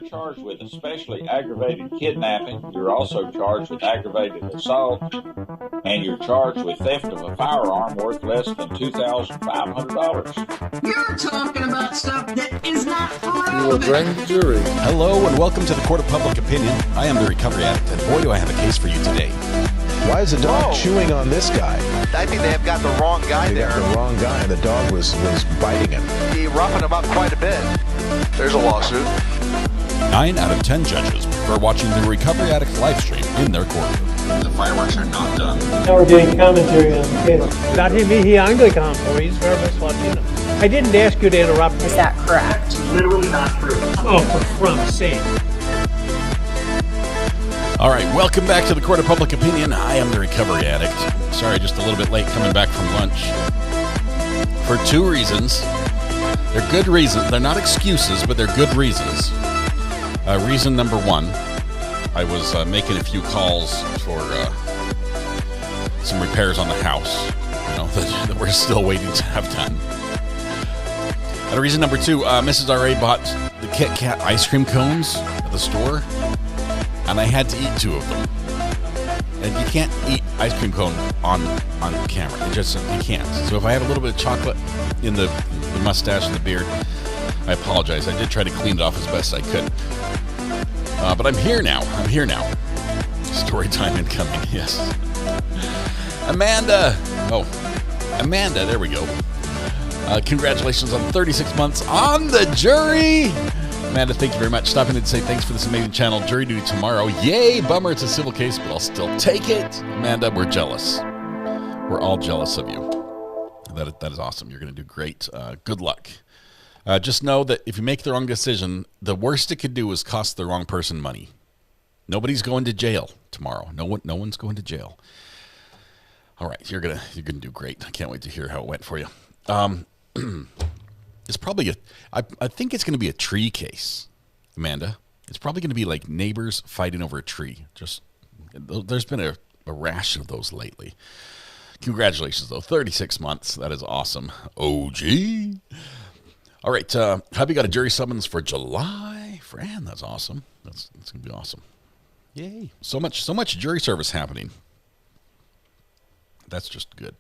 charged with especially aggravated kidnapping. You're also charged with aggravated assault, and you're charged with theft of a firearm worth less than $2,500. You're talking about stuff that is not relevant. You will bring the jury. Hello and welcome to the Court of Public Opinion. I am the Recovery Addict, and boy, do I have a case for you today. Why is the dog chewing on this guy? I think they have got the wrong guy They there. got the wrong guy, and the dog was biting him. He roughened him up quite a bit. There's a lawsuit. 9 out of 10 judges prefer watching the Recovery Addict live stream in their courtroom. The fireworks are not done. Now we're getting commentary on the case. Dati mihi Anglican po, he's verbis Latino. I didn't ask you to interrupt me. Is that correct? Literally not true. Oh, for crumb's sake. All right, welcome back to the Court of Public Opinion. I am the Recovery Addict. Sorry, just a little bit late coming back from lunch. For 2 reasons. They're good reasons. They're not excuses, but they're good reasons. Reason number 1, I was making a few calls for some repairs on the house, that we're still waiting to have done. And reason number 2, Mrs. R.A. bought the Kit Kat ice cream cones at the store, and I had to eat 2 of them. And you can't eat ice cream cone on camera. You can't. So if I have a little bit of chocolate in the mustache and the beard, I apologize. I did try to clean it off as best I could. But I'm here now. Story time incoming, yes. Amanda, there we go. Congratulations on 36 months on the jury. Amanda, thank you very much. Stopping in to say thanks for this amazing channel. Jury duty tomorrow. Yay, bummer, it's a civil case, but I'll still take it. Amanda, we're jealous. We're all jealous of you. That is awesome. You're going to do great. Good luck. Just know that if you make the wrong decision, the worst it could do is cost the wrong person money. Nobody's going to jail tomorrow. No one's going to jail. All right, you're gonna do great. I can't wait to hear how it went for you. It's probably I think it's going to be a tree case, Amanda. It's probably going to be like neighbors fighting over a tree. There's been a rash of those lately. Congratulations, though. 36 months. That is awesome. OG. All right. Hubby got a jury summons for July. Fran, that's awesome. That's going to be awesome. Yay. So much jury service happening. That's just good.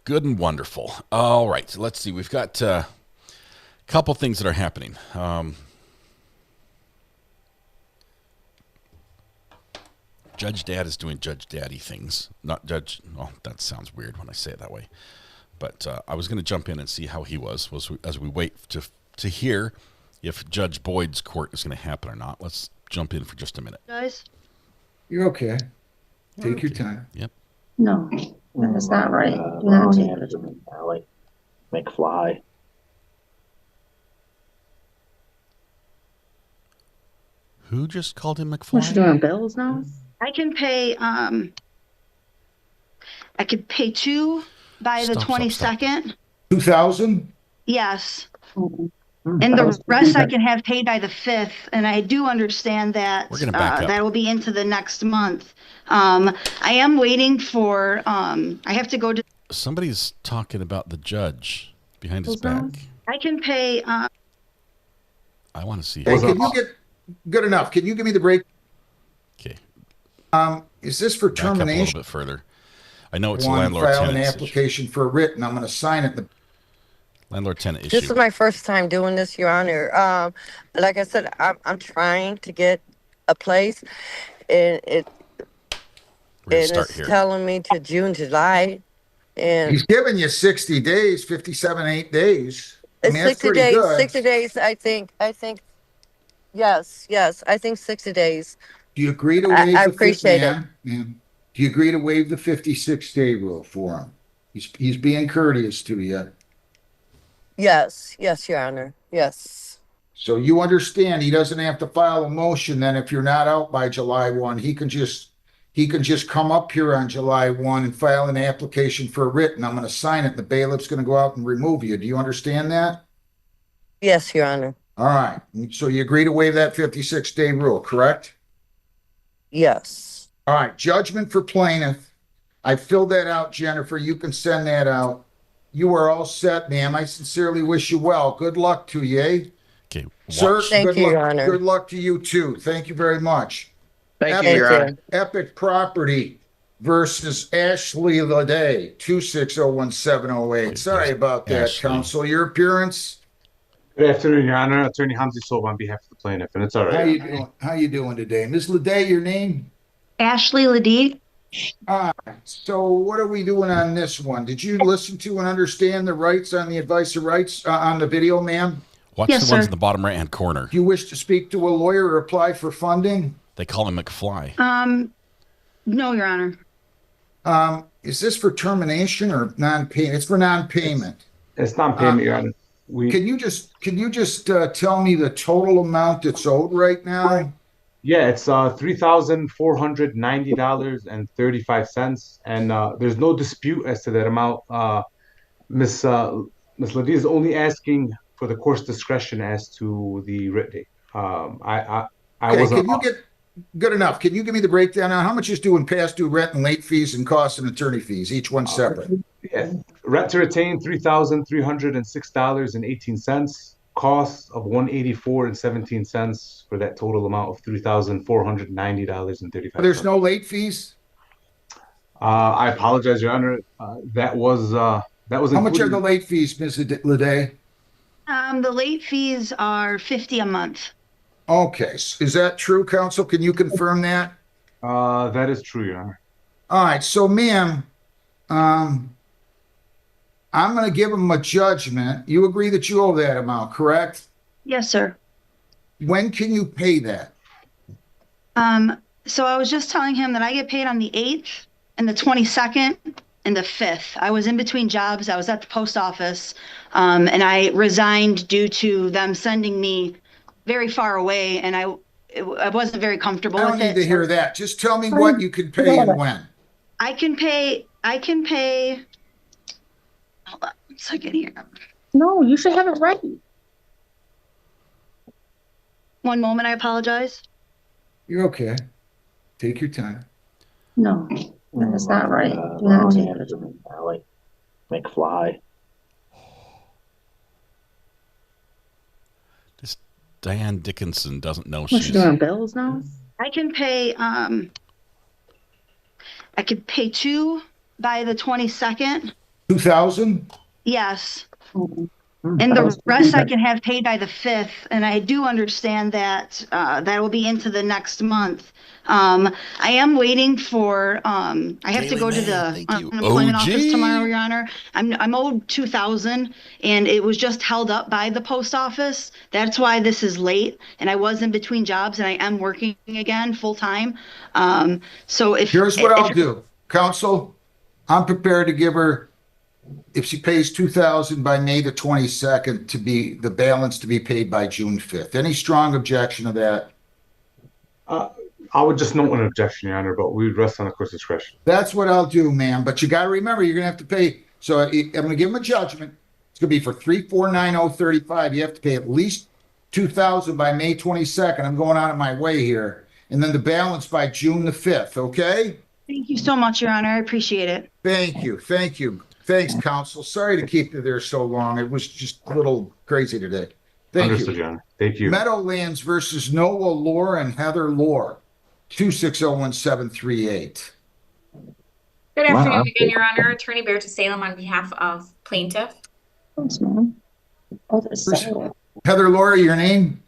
Good and wonderful. All right. Let's see. We've got a couple things that are happening. Judge Dad is doing Judge Daddy things. Not Judge... Oh, that sounds weird when I say it that way. But I was going to jump in and see how he was as we wait to hear if Judge Boyd's court is going to happen or not. Let's jump in for just a minute. Guys? You're okay. Take your time. Yep. No, that's not right. Do not do that. McFly. Who just called him McFly? What, you doing bills now? I can pay, I could pay 2 by the 22nd. 2,000? Yes. And the rest I can have paid by the 5th. And I do understand that We're gonna back up. that will be into the next month. I am waiting for, I have to go to. Somebody's talking about the judge behind his back. I can pay. I want to see. Hey, can you get good enough? Can you give me the break? Okay. Is this for Back up a termination? little bit further. I know it's a File an landlord-tenant issue. application for a writ, and I'm going to sign it. Landlord-tenant issue. This is my first time doing this, Your Honor. Like I said, I'm trying to get a place, and it's telling me to June, July, and He's giving you 60 days, 57, 8 days. I it's mean, that's 60 pretty days. good. 60 days. I think. Yes. I think 60 days. Do you agree to waive I the appreciate it. ma'am, do you agree to waive the 56-day rule for him? He's being courteous to you. Yes, Your Honor. Yes. So you understand he doesn't have to file a motion. Then if you're not out by July 1, he can just come up here on July 1 and file an application for a writ, and I'm going to sign it. The bailiff's going to go out and remove you. Do you understand that? Yes, Your Honor. All right. So you agree to waive that 56-day rule, correct? Yes. All right. Judgment for plaintiff. I filled that out, Jennifer. You can send that out. You are all set, ma'am. I sincerely wish you well. Good luck to you, eh? Okay. Sir, Thank good you, luck. Your Honor. Good luck to you too. Thank you very much. Thank Thank you. Epic Property versus Ashley Leay, 2601708. Sorry about that, Ashley. counsel. Your appearance? Good afternoon, Your Honor. Attorney Hamzi Silva on behalf of the plaintiff, and it's all right. How you doing? How you doing today? Ms. Leay, your name? Ashley Leay. So what are we doing on this one? Did you listen to and understand the rights on the advice of rights on the video, ma'am? Watch Yes, the ones sir. in the bottom right-hand corner. Do you wish to speak to a lawyer or apply for funding? They call him McFly. No, Your Honor. Is this for termination or non-payment? It's for non-payment. It's non-payment, Your Honor. Can you just tell me the total amount that's owed right now? Yeah, it's $3,490.35, and there's no dispute as to that amount. Miss Leay is only asking for the court's discretion as to the writ date. I wasn't. Can you get good enough? Can you give me the breakdown on how much is due in past due rent and late fees and costs and attorney fees, each one separate? Yeah. Rent to retain $3,306.18. Costs of $184.17 for that total amount of $3,490.35. There's no late fees? I apologize, Your Honor. That was How much are the late fees, Ms. Leay? The late fees are $50 a month. Okay, is that true, counsel? Can you confirm that? That is true, Your Honor. All right, so ma'am, I'm going to give him a judgment. You agree that you owe that amount, correct? Yes, sir. When can you pay that? So I was just telling him that I get paid on the 8th and the 22nd and the 5th. I was in between jobs. I was at the post office, and I resigned due to them sending me very far away, and I wasn't very comfortable with it. I don't need to hear that. Just tell me what you can pay and when. I can pay, hold on one second here. No, you should have it right. One moment, I apologize. You're okay. Take your time. No, that is not right. Do not do that. McFly. Just Diane Dickinson doesn't know What, she's you doing bills now? I can pay, I could pay 2 by the 22nd. 2,000? Yes. And the rest I can have paid by the 5th. And I do understand that that will be into the next month. I am waiting for, I have to go to the unemployment office tomorrow, Your Honor. I'm owed 2,000 and it was just held up by the post office. That's why this is late. And I was in between jobs and I am working again full time. So Here's what I'll do. Counsel, I'm prepared to give her, if she pays 2,000 by May the 22nd, to be the balance to be paid by June 5th. Any strong objection to that? I would just note an objection, Your Honor, but we would rest on the court's discretion. That's what I'll do, ma'am. But you got to remember, you're going to have to pay. So I'm going to give him a judgment. It's going to be for $3,490.35. You have to pay at least 2,000 by May 22nd. I'm going out of my way here. And then the balance by June the 5th, okay? Thank you so much, Your Honor. I appreciate it. Thank you. Thank you. Thanks, counsel. Sorry to keep you there so long. It was just a little crazy today. Thank Understood, you. Your Honor. Thank you. Meadow Lands versus Noah Lore and Heather Lore, 2601738. Good afternoon again, Your Honor. Attorney Bear to Salem on behalf of plaintiff. Thanks, man. Oh, there's Heather Lore, your name?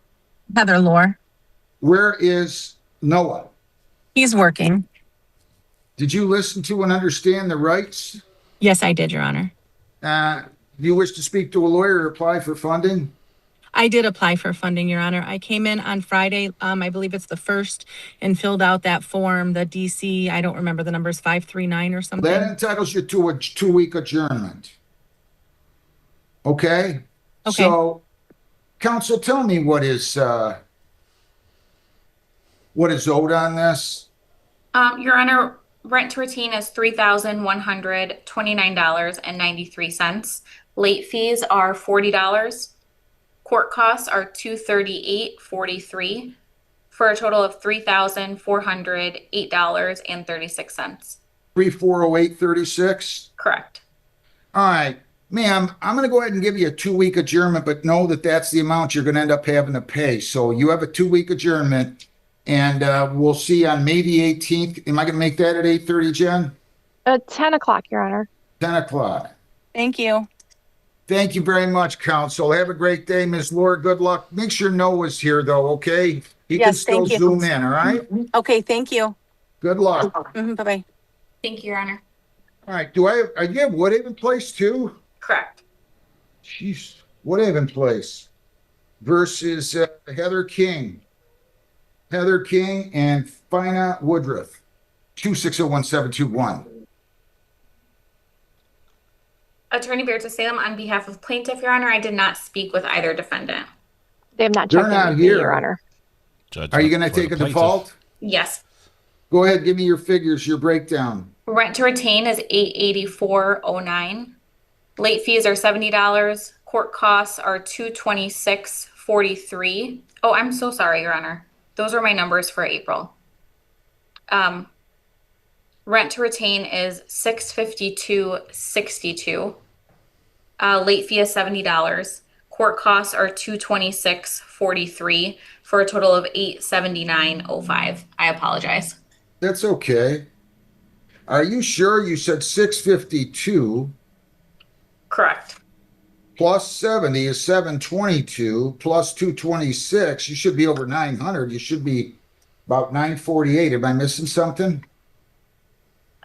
Heather Lore. Where is Noah? He's working. Did you listen to and understand the rights? Yes, I did, Your Honor. Do you wish to speak to a lawyer or apply for funding? I did apply for funding, Your Honor. I came in on Friday, I believe it's the 1st, and filled out that form, the DC, I don't remember the numbers, 539 or something. That entitles you to a 2-week adjournment. Okay? Okay. So, counsel, tell me what is owed on this? Your Honor, rent to retain is $3,129.93. Late fees are $40. Court costs are $238.43 for a total of $3,408.36. 3,408.36? Correct. All right. Ma'am, I'm going to go ahead and give you a 2-week adjournment, but know that that's the amount you're going to end up having to pay. So you have a 2-week adjournment, and we'll see you on May the 18th. Am I going to make that at 8:30, Jen? 10 o'clock, Your Honor. 10 o'clock. Thank you. Thank you very much, counsel. Have a great day, Ms. Laura. Good luck. Make sure Noah's here, though, okay? He can Yes, still thank you. zoom in, all right? Okay, thank you. Good luck. Bye-bye. Thank you, Your Honor. All right, do you have Woodhaven Place, too? Correct. Jeez, Woodhaven Place versus Heather King. Heather King and Fina Woodruff, 2601721. Attorney Bear to Salem on behalf of plaintiff, Your Honor. I did not speak with either defendant. They have not They're checked in not with me, here. Your Honor. Are you going to take a default? Yes. Go ahead, give me your figures, your breakdown. Rent to retain is $884.09. Late fees are $70. Court costs are $226.43. Oh, I'm so sorry, Your Honor. Those are my numbers for April. Rent to retain is $652.62. Late fee is $70. Court costs are $226.43 for a total of $879.05. I apologize. That's okay. Are you sure you said 652 Correct. plus 70 is 722 plus 226? You should be over 900. You should be about 948. Am I missing something?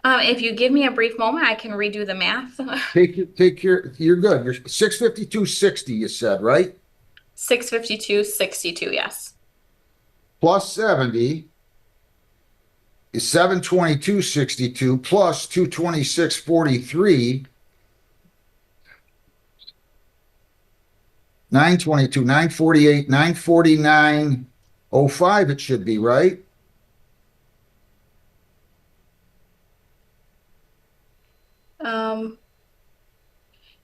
If you give me a brief moment, I can redo the math. You're good. You're 652.60, you said, right? 652.62, yes. Plus 70 is 722.62 plus 226.43. 922, 948, 949.05 it should be, right?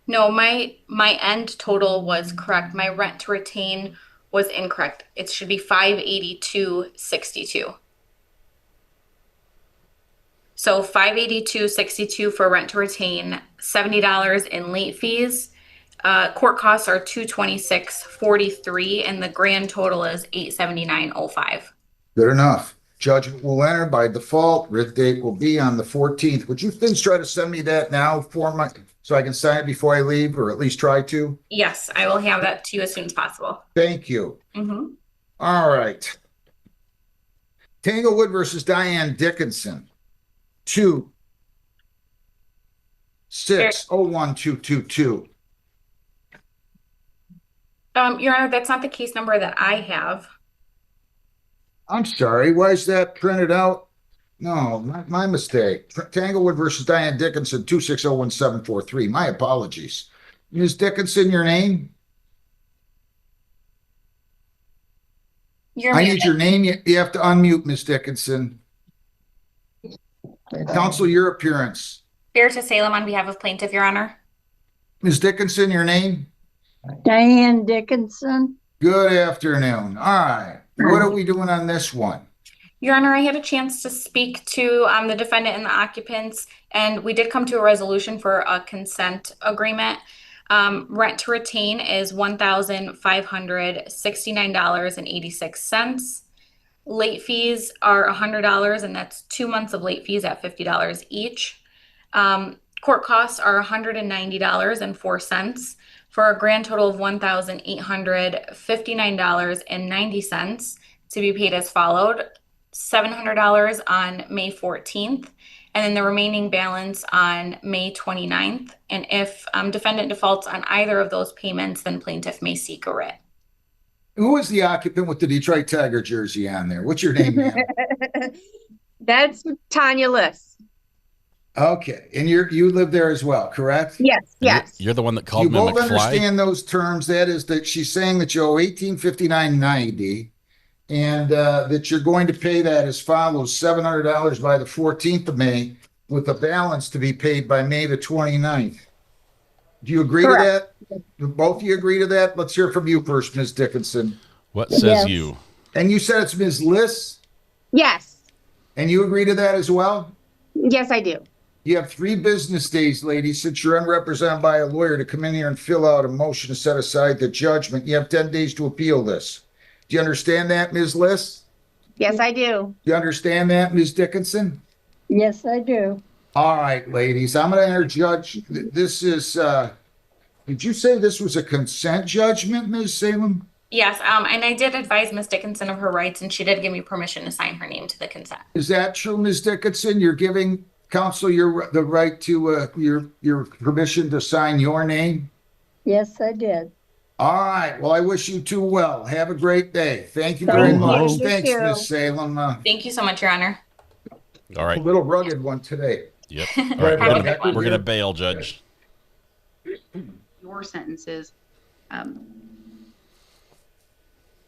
No, my end total was correct. My rent to retain was incorrect. It should be 582.62. So 582.62 for rent to retain, $70 in late fees. Court costs are $226.43, and the grand total is $879.05. Good enough. Judgment will enter by default. Writ date will be on the 14th. Would you please try to send me that now so I can sign it before I leave, or at least try to? Yes, I will have that to you as soon as possible. Thank you. All right. Tanglewood versus Diane Dickinson. 2601222. Your Honor, that's not the case number that I have. I'm sorry. Why is that printed out? No, my mistake. Tanglewood versus Diane Dickinson, 2601743. My apologies. Ms. Dickinson, your name? I need your name. You have to unmute, Ms. Dickinson. Counsel, your appearance. Bear to Salem on behalf of plaintiff, Your Honor. Ms. Dickinson, your name? Diane Dickinson. Good afternoon. All right. What are we doing on this one? Your Honor, I had a chance to speak to the defendant and the occupants, and we did come to a resolution for a consent agreement. Rent to retain is $1,569.86. Late fees are $100, and that's 2 months of late fees at $50 each. Court costs are $190.04 for a grand total of $1,859.90 to be paid as followed: $700 on May 14th, and then the remaining balance on May 29th. And if defendant defaults on either of those payments, then plaintiff may seek a writ. Who is the occupant with the Detroit Tiger jersey on there? What's your name, ma'am? That's Tanya Liss. Okay, and you live there as well, correct? Yes, yes. You're the one that called You me both McFly? understand those terms. That is that she's saying that you owe $1,859.90, and that you're going to pay that as follows: $700 by the 14th of May, with a balance to be paid by May the 29th. Do you agree to that? Do both of you agree to that? Let's hear from you first, Ms. Dickinson. What says you? And you said it's Ms. Liss? Yes. And you agree to that as well? Yes, I do. You have 3 business days, ladies, since you're unrepresented by a lawyer, to come in here and fill out a motion to set aside the judgment. You have 10 days to appeal this. Do you understand that, Ms. Liss? Yes, I do. Do you understand that, Ms. Dickinson? Yes, I do. All right, ladies, I'm going to enter judge. This is, did you say this was a consent judgment, Ms. Salem? Yes, and I did advise Ms. Dickinson of her rights, and she did give me permission to sign her name to the consent. Is that true, Ms. Dickinson? You're giving counsel the right to your permission to sign your name? Yes, I did. All right. Well, I wish you two well. Have a great day. Thank you very much. Thanks, Miss Salem. Thank you so much, Your Honor. All right. A little rugged one today. Yep. All right. We're going to bail, Judge. Your sentences,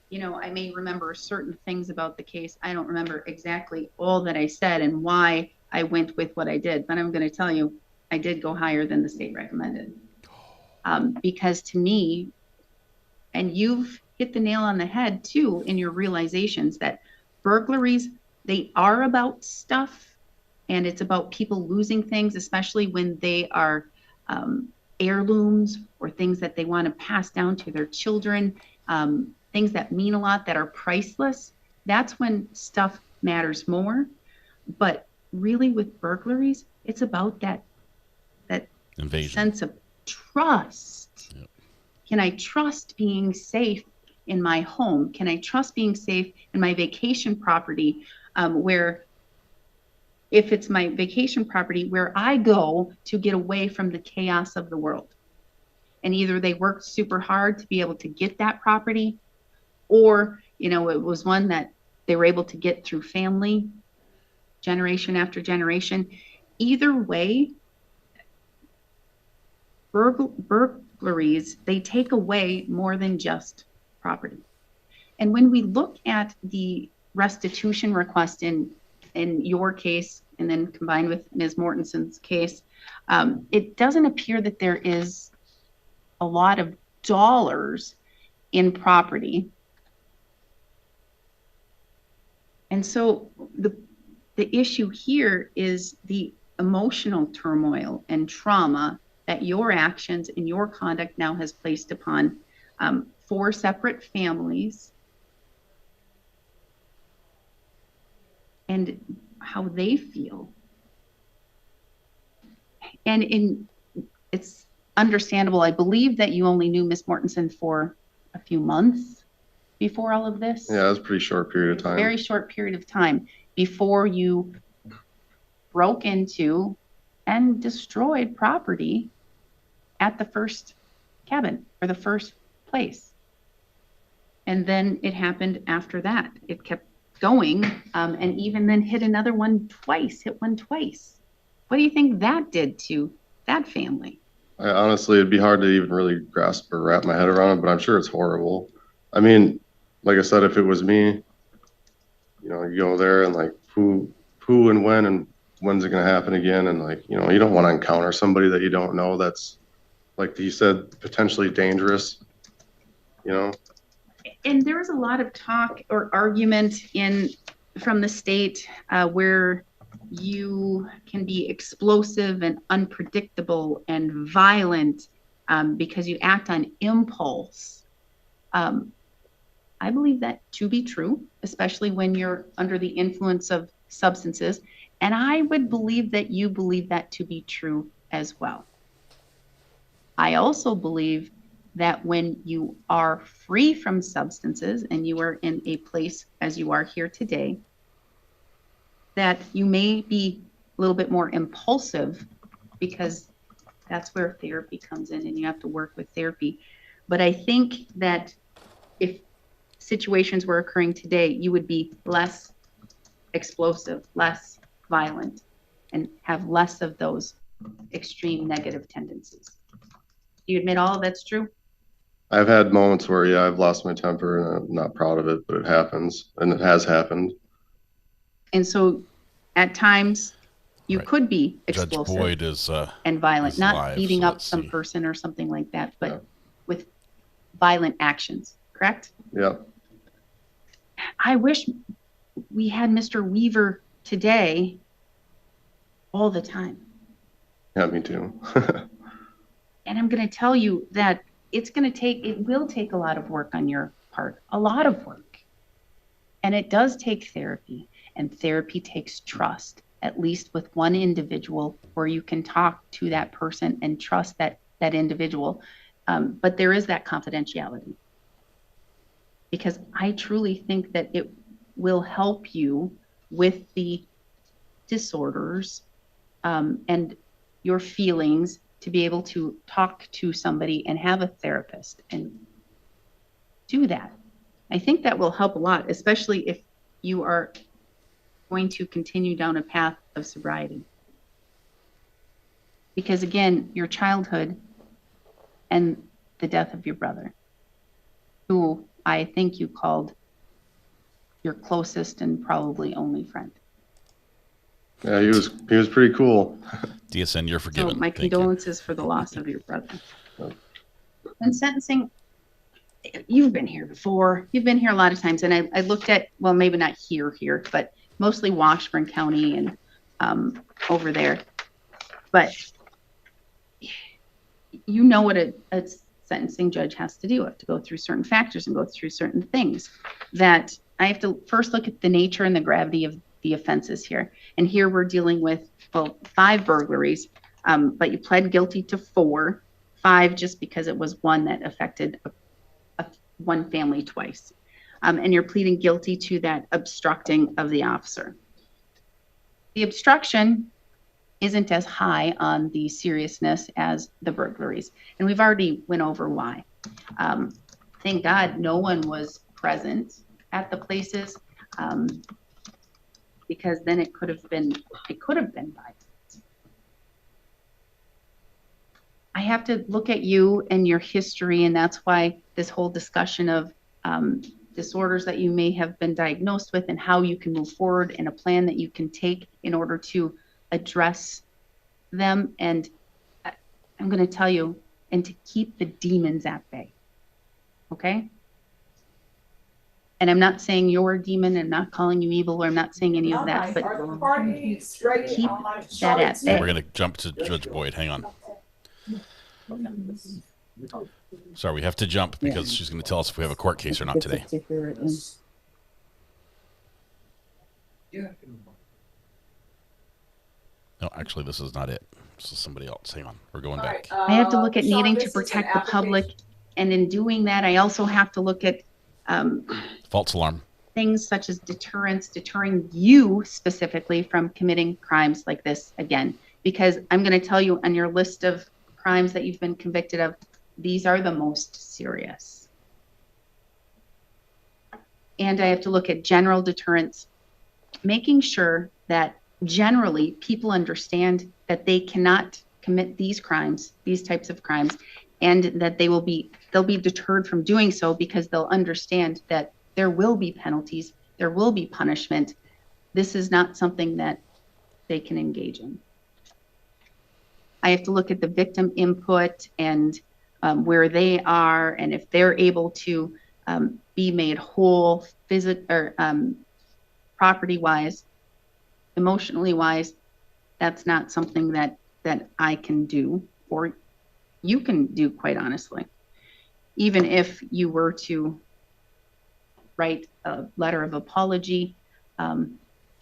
you know, I may remember certain things about the case. I don't remember exactly all that I said and why I went with what I did, but I'm going to tell you, I did go higher than the state recommended. Because to me, and you've hit the nail on the head too in your realizations that burglaries, they are about stuff, and it's about people losing things, especially when they are heirlooms or things that they want to pass down to their children, things that mean a lot, that are priceless. That's when stuff matters more. But really with burglaries, it's about that invasion sense of trust. Yep. Can I trust being safe in my home? Can I trust being safe in my vacation property, where if it's my vacation property where I go to get away from the chaos of the world? And either they worked super hard to be able to get that property, or, you know, it was one that they were able to get through family, generation after generation. Either way, burglaries, they take away more than just property. And when we look at the restitution request in your case, and then combined with Ms. Mortenson's case, it doesn't appear that there is a lot of dollars in property. And so the issue here is the emotional turmoil and trauma that your actions and your conduct now has placed upon 4 separate families, and how they feel. And it's understandable. I believe that you only knew Miss Mortenson for a few months before all of this. Yeah, it was a pretty short period of time. Very short period of time before you broke into and destroyed property at the first cabin or the first place. And then it happened after that. It kept going, and even then hit another one twice, hit one twice. What do you think that did to that family? Honestly, it'd be hard to even really grasp or wrap my head around it, but I'm sure it's horrible. I mean, like I said, if it was me, you know, you go there and like who and when and when's it going to happen again? And like, you know, you don't want to encounter somebody that you don't know that's, like he said, potentially dangerous, you know? And there was a lot of talk or argument from the state where you can be explosive and unpredictable and violent because you act on impulse. I believe that to be true, especially when you're under the influence of substances. And I would believe that you believe that to be true as well. I also believe that when you are free from substances and you are in a place as you are here today, that you may be a little bit more impulsive, because that's where therapy comes in and you have to work with therapy. But I think that if situations were occurring today, you would be less explosive, less violent, and have less of those extreme negative tendencies. Do you admit all of that's true? I've had moments where, yeah, I've lost my temper and I'm not proud of it, but it happens, and it has happened. And so at times you could be explosive Judge Boyd is, and violent, not live, beating so up let's some see. person or something like that, but with violent actions, correct? Yeah. I wish we had Mr. Weaver today all the time. Yeah, me too. And I'm going to tell you that it will take a lot of work on your part, a lot of work. And it does take therapy, and therapy takes trust, at least with one individual where you can talk to that person and trust that individual. But there is that confidentiality, because I truly think that it will help you with the disorders and your feelings to be able to talk to somebody and have a therapist and do that. I think that will help a lot, especially if you are going to continue down a path of sobriety. Because again, your childhood and the death of your brother, who I think you called your closest and probably only friend. Yeah, he was pretty cool. DSN, you're forgiven. So my condolences for the loss of your brother. And sentencing, you've been here before. You've been here a lot of times, and I looked at, well, maybe not here, but mostly Washburn County and over there. But you know what a sentencing judge has to do. I have to go through certain factors and go through certain things that I have to first look at the nature and the gravity of the offenses here. And here we're dealing with, well, 5 burglaries, but you pled guilty to 4, 5 just because it was one that affected one family twice. And you're pleading guilty to that obstructing of the officer. The obstruction isn't as high on the seriousness as the burglaries. And we've already went over why. Thank God no one was present at the places, because then it could have been violent. I have to look at you and your history, and that's why this whole discussion of disorders that you may have been diagnosed with and how you can move forward and a plan that you can take in order to address them. And I'm going to tell you, and to keep the demons at bay. Okay? And I'm not saying you're a demon. I'm not calling you evil, or I'm not saying any of that. But keep that at bay. We're going to jump to Judge Boyd. Hang on. Sorry, we have to jump because she's going to tell us if we have a court case or not today. No, actually, this is not it. This is somebody else. Hang on. We're going back. I have to look at needing to protect the public. And in doing that, I also have to look at false alarm. Things such as deterrence, deterring you specifically from committing crimes like this again. Because I'm going to tell you on your list of crimes that you've been convicted of, these are the most serious. And I have to look at general deterrence, making sure that generally people understand that they cannot commit these crimes, these types of crimes, and that they'll be deterred from doing so because they'll understand that there will be penalties, there will be punishment. This is not something that they can engage in. I have to look at the victim input and where they are, and if they're able to be made whole, property-wise, emotionally-wise. That's not something that I can do, or you can do, quite honestly. Even if you were to write a letter of apology,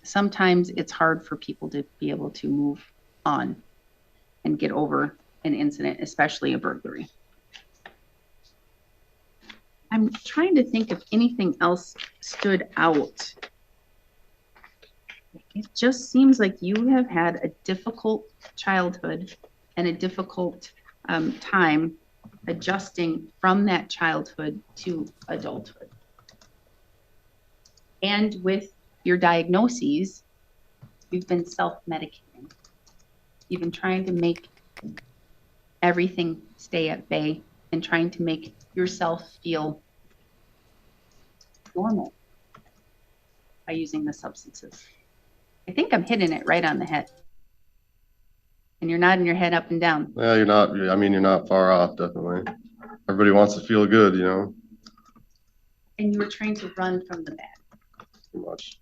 sometimes it's hard for people to be able to move on and get over an incident, especially a burglary. I'm trying to think if anything else stood out. It just seems like you have had a difficult childhood and a difficult time adjusting from that childhood to adulthood. And with your diagnoses, you've been self-medicating. You've been trying to make everything stay at bay and trying to make yourself feel normal by using the substances. I think I'm hitting it right on the head. And you're nodding your head up and down. Yeah, you're not. I mean, you're not far off. Definitely. Everybody wants to feel good, you know. And you were trying to run from the bad. Too much.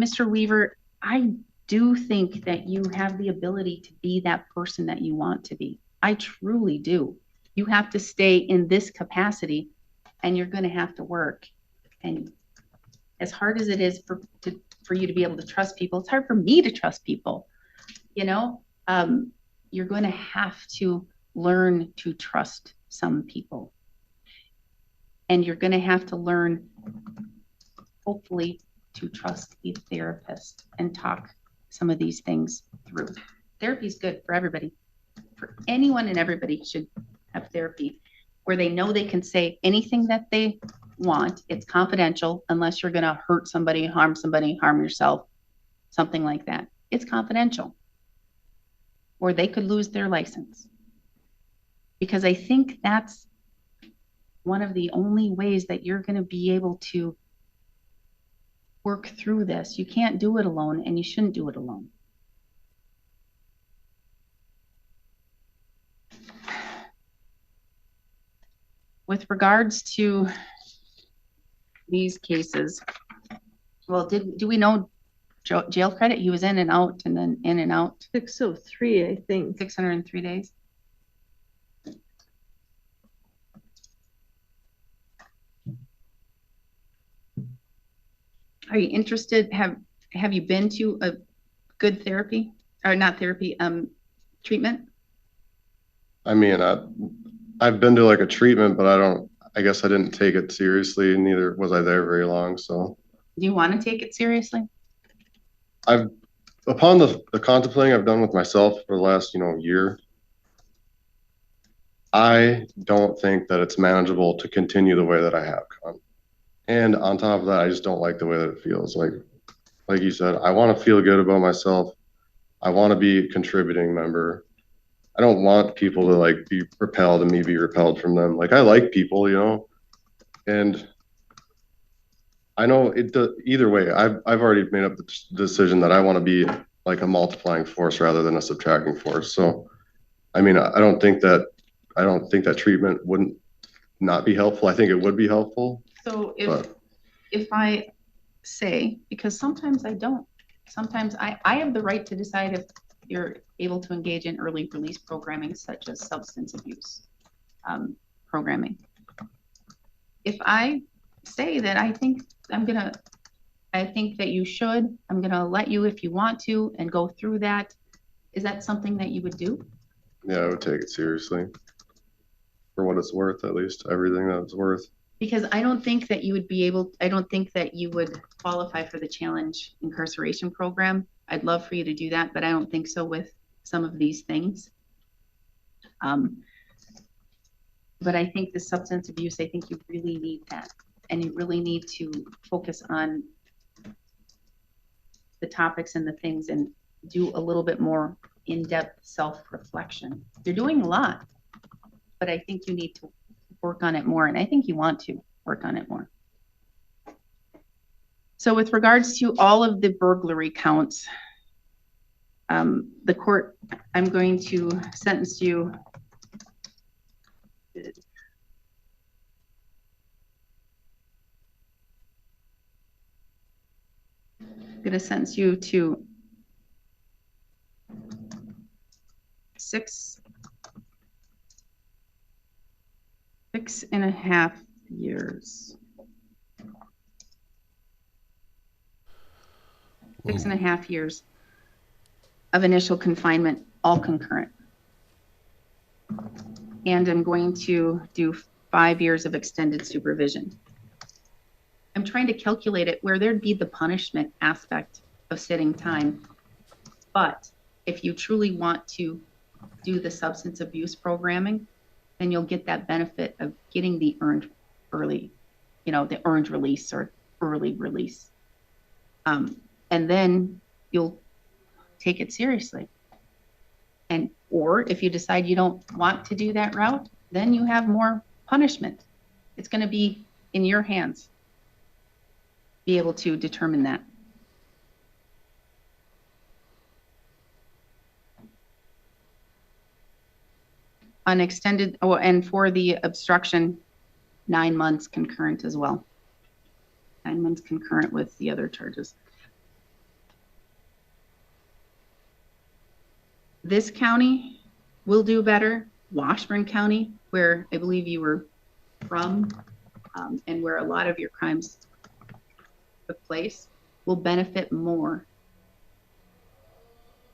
Mr. Weaver, I do think that you have the ability to be that person that you want to be. I truly do. You have to stay in this capacity, and you're going to have to work. And as hard as it is for you to be able to trust people, it's hard for me to trust people. You know, you're going to have to learn to trust some people. And you're going to have to learn, hopefully, to trust a therapist and talk some of these things through. Therapy is good for everybody. For anyone and everybody should have therapy where they know they can say anything that they want. It's confidential unless you're going to hurt somebody, harm yourself, something like that. It's confidential. Or they could lose their license. Because I think that's one of the only ways that you're going to be able to work through this. You can't do it alone, and you shouldn't do it alone. With regards to these cases, well, do we know jail credit? He was in and out and then in and out. 603, I think. 603 days. Are you interested? Have you been to a good therapy or not therapy, treatment? I mean, I've been to like a treatment, but I guess I didn't take it seriously. Neither was I there very long. So do you want to take it seriously? Upon the contemplating I've done with myself for the last, year, I don't think that it's manageable to continue the way that I have gone. And on top of that, I just don't like the way that it feels. Like you said, I want to feel good about myself. I want to be a contributing member. I don't want people to like be repelled and me be repelled from them. Like I like people, and I know it either way. I've already made up the decision that I want to be like a multiplying force rather than a subtracting force. So, I mean, I don't think that treatment wouldn't not be helpful. I think it would be helpful. So if I say, because sometimes I don't, sometimes I have the right to decide if you're able to engage in early release programming, such as substance abuse programming. If I say that I think that you should, I'm gonna let you if you want to and go through that. Is that something that you would do? Yeah, I would take it seriously. For what it's worth, at least everything that it's worth. Because I don't think that you would be able, I don't think that you would qualify for the challenge incarceration program. I'd love for you to do that, but I don't think so with some of these things. But I think the substance abuse, I think you really need that. And you really need to focus on the topics and the things and do a little bit more in-depth self-reflection. You're doing a lot, but I think you need to work on it more. And I think you want to work on it more. So with regards to all of the burglary counts, the court, I'm going to sentence you to 6.5 years. 6.5 years of initial confinement, all concurrent. And I'm going to do 5 years of extended supervision. I'm trying to calculate it where there'd be the punishment aspect of sitting time. But if you truly want to do the substance abuse programming, then you'll get that benefit of getting the earned early, the earned release or early release. And then you'll take it seriously. Or if you decide you don't want to do that route, then you have more punishment. It's going to be in your hands. Be able to determine that. On extended, and for the obstruction, 9 months concurrent as well. 9 months concurrent with the other charges. this county will do better. Washburn County, where I believe you were from, and where a lot of your crimes took place, will benefit more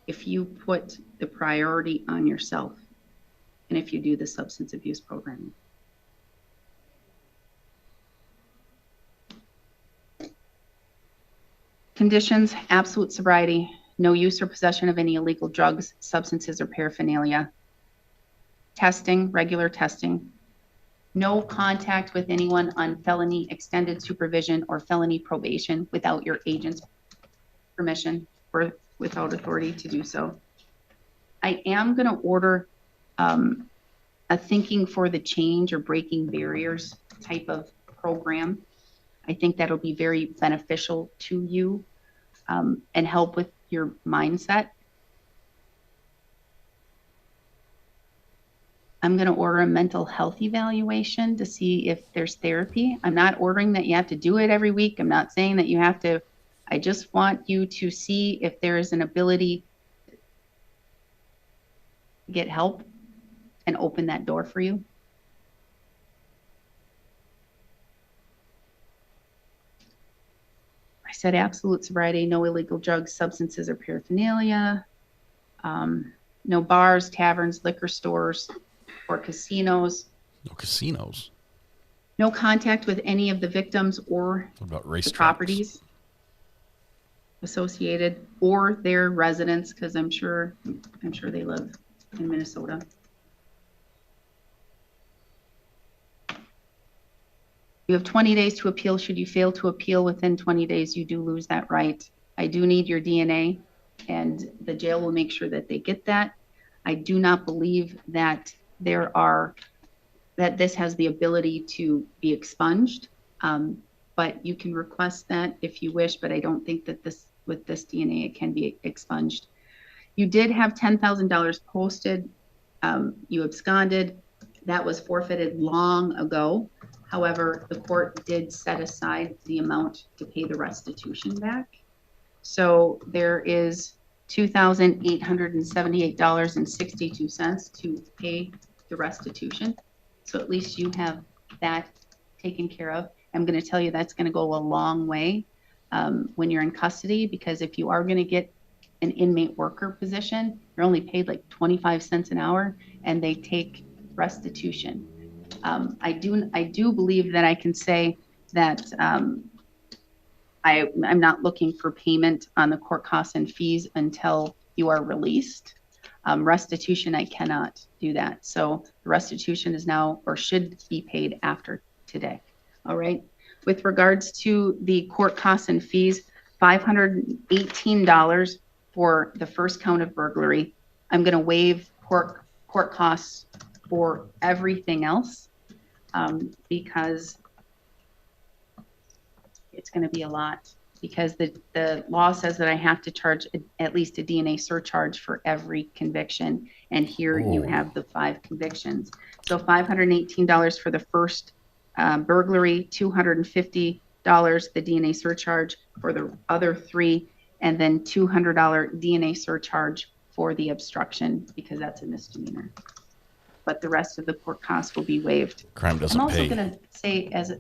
if you put the priority on yourself and if you do the substance abuse programming. Conditions: absolute sobriety, no use or possession of any illegal drugs, substances, or paraphernalia. Testing, regular testing. No contact with anyone on felony extended supervision or felony probation without your agent's permission or without authority to do so. I am going to order a thinking for the change or breaking barriers type of program. I think that'll be very beneficial to you and help with your mindset. I'm going to order a mental health evaluation to see if there's therapy. I'm not ordering that you have to do it every week. I'm not saying that you have to. I just want you to see if there is an ability to get help and open that door for you. I said absolute sobriety, no illegal drugs, substances, or paraphernalia. No bars, taverns, liquor stores, or casinos. No casinos. No contact with any of the victims or What about the racetracks? properties associated or their residents, because I'm sure they live in Minnesota. You have 20 days to appeal. Should you fail to appeal within 20 days, you do lose that right. I do need your DNA, and the jail will make sure that they get that. I do not believe that that this has the ability to be expunged, but you can request that if you wish, but I don't think that with this DNA, it can be expunged. You did have $10,000 posted. You absconded. That was forfeited long ago. However, the court did set aside the amount to pay the restitution back. So there is $2,878.62 to pay the restitution. So at least you have that taken care of. I'm going to tell you that's going to go a long way when you're in custody, because if you are going to get an inmate worker position, you're only paid like 25 cents an hour, and they take restitution. I do believe that I can say that I'm not looking for payment on the court costs and fees until you are released. Restitution, I cannot do that. So the restitution is now, or should be paid after today. All right. With regards to the court costs and fees, $518 for the first count of burglary. I'm going to waive court costs for everything else because it's going to be a lot, because the law says that I have to charge at least a DNA surcharge for every conviction. And here you have the 5 convictions. So $518 for the first burglary, $250 the DNA surcharge for the other 3, and then $200 DNA surcharge for the obstruction, because that's a misdemeanor. But the rest of the court costs will be waived. Crime doesn't I'm also pay. going to say as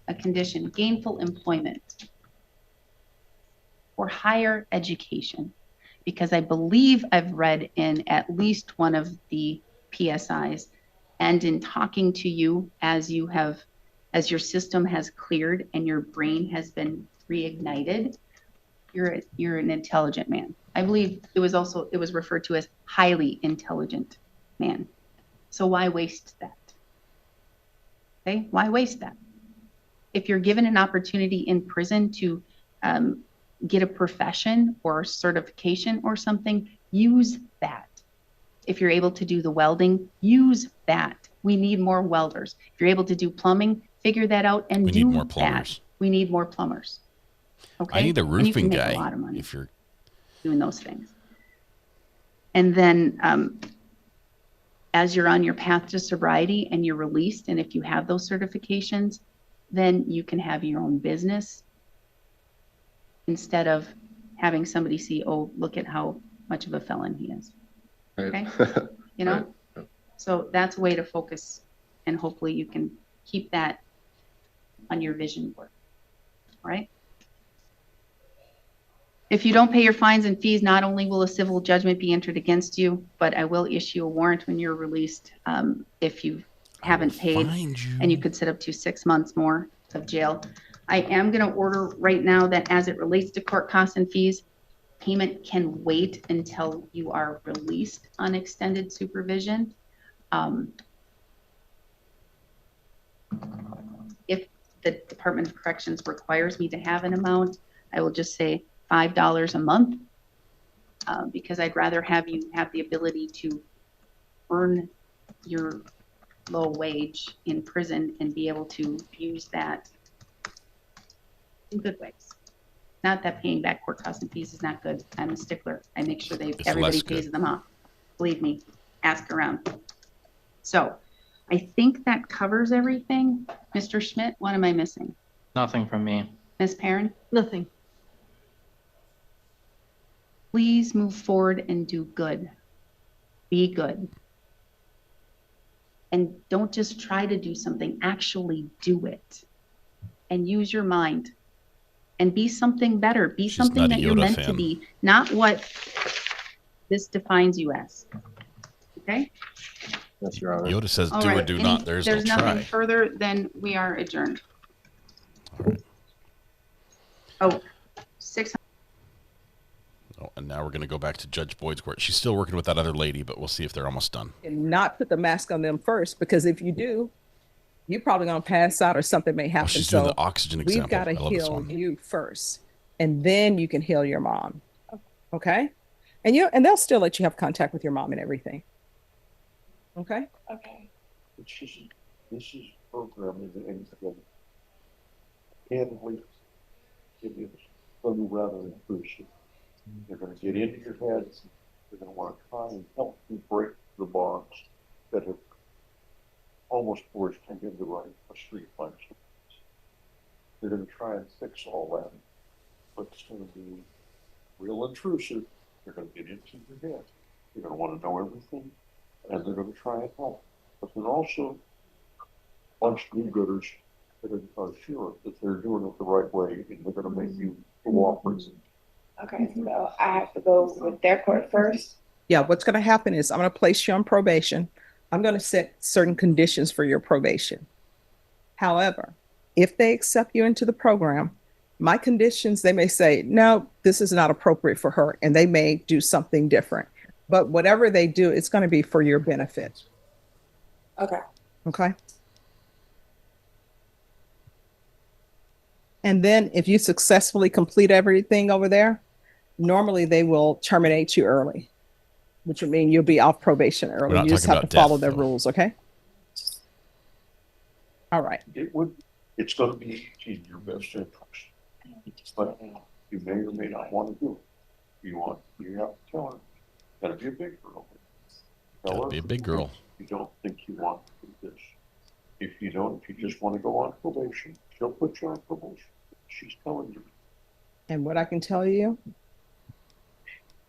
a condition, gainful employment or higher education, because I believe I've read in at least one of the PSIs and in talking to you as your system has cleared and your brain has been reignited, you're an intelligent man. I believe it was referred to as highly intelligent man. So why waste that? Okay, why waste that? If you're given an opportunity in prison to get a profession or certification or something, use that. If you're able to do the welding, use that. We need more welders. If you're able to do plumbing, figure that out and do that. We need more plumbers. We need more plumbers. Okay. I need a roofing and you can guy. make a lot of money if you're doing those things. And then as you're on your path to sobriety and you're released, and if you have those certifications, then you can have your own business instead of having somebody see, oh, look at how much of a felon he is. Okay. You know, so that's a way to focus, and hopefully you can keep that on your vision board. All right. If you don't pay your fines and fees, not only will a civil judgment be entered against you, but I will issue a warrant when you're released if you haven't paid, and you could sit up to 6 months more of jail. I am going to order right now that as it relates to court costs and fees, payment can wait until you are released on extended supervision. If the Department of Corrections requires me to have an amount, I will just say $5 a month, because I'd rather have you have the ability to earn your low wage in prison and be able to use that in good ways. Not that paying back court costs and fees is not good. I'm a stickler. I make sure everybody pays them off. Believe me, ask around. So I think that covers everything. Mr. Schmidt, what am I missing? Nothing from me. Ms. Perrin? Nothing. Please move forward and do good. Be good. And don't just try to do something, actually do it. And use your mind. And be something better. Be something that you're meant to be, not what this defines you as. Okay? Yes, Your Honor. Yoda says do or do not. There's no nothing try. further, then we are adjourned. Oh, 600. Oh, and now we're going to go back to Judge Boyd's court. She's still working with that other lady, but we'll see if they're almost done. And not put the mask on them first, because if you do, you're probably going to pass out or something may happen. Oh, she's so doing the oxygen example. We've got to I love this heal one. you first, and then you can heal your mom. Okay? And they'll still let you have contact with your mom and everything. Okay? Okay. This is programming and candidly, it is going to be rather intrusive. They're going to get into your heads. They're going to want to try and help you break the bonds that have almost forced him into running a street fight. They're going to try and fix all that, but it's going to be real intrusive. They're going to get into your head. You're going to want to know everything, and they're going to try and help. But there's also a bunch of do-gooders that are sure that they're doing it the right way, and they're going to make you cooperate. Okay, so I have to go with their court first. Yeah, what's going to happen is I'm going to place you on probation. I'm going to set certain conditions for your probation. However, if they accept you into the program, my conditions, they may say, no, this is not appropriate for her, and they may do something different. But whatever they do, it's going to be for your benefit. Okay. Okay. And then if you successfully complete everything over there, normally they will terminate you early, which would mean you'll be off probation early. You just have to follow their rules, okay? All right. It's going to be in your best interest. But you may or may not want to do it. You have to tell her. Gotta be a big girl. Gotta be a big girl. You don't think you want to do this. If you just want to go on probation, she'll put you on probation. She's telling you. And what I can tell you,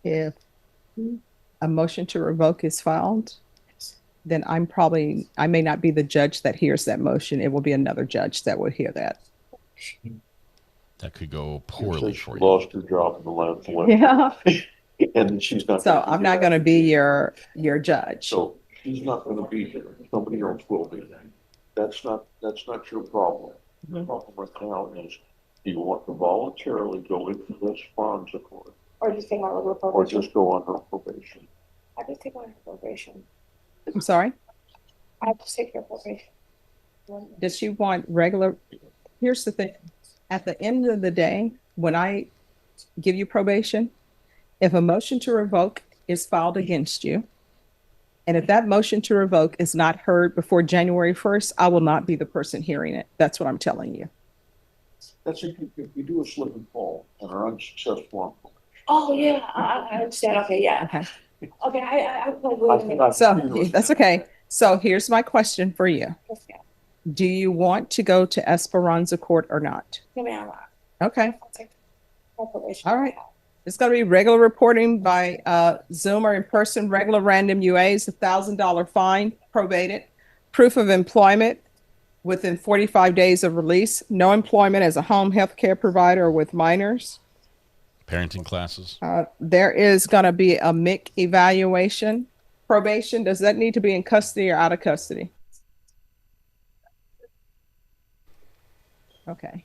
if a motion to revoke is filed, then I may not be the judge that hears that motion. It will be another judge that would hear that. That could go poorly for you. Lost her job in the last one. Yeah. And she's not. So I'm not going to be your judge. So she's not going to be here. Somebody else will be. That's not your problem. The problem right now is, do you want to voluntarily go into this Franza court? Or just take on her probation. Or just go on her probation? I just take on her probation. I'm sorry? I have to take your probation. Does she want regular? Here's the thing. At the end of the day, when I give you probation, if a motion to revoke is filed against you, and if that motion to revoke is not heard before January 1st, I will not be the person hearing it. That's what I'm telling you. That's if you do a slip and fall and are unsuccessful on probation. Oh, yeah, I understand. Okay, yeah. Okay. Okay, I So that's okay. So here's my question for you. Yeah. Do you want to go to Esperanza Court or not? No, ma'am. Okay. I'll take my probation. All right. It's going to be regular reporting by Zoom or in person, regular random UAs, $1,000 fine, probated, proof of employment within 45 days of release, no employment as a home health care provider or with minors. Parenting classes. There is going to be a MIC evaluation. Probation, does that need to be in custody or out of custody? Okay.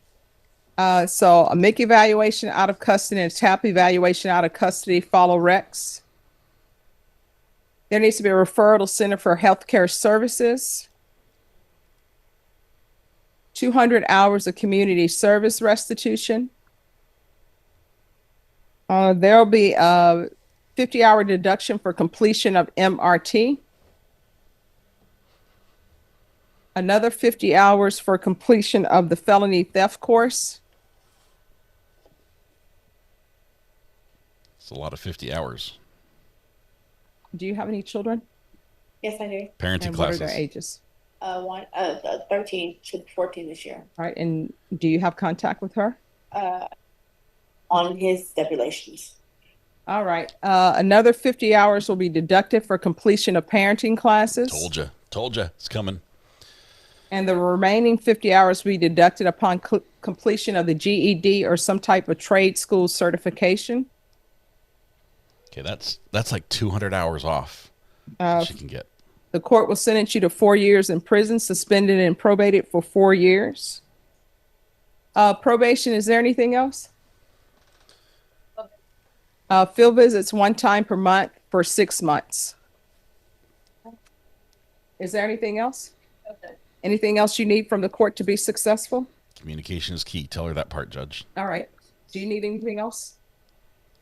So a MIC evaluation out of custody and a TAP evaluation out of custody follow Rex. There needs to be a referral to Center for Healthcare Services. 200 hours of community service restitution. There'll be a 50-hour deduction for completion of MRT. Another 50 hours for completion of the felony theft course. It's a lot of 50 hours. Do you have any children? Yes, I do. Parenting And classes. what are their ages? 13, should be 14 this year. All right, and do you have contact with her? On his stipulations. All right, another 50 hours will be deducted for completion of parenting classes. Told you, it's coming. And the remaining 50 hours will be deducted upon completion of the GED or some type of trade school certification. Okay, that's like 200 hours off she can get. The court will sentence you to 4 years in prison, suspended and probated for 4 years. Probation, is there anything else? Field visits 1 time per month for 6 months. Is there anything else? Okay. Anything else you need from the court to be successful? Communication is key. Tell her that part, Judge. All right. Do you need anything else?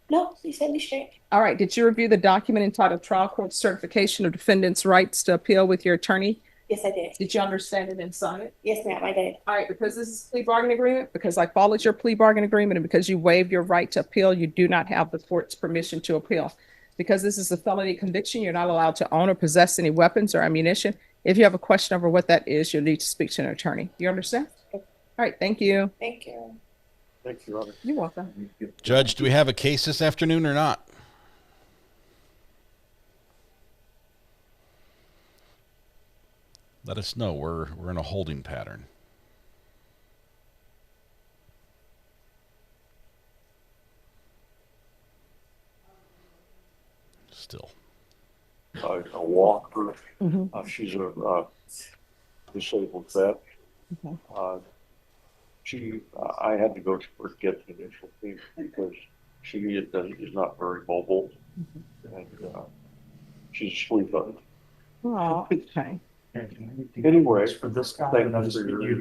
No, you set me straight. All right. Did you review the document entitled Trial Court Certification of Defendant's Rights to Appeal with your attorney? Yes, I did. Did you understand it and sign it? Yes, ma'am, I did. All right. Because this is a plea bargain agreement, because I followed your plea bargain agreement, and because you waived your right to appeal, you do not have the court's permission to appeal. Because this is a felony conviction, you're not allowed to own or possess any weapons or ammunition. If you have a question over what that is, you'll need to speak to an attorney. You understand? Okay. All right. Thank you. Thank you. Thank you, Robert. You're welcome. Judge, do we have a case this afternoon or not? Let us know. We're in a holding pattern. Still. A walker. Mm-hmm. She's a disabled vet. Okay. I had to go to her to get the initial payment because she is not very mobile, and she's a sweetheart. Oh, okay. Anyway, thank you for your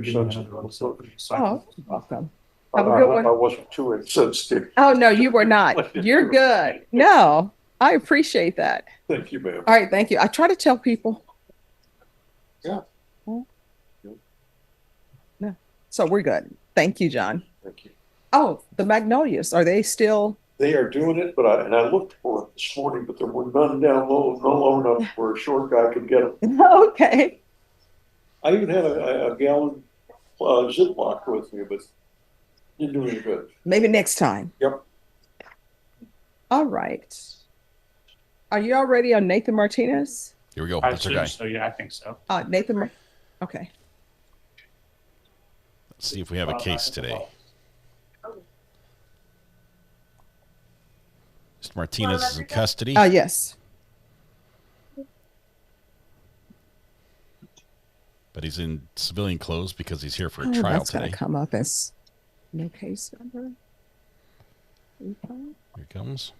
sensitivity. Oh, welcome. Have a good one. I wasn't too insensitive. Oh, no, you were not. You're good. No, I appreciate that. Thank you, ma'am. All right. Thank you. I try to tell people. Yeah. No. So we're good. Thank you, John. Thank you. Oh, the Magnolias. Are they still? They are doing it, but I looked for it this morning, but there were none down low enough where a short guy could get them. Okay. I even had a gallon Ziploc with me, but didn't do any good. Maybe next time. Yep. All right. Are you all ready on Nathan Martinez? Here we go. That's our guy. So yeah, I think so. Nathan. Okay. Let's see if we have a case today. Mr. Martinez is in custody. Yes. But he's in civilian clothes because he's here for a trial that's today. Gonna come up as no case number. Here it comes.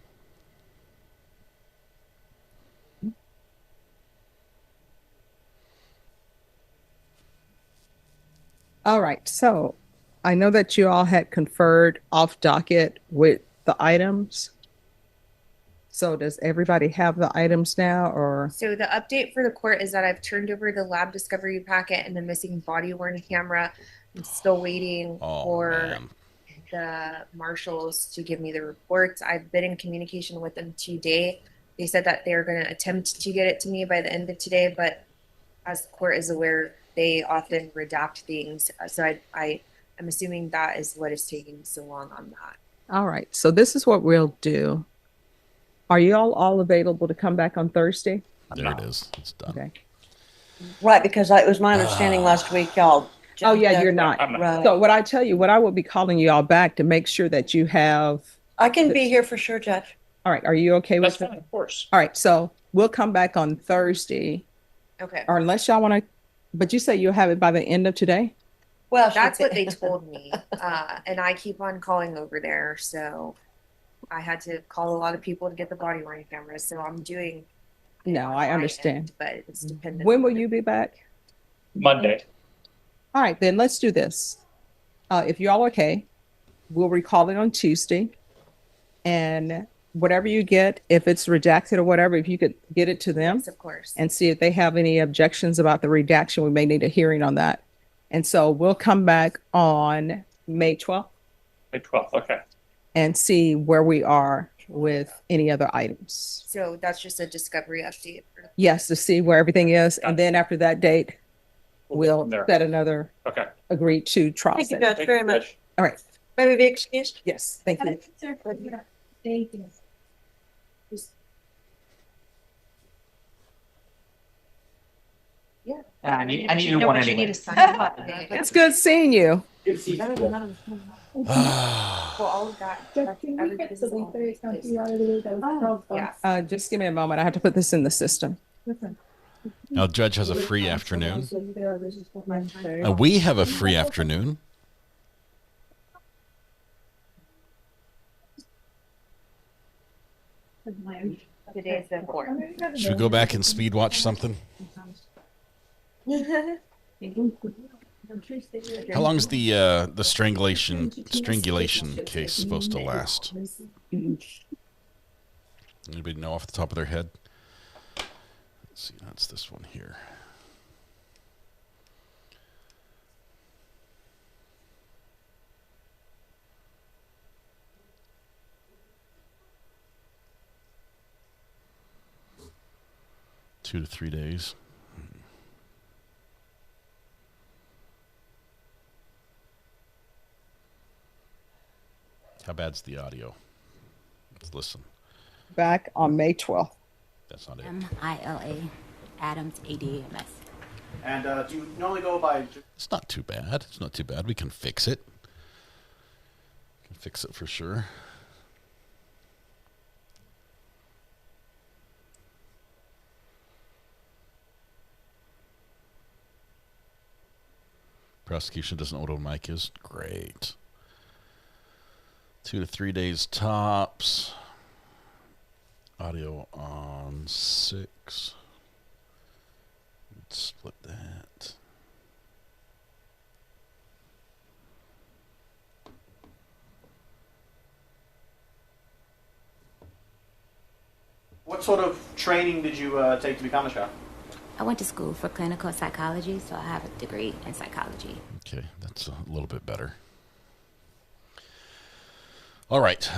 All right. So I know that you all had conferred off docket with the items. So does everybody have the items now, or? So the update for the court is that I've turned over the lab discovery packet and the missing body worn camera. I'm still waiting for the marshals to give me the reports. I've been in communication with them today. They said that they're going to attempt to get it to me by the end of today, but as the court is aware, they often redact things. So I'm assuming that is what is taking so long on that. All right. So this is what we'll do. Are you all available to come back on Thursday? There it is. It's done. Okay. Right, because it was my understanding last week, y'all. Oh yeah, you're not. Right. So what I tell you, what I will be calling you all back to make sure that you have. I can be here for sure, Judge. All right. Are you okay with that? Of course. All right. So we'll come back on Thursday, Okay. or unless y'all want to. But you say you'll have it by the end of today. Well, that's what they told me. And I keep on calling over there. So I had to call a lot of people to get the body worn cameras. So I'm doing. No, I understand. End, but it's dependent. When will you be back? Monday. All right, then let's do this. If you're all okay, we'll recall it on Tuesday. And whatever you get, if it's redacted or whatever, if you could get it to them. Yes, of course. And see if they have any objections about the redaction. We may need a hearing on that. And so we'll come back on May 12th. May 12th, okay. And see where we are with any other items. So that's just a discovery update. Yes, to see where everything is. And then after that date, we'll there. set another Okay. agreed to trial. Thank you, setting. Judge, very much. All right. May we be excused? Yes, thank you. Thank you. Yeah. I need one anyway. It's good seeing you. Well, all of that. Everybody's yeah. Just give me a moment. I have to put this in the system. Now, Judge has a free afternoon. We have a free afternoon. Today's the 4th. Should we go back and speed watch something? How long is the strangulation case supposed to last? Anybody know off the top of their head? Let's see, that's this one here. Two to 3 days. How bad's the audio? Let's listen. Back on May 12th. That's not it. MILA Adams ADMS. And do you normally go by? It's not too bad. It's not too bad. We can fix it. We can fix it for sure. Prosecution doesn't know what a mic is. Great. 2 to 3 days tops. Audio on 6. Let's split that. What sort of training did you take to become a sheriff? I went to school for clinical psychology, so I have a degree in psychology. Okay, that's a little bit better. All right.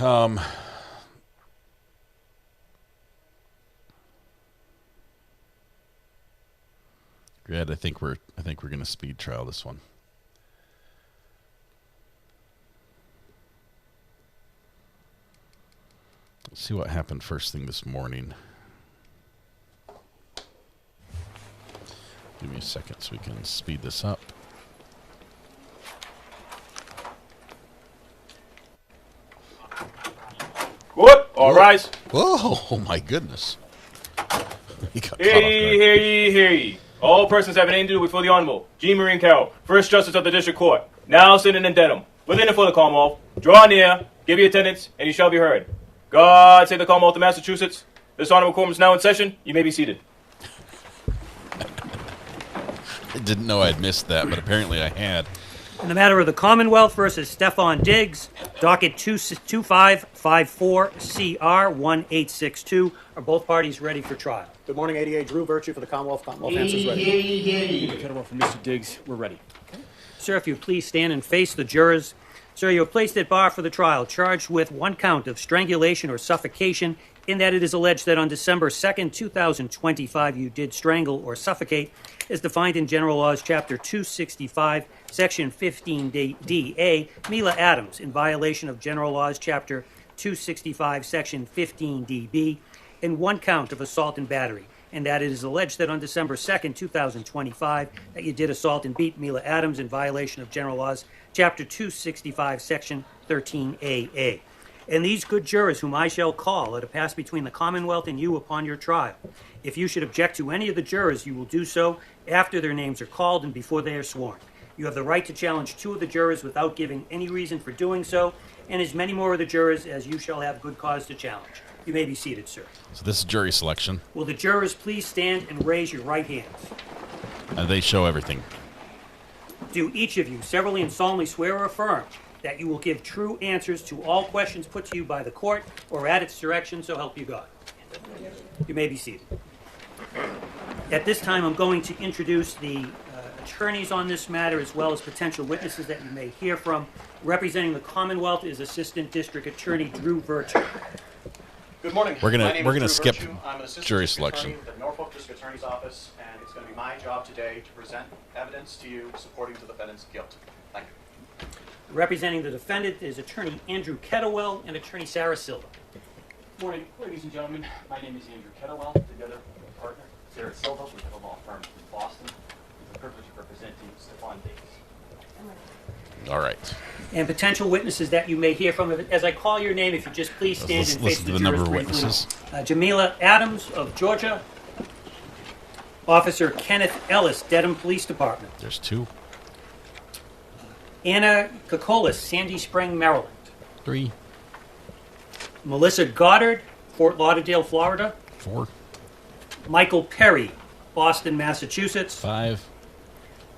Good. I think we're going to speed trial this one. Let's see what happened first thing this morning. Give me a second so we can speed this up. What? All rise. Whoa, oh my goodness. Hear ye. All persons having anything to do with the Honorable G. Marine Carroll, First Justice of the District Court, now sitting in Dedham, within and for the Commonwealth, draw near, give your attendance, and you shall be heard. God save the Commonwealth of Massachusetts. This honorable quorum is now in session. You may be seated. I didn't know I'd missed that, but apparently I had. In the matter of the Commonwealth versus Stefon Diggs, docket 2554 CR 1862, are both parties ready for trial? Good morning, ADA Drew Virtue for the Commonwealth. Commonwealth answers ready. Federal for Mr. Diggs, we're ready. Sir, if you please stand and face the jurors. Sir, you are placed at bar for the trial, charged with one count of strangulation or suffocation, in that it is alleged that on December 2nd, 2025, you did strangle or suffocate, as defined in General Laws, Chapter 265, Section 15DA, Mila Adams, in violation of General Laws, Chapter 265, Section 15DB, and one count of assault and battery, and that it is alleged that on December 2nd, 2025, that you did assault and beat Mila Adams in violation of General Laws, Chapter 265, Section 13AA. And these good jurors whom I shall call are to pass between the Commonwealth and you upon your trial. If you should object to any of the jurors, you will do so after their names are called and before they are sworn. You have the right to challenge 2 of the jurors without giving any reason for doing so, and as many more of the jurors as you shall have good cause to challenge. You may be seated, sir. So this is jury selection. Will the jurors please stand and raise your right hands? And they show everything. Do each of you severally and solemnly swear or affirm that you will give true answers to all questions put to you by the court or at its direction, so help you God? You may be seated. At this time, I'm going to introduce the attorneys on this matter, as well as potential witnesses that you may hear from. Representing the Commonwealth is Assistant District Attorney Drew Virtue. Good morning. We're My name gonna is Drew skip Virtue. I'm an assistant jury district selection. attorney with the Norfolk District Attorney's Office, and it's going to be my job today to present evidence to you supporting the defendant's guilt. Thank you. Representing the defendant is Attorney Andrew Kettlewell and Attorney Sarah Silva. Good morning, ladies and gentlemen. My name is Andrew Kettlewell, together with my partner, Sarah Silva. We have a law firm in Boston. It's a privilege of representing Stefon Davis. All right. And potential witnesses that you may hear from. As I call your name, if you just please stand and face listen the to the jurors number of briefly. witnesses. Jamila Adams of Georgia. Officer Kenneth Ellis, Dedham Police Department. There's 2. Anna Kokolis, Sandy Spring, Maryland. 3. Melissa Goddard, Fort Lauderdale, Florida. 4. Michael Perry, Boston, Massachusetts. 5.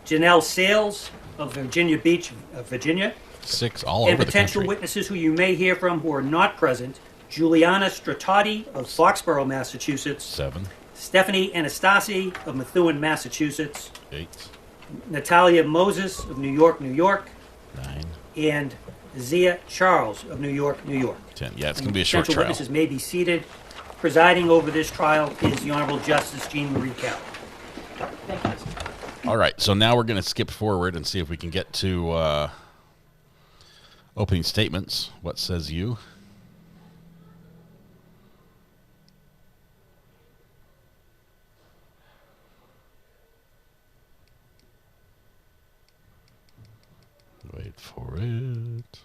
Janelle Sales of Virginia Beach, Virginia. 6. All And over the potential country. witnesses who you may hear from who are not present: Juliana Stratati of Foxborough, Massachusetts. 7. Stephanie Anastasi of Methuen, Massachusetts. 8. Natalia Moses of New York, New York. 9. And Zia Charles of New York, New York. 10. Yeah, it's going to be a short Potential trial. witnesses may be seated. Presiding over this trial is the Honorable Justice Jean Marie Cow. Thank you. All right, so now we're going to skip forward and see if we can get to opening statements. What says you? Wait for it.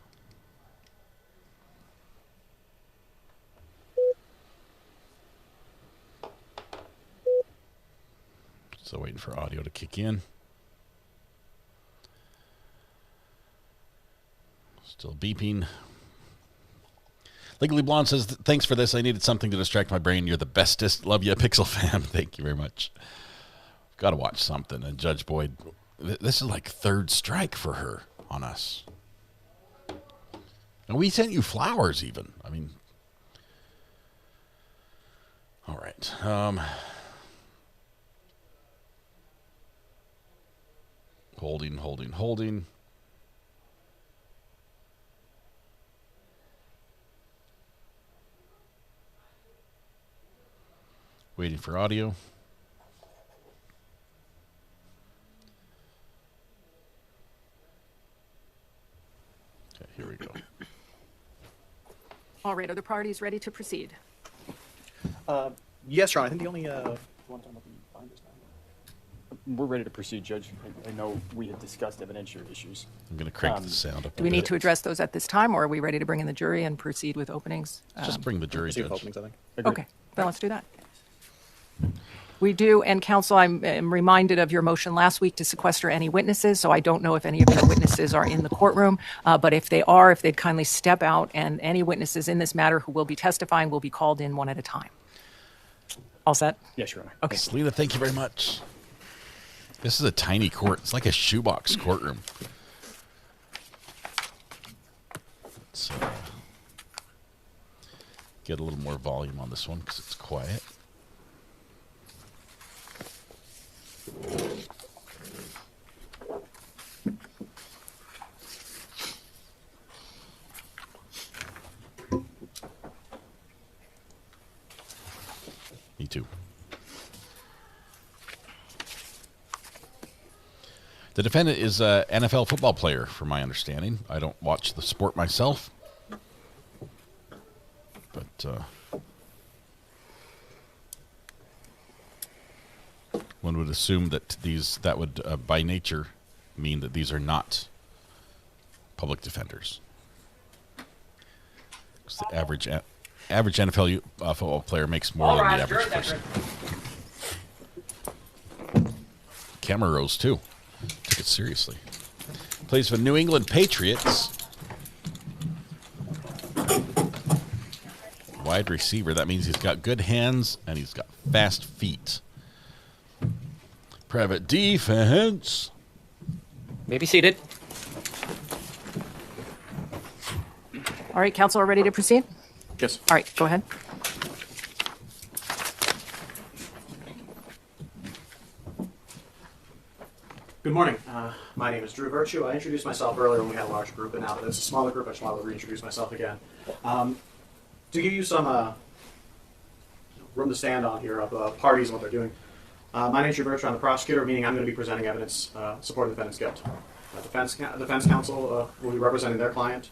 Still waiting for audio to kick in. Still beeping. Legally Blonde says, thanks for this. I needed something to distract my brain. You're the bestest. Love you, Pixel fam. Thank you very much. Got to watch something. And Judge Boyd, this is like 3rd strike for her on us. And we sent you flowers even. I mean, all right. Holding. Waiting for audio. Okay, here we go. All right, are the parties ready to proceed? Yes, Your Honor. I think the only one time We're ready to proceed, Judge. I know we had discussed evidentiary issues. I'm going to crank the sound up. Do we need to address those at this time, or are we ready to bring in the jury and proceed with openings? Just bring the jury, Judge. openings, I think. Okay, then let's do that. We do, and counsel, I'm reminded of your motion last week to sequester any witnesses, so I don't know if any of your witnesses are in the courtroom, but if they are, if they'd kindly step out, and any witnesses in this matter who will be testifying will be called in one at a time. All set? Yes, Your Honor. Okay. Selena, thank you very much. This is a tiny court. It's like a shoebox courtroom. Let's get a little more volume on this one because it's quiet. 2022. The defendant is an NFL football player, from my understanding. I don't watch the sport myself, but one would assume that that would, by nature, mean that these are not public defenders. Because the average NFL football player makes more than the average person. Camera rose too. Took it seriously. Plays for New England Patriots. Wide receiver. That means he's got good hands and he's got fast feet. Private defense. May be seated. All right, counsel are ready to proceed? Yes. All right, go ahead. Good morning. My name is Drew Virtue. I introduced myself earlier when we had a large group, and now that it's a smaller group, I just want to reintroduce myself again. To give you some room to stand on here of parties and what they're doing. My name is Drew Virtue. I'm the prosecutor, meaning I'm going to be presenting evidence supporting the defendant's guilt. Defense counsel will be representing their client.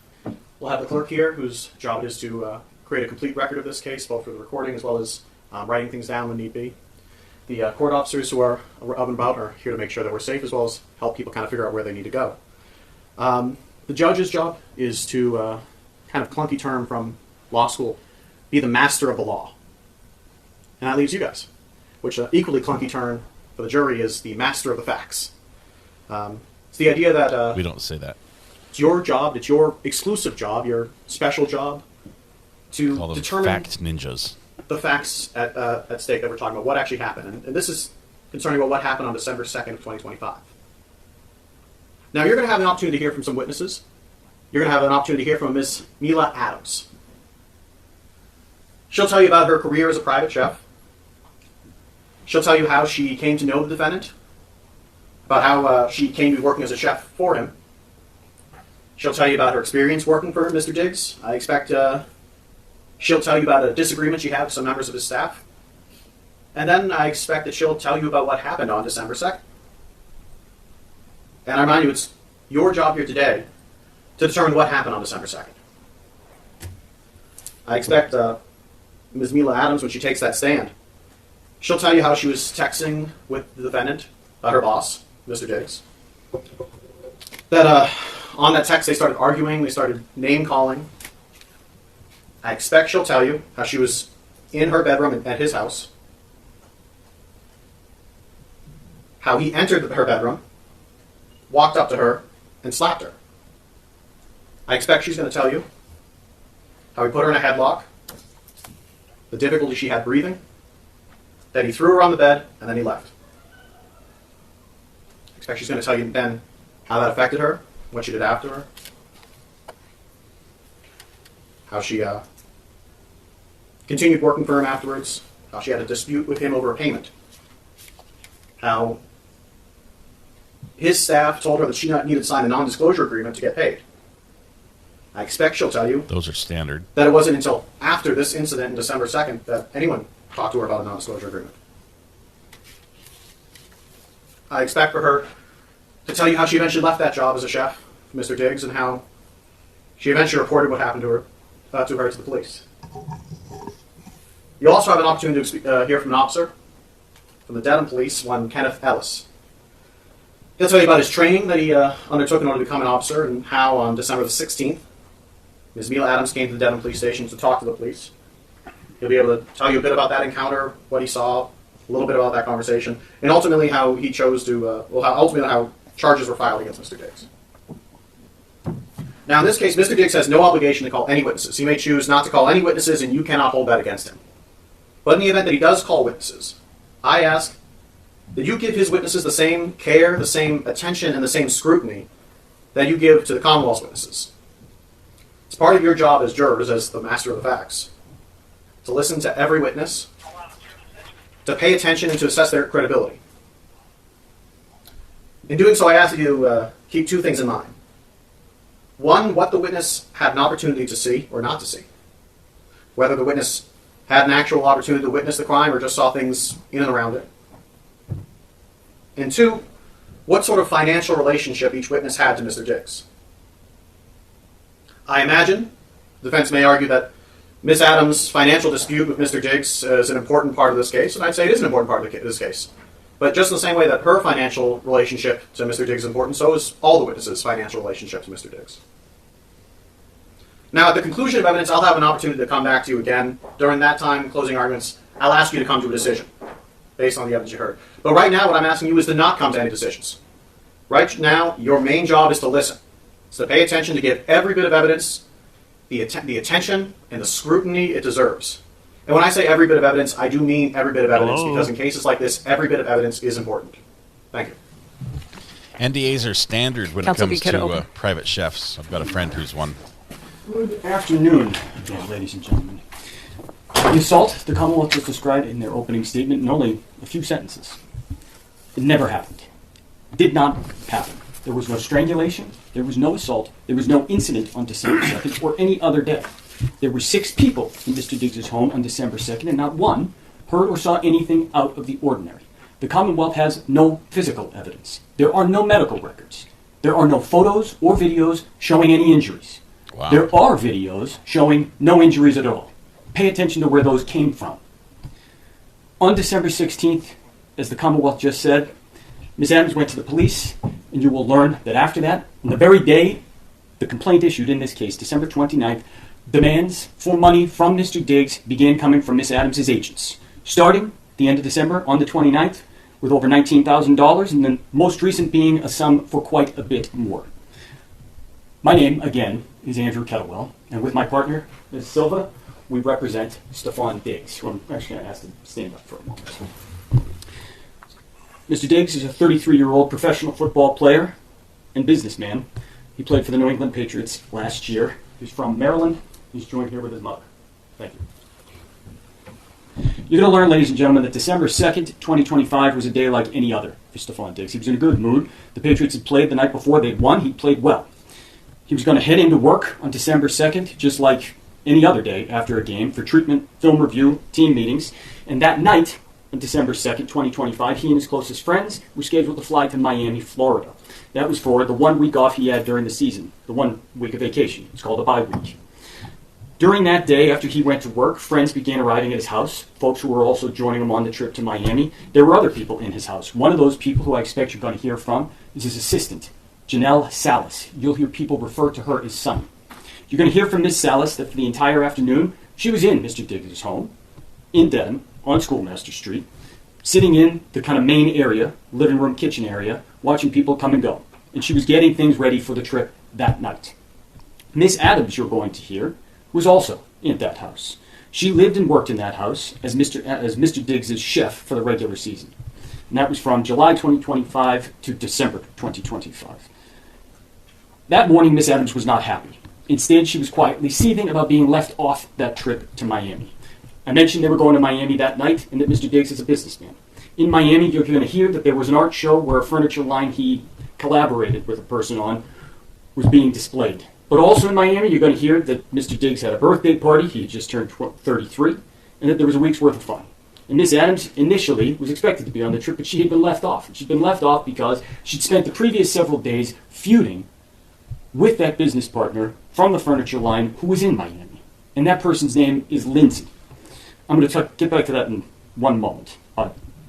We'll have the clerk here, whose job it is to create a complete record of this case, both for the recording as well as writing things down when need be. The court officers who are of and about are here to make sure that we're safe, as well as help people kind of figure out where they need to go. The judge's job is to, kind of clunky term from law school, be the master of the law. And that leaves you guys, which equally clunky term for the jury is the master of the facts. It's the idea that... we don't say that. It's your job, it's your exclusive job, your special job to Call them determine fact ninjas. the facts at stake that we're talking about, what actually happened. And this is concerning about what happened on December 2nd of 2025. Now, you're going to have an opportunity to hear from some witnesses. You're going to have an opportunity to hear from Ms. Mila Adams. She'll tell you about her career as a private chef. She'll tell you how she came to know the defendant, about how she came to be working as a chef for him. She'll tell you about her experience working for Mr. Diggs. I expect she'll tell you about a disagreement she had with some members of his staff. And then I expect that she'll tell you about what happened on December 2nd. And I remind you, it's your job here today to determine what happened on December 2nd. I expect Ms. Mila Adams, when she takes that stand, she'll tell you how she was texting with the defendant about her boss, Mr. Diggs. That on that text they started arguing, they started name-calling. I expect she'll tell you how she was in her bedroom at his house, how he entered her bedroom, walked up to her, and slapped her. I expect she's going to tell you how he put her in a headlock, the difficulty she had breathing, that he threw her on the bed, and then he left. I expect she's going to tell you then how that affected her, what she did after her, how she continued working for him afterwards, how she had a dispute with him over a payment, how his staff told her that she needed to sign a non-disclosure agreement to get paid. I expect she'll tell you Those are standard. that it wasn't until after this incident on December 2nd that anyone talked to her about a non-disclosure agreement. I expect for her to tell you how she eventually left that job as a chef, Mr. Diggs, and how she eventually reported what happened to her to the police. You also have an opportunity to hear from an officer from the Dedham Police, one Kenneth Ellis. He'll tell you about his training that he undertook in order to become an officer, and how on December the 16th, Ms. Mila Adams came to the Dedham Police Station to talk to the police. He'll be able to tell you a bit about that encounter, what he saw, a little bit about that conversation, and ultimately how he chose to, how charges were filed against Mr. Diggs. Now, in this case, Mr. Diggs has no obligation to call any witnesses. He may choose not to call any witnesses, and you cannot hold that against him. But in the event that he does call witnesses, I ask that you give his witnesses the same care, the same attention, and the same scrutiny that you give to the Commonwealth's witnesses. It's part of your job as jurors, as the master of the facts, to listen to every witness, to pay attention, and to assess their credibility. In doing so, I ask that you keep two things in mind. One, what the witness had an opportunity to see or not to see. Whether the witness had an actual opportunity to witness the crime or just saw things in and around it. And 2, what sort of financial relationship each witness had to Mr. Diggs. I imagine the defense may argue that Ms. Adams' financial dispute with Mr. Diggs is an important part of this case, and I'd say it is an important part of this case. But just in the same way that her financial relationship to Mr. Diggs is important, so is all the witnesses' financial relationship to Mr. Diggs. Now, at the conclusion of evidence, I'll have an opportunity to come back to you again. During that time, closing arguments, I'll ask you to come to a decision based on the evidence you heard. But right now, what I'm asking you is to not come to any decisions. Right now, your main job is to listen. It's to pay attention, to give every bit of evidence the attention and the scrutiny it deserves. And when I say every bit of evidence, I do mean every bit of evidence, because in cases like this, every bit of evidence is important. Thank you. NDAs are standard when Counsel, it comes be to private chefs. I've got a friend who's one. Good afternoon, again, ladies and gentlemen. The assault the Commonwealth just described in their opening statement in only a few sentences. It never happened. Did not happen. There was no strangulation, there was no assault, there was no incident on December 2nd or any other day. There were 6 people in Mr. Diggs' home on December 2nd, and not one heard or saw anything out of the ordinary. The Commonwealth has no physical evidence. There are no medical records. There are no photos or videos showing any injuries. Wow. There are videos showing no injuries at all. Pay attention to where those came from. On December 16th, as the Commonwealth just said, Ms. Adams went to the police, and you will learn that after that, on the very day the complaint issued in this case, December 29th, demands for money from Mr. Diggs began coming from Ms. Adams' agents, starting at the end of December on the 29th with over $19,000, and the most recent being a sum for quite a bit more. My name, again, is Andrew Kettlewell, and with my partner, Ms. Silva, we represent Stefon Diggs, who I'm actually going to ask to stand up for a moment. Mr. Diggs is a 33-year-old professional football player and businessman. He played for the New England Patriots last year. He's from Maryland. He's joined here with his mother. Thank you. You're going to learn, ladies and gentlemen, that December 2nd, 2025 was a day like any other for Stefon Diggs. He was in a good mood. The Patriots had played the night before. They'd won. He played well. He was going to head into work on December 2nd, just like any other day after a game, for treatment, film review, team meetings. And that night, on December 2nd, 2025, he and his closest friends were scheduled to fly to Miami, Florida. That was for the 1 week off he had during the season, the 1 week of vacation. It's called a bye week. During that day, after he went to work, friends began arriving at his house, folks who were also joining him on the trip to Miami. There were other people in his house. One of those people who I expect you're going to hear from is his assistant, Janelle Salas. You'll hear people refer to her as Sunny. You're going to hear from Miss Salas that for the entire afternoon, she was in Mr. Diggs' home in Dedham on Schoolmaster Street, sitting in the kind of main area, living room, kitchen area, watching people come and go. And she was getting things ready for the trip that night. Miss Adams, you're going to hear, was also in that house. She lived and worked in that house as Mr. Diggs' chef for the regular season. And that was from July 2025 to December 2025. That morning, Miss Adams was not happy. Instead, she was quietly seething about being left off that trip to Miami. I mentioned they were going to Miami that night and that Mr. Diggs is a businessman. In Miami, you're going to hear that there was an art show where a furniture line he collaborated with a person on was being displayed. But also in Miami, you're going to hear that Mr. Diggs had a birthday party, he had just turned 33, and that there was a week's worth of fun. And Miss Adams initially was expected to be on the trip, but she had been left off. And she'd been left off because she'd spent the previous several days feuding with that business partner from the furniture line who was in Miami. And that person's name is Lindsay. I'm going to get back to that in one moment.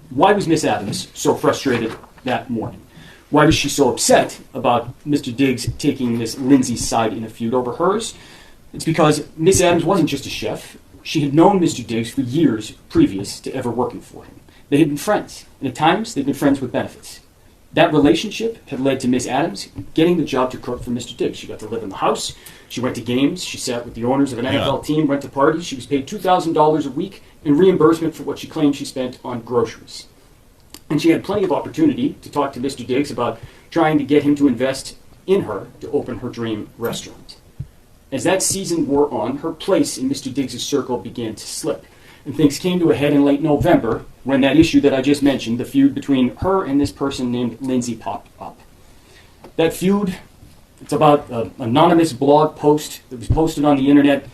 Why was Miss Adams so frustrated that morning? Why was she so upset about Mr. Diggs taking Miss Lindsay's side in a feud over hers? It's because Miss Adams wasn't just a chef. She had known Mr. Diggs for years previous to ever working for him. They had been friends, and at times they'd been friends with benefits. That relationship had led to Miss Adams getting the job to cook for Mr. Diggs. She got to live in the house. She went to games. She sat with the owners of an NFL team, went to parties. She was paid $2,000 a week in reimbursement for what she claimed she spent on groceries. And she had plenty of opportunity to talk to Mr. Diggs about trying to get him to invest in her to open her dream restaurant. As that season wore on, her place in Mr. Diggs' circle began to slip. And things came to a head in late November when that issue that I just mentioned, the feud between her and this person named Lindsay, popped up. That feud, it's about an anonymous blog post that was posted on the internet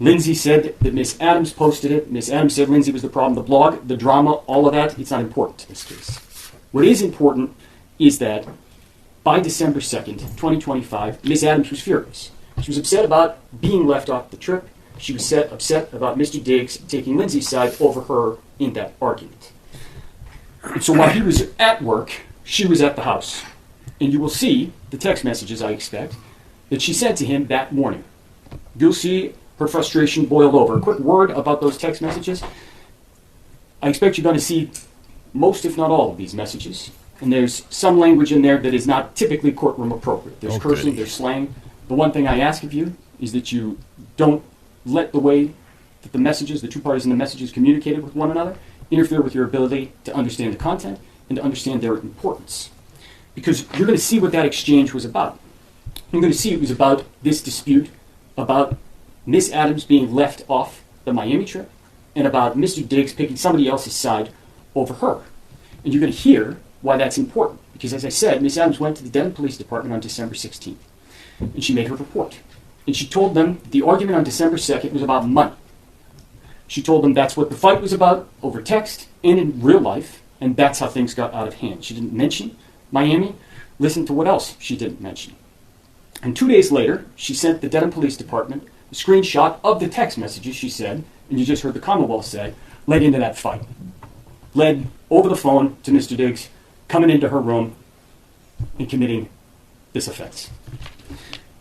Lindsay said that Miss Adams posted it. Miss Adams said Lindsay was the problem. The blog, the drama, all of that, it's not important in this case. What is important is that by December 2nd, 2025, Miss Adams was furious. She was upset about being left off the trip. She was upset about Mr. Diggs taking Lindsay's side over her in that argument. And so while he was at work, she was at the house. And you will see the text messages, I expect, that she sent to him that morning. You'll see her frustration boiled over. A quick word about those text messages. I expect you're going to see most, if not all, of these messages. And there's some language in there that is not typically courtroom appropriate. There's cursing, there's slang. The one thing I ask of you is that you don't let the way that the messages, the two parties in the messages communicated with one another, interfere with your ability to understand the content and to understand their importance. Because you're going to see what that exchange was about. You're going to see it was about this dispute, about Miss Adams being left off the Miami trip, and about Mr. Diggs picking somebody else's side over her. And you're going to hear why that's important. Because as I said, Miss Adams went to the Denton Police Department on December 16th. And she made her report. And she told them the argument on December 2nd was about money. She told them that's what the fight was about over text and in real life, and that's how things got out of hand. She didn't mention Miami. Listen to what else she didn't mention. And 2 days later, she sent the Denton Police Department a screenshot of the text messages she said, and you just heard the Commonwealth say, led into that fight. Led over the phone to Mr. Diggs, coming into her room and committing this offense.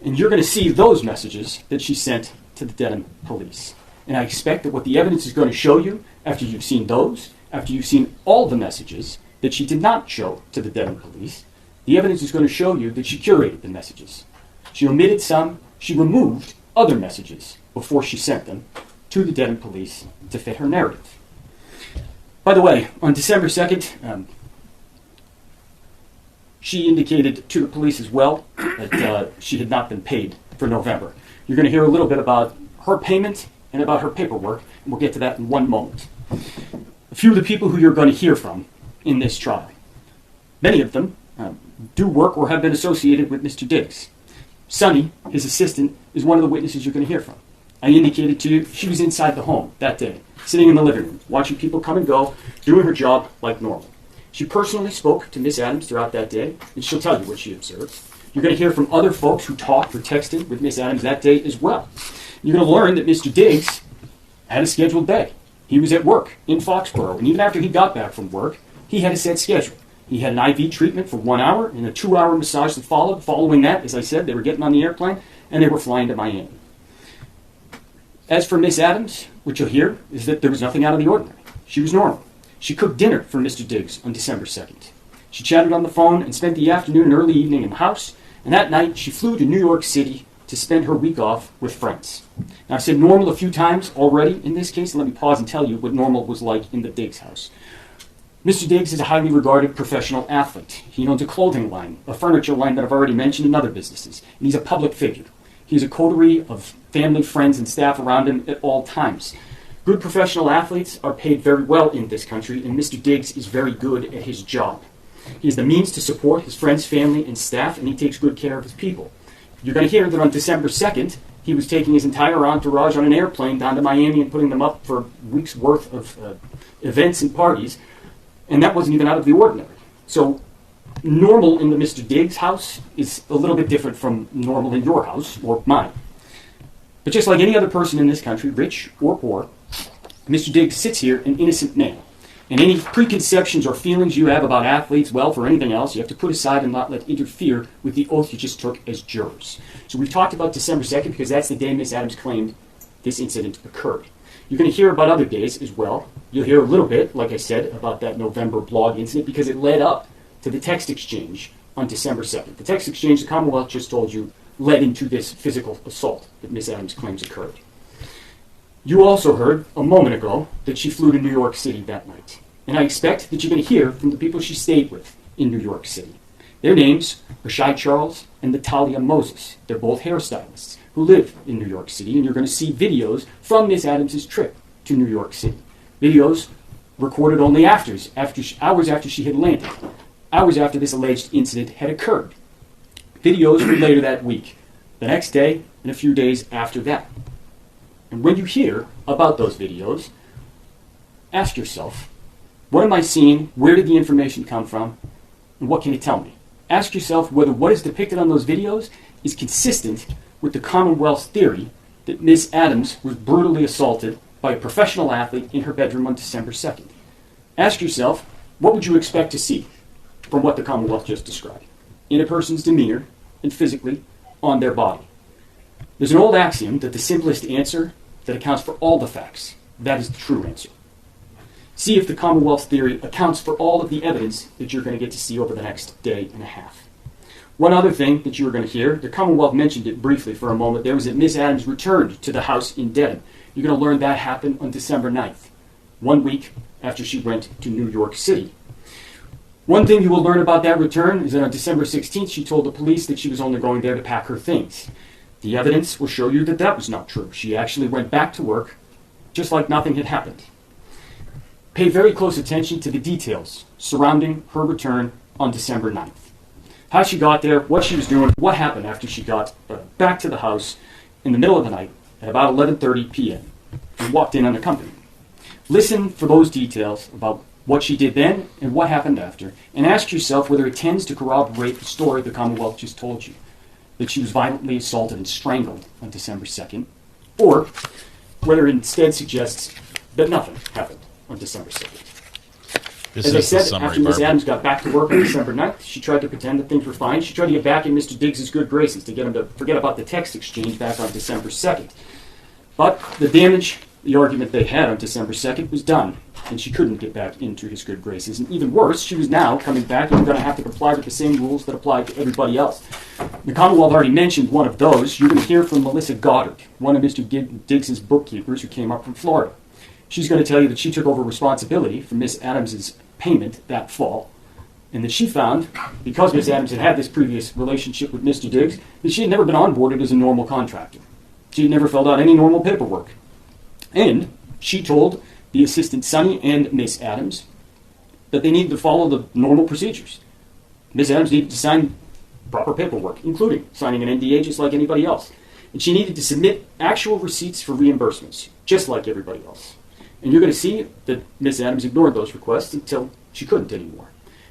And you're going to see those messages that she sent to the Denton Police. And I expect that what the evidence is going to show you, after you've seen those, after you've seen all the messages that she did not show to the Denton Police, the evidence is going to show you that she curated the messages. She omitted some, she removed other messages before she sent them to the Denton Police to fit her narrative. By the way, on December 2nd, she indicated to the police as well that she had not been paid for November. You're going to hear a little bit about her payment and about her paperwork, and we'll get to that in one moment. A few of the people who you're going to hear from in this trial, many of them do work or have been associated with Mr. Diggs. Sonny, his assistant, is one of the witnesses you're going to hear from. I indicated to you she was inside the home that day, sitting in the living room, watching people come and go, doing her job like normal. She personally spoke to Miss Adams throughout that day, and she'll tell you what she observed. You're going to hear from other folks who talked or texted with Miss Adams that day as well. You're going to learn that Mr. Diggs had a scheduled day. He was at work in Foxborough, and even after he got back from work, he had a set schedule. He had an IV treatment for 1 hour and a 2-hour massage that followed. Following that, as I said, they were getting on the airplane, and they were flying to Miami. As for Miss Adams, what you'll hear is that there was nothing out of the ordinary. She was normal. She cooked dinner for Mr. Diggs on December 2nd. She chatted on the phone and spent the afternoon and early evening in the house, and that night she flew to New York City to spend her week off with friends. Now, I've said normal a few times already in this case, and let me pause and tell you what normal was like in the Diggs house. Mr. Diggs is a highly regarded professional athlete. He owns a clothing line, a furniture line that I've already mentioned in other businesses, and he's a public figure. He's a coterie of family, friends, and staff around him at all times. Good professional athletes are paid very well in this country, and Mr. Diggs is very good at his job. He has the means to support his friends, family, and staff, and he takes good care of his people. You're going to hear that on December 2nd, he was taking his entire entourage on an airplane down to Miami and putting them up for weeks' worth of events and parties, and that wasn't even out of the ordinary. So normal in the Mr. Diggs house is a little bit different from normal in your house or mine. But just like any other person in this country, rich or poor, Mr. Diggs sits here an innocent man. And any preconceptions or feelings you have about athletes, wealth, or anything else, you have to put aside and not let interfere with the oath you just took as jurors. So we've talked about December 2nd because that's the day Miss Adams claimed this incident occurred. You're going to hear about other days as well. You'll hear a little bit, like I said, about that November blog incident because it led up to the text exchange on December 2nd. The text exchange, the Commonwealth just told you, led into this physical assault that Miss Adams claims occurred. You also heard a moment ago that she flew to New York City that night. And I expect that you're going to hear from the people she stayed with in New York City. Their names are Shai Charles and Natalia Moses. They're both hairstylists who live in New York City, and you're going to see videos from Miss Adams' trip to New York City. Videos recorded only hours after she had landed, hours after this alleged incident had occurred. Videos from later that week, the next day, and a few days after that. And when you hear about those videos, ask yourself, what am I seeing? Where did the information come from? And what can it tell me? Ask yourself whether what is depicted on those videos is consistent with the Commonwealth's theory that Ms. Adams was brutally assaulted by a professional athlete in her bedroom on December 2nd. Ask yourself, what would you expect to see from what the Commonwealth just described in a person's demeanor and physically on their body? There's an old axiom that the simplest answer that accounts for all the facts, that is the true answer. See if the Commonwealth's theory accounts for all of the evidence that you're going to get to see over the next day and a half. One other thing that you were going to hear, the Commonwealth mentioned it briefly for a moment there, was that Ms. Adams returned to the house in Dedham. You're going to learn that happened on December 9th, 1 week after she went to New York City. One thing you will learn about that return is that on December 16th, she told the police that she was only going there to pack her things. The evidence will show you that that was not true. She actually went back to work just like nothing had happened. Pay very close attention to the details surrounding her return on December 9th. How she got there, what she was doing, what happened after she got back to the house in the middle of the night at about 11:30 p.m. and walked in unaccompanied. Listen for those details about what she did then and what happened after, and ask yourself whether it tends to corroborate the story the Commonwealth just told you, that she was violently assaulted and strangled on December 2nd, or whether it instead suggests that nothing happened on December 2nd. As I said, after Ms. Adams got back to work on December 9th, she tried to pretend that things were fine. She tried to get back in Mr. Diggs' good graces to get him to forget about the text exchange back on December 2nd. But the damage, the argument they had on December 2nd was done, and she couldn't get back into his good graces. And even worse, she was now coming back and going to have to comply with the same rules that applied to everybody else. The Commonwealth already mentioned one of those. You're going to hear from Melissa Goddard, one of Mr. Diggs' bookkeepers who came up from Florida. She's going to tell you that she took over responsibility for Miss Adams' payment that fall, and that she found, because Miss Adams had had this previous relationship with Mr. Diggs, that she had never been onboarded as a normal contractor. She had never filled out any normal paperwork. And she told the assistant Sonny and Miss Adams that they needed to follow the normal procedures. Miss Adams needed to sign proper paperwork, including signing an NDA just like anybody else. And she needed to submit actual receipts for reimbursements, just like everybody else. And you're going to see that Miss Adams ignored those requests until she couldn't anymore.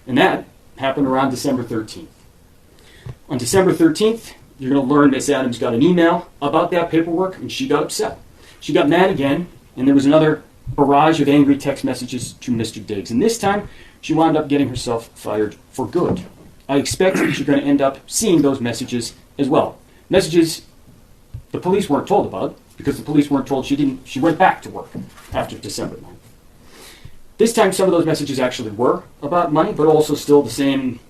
And that happened around December 13th. On December 13th, you're going to learn Miss Adams got an email about that paperwork, and she got upset. She got mad again, and there was another barrage of angry text messages to Mr. Diggs. And this time, she wound up getting herself fired for good. I expect that you're going to end up seeing those messages as well. Messages the police weren't told about, because the police weren't told she went back to work after December 9th. This time some of those messages actually were about money, but also still the same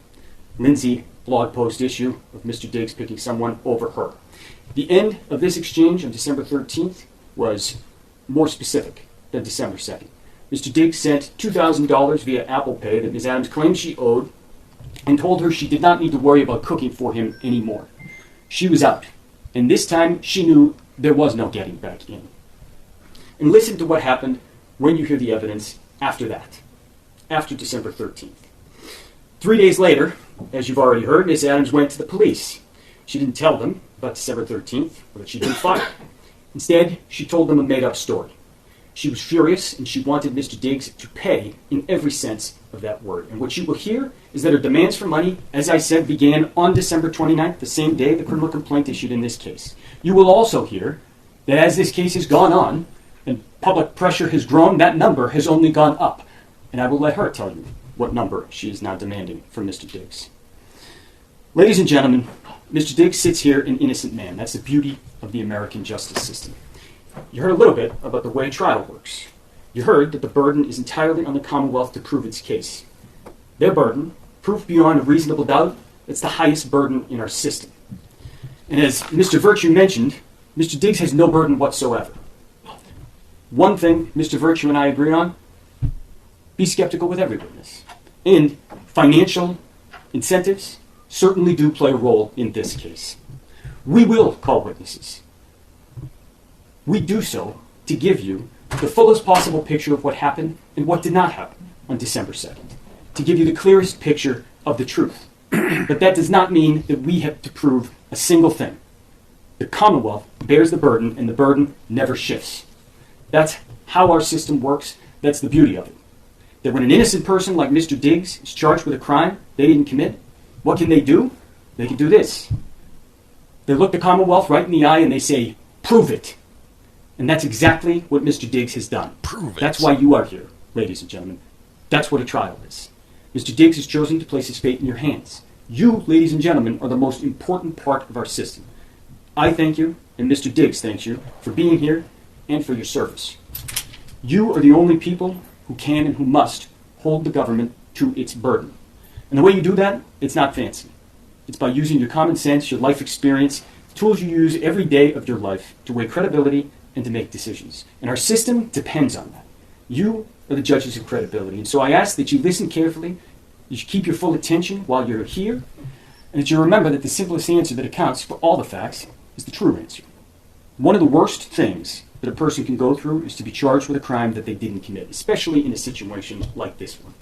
Lindsay blog post issue of Mr. Diggs picking someone over her. The end of this exchange on December 13th was more specific than December 2nd. Mr. Diggs sent $2,000 via Apple Pay that Ms. Adams claimed she owed and told her she did not need to worry about cooking for him anymore. She was out, and this time she knew there was no getting back in. And listen to what happened when you hear the evidence after that, after December 13th. 3 days later, as you've already heard, Ms. Adams went to the police. She didn't tell them about December 13th or that she'd been fired. Instead, she told them a made-up story. She was furious, and she wanted Mr. Diggs to pay in every sense of that word. And what you will hear is that her demands for money, as I said, began on December 29th, the same day the criminal complaint issued in this case. You will also hear that as this case has gone on and public pressure has grown, that number has only gone up. And I will let her tell you what number she is now demanding from Mr. Diggs. Ladies and gentlemen, Mr. Diggs sits here an innocent man. That's the beauty of the American justice system. You heard a little bit about the way trial works. You heard that the burden is entirely on the Commonwealth to prove its case. Their burden, proof beyond a reasonable doubt, it's the highest burden in our system. And as Mr. Virtue mentioned, Mr. Diggs has no burden whatsoever. One thing Mr. Virtue and I agree on, be skeptical with every witness. And financial incentives certainly do play a role in this case. We will call witnesses. We do so to give you the fullest possible picture of what happened and what did not happen on December 2nd, to give you the clearest picture of the truth. But that does not mean that we have to prove a single thing. The Commonwealth bears the burden, and the burden never shifts. That's how our system works. That's the beauty of it. That when an innocent person like Mr. Diggs is charged with a crime they didn't commit, what can they do? They can do this. They look the Commonwealth right in the eye and they say, prove it. And that's exactly what Mr. Diggs has done. Prove it. That's why you are here, ladies and gentlemen. That's what a trial is. Mr. Diggs has chosen to place his fate in your hands. You, ladies and gentlemen, are the most important part of our system. I thank you, and Mr. Diggs thanks you, for being here and for your service. You are the only people who can and who must hold the government to its burden. And the way you do that, it's not fancy. It's by using your common sense, your life experience, tools you use every day of your life to weigh credibility and to make decisions. And our system depends on that. You are the judges of credibility. And so I ask that you listen carefully, that you keep your full attention while you're here, and that you remember that the simplest answer that accounts for all the facts is the true answer. One of the worst things that a person can go through is to be charged with a crime that they didn't commit, especially in a situation like this one,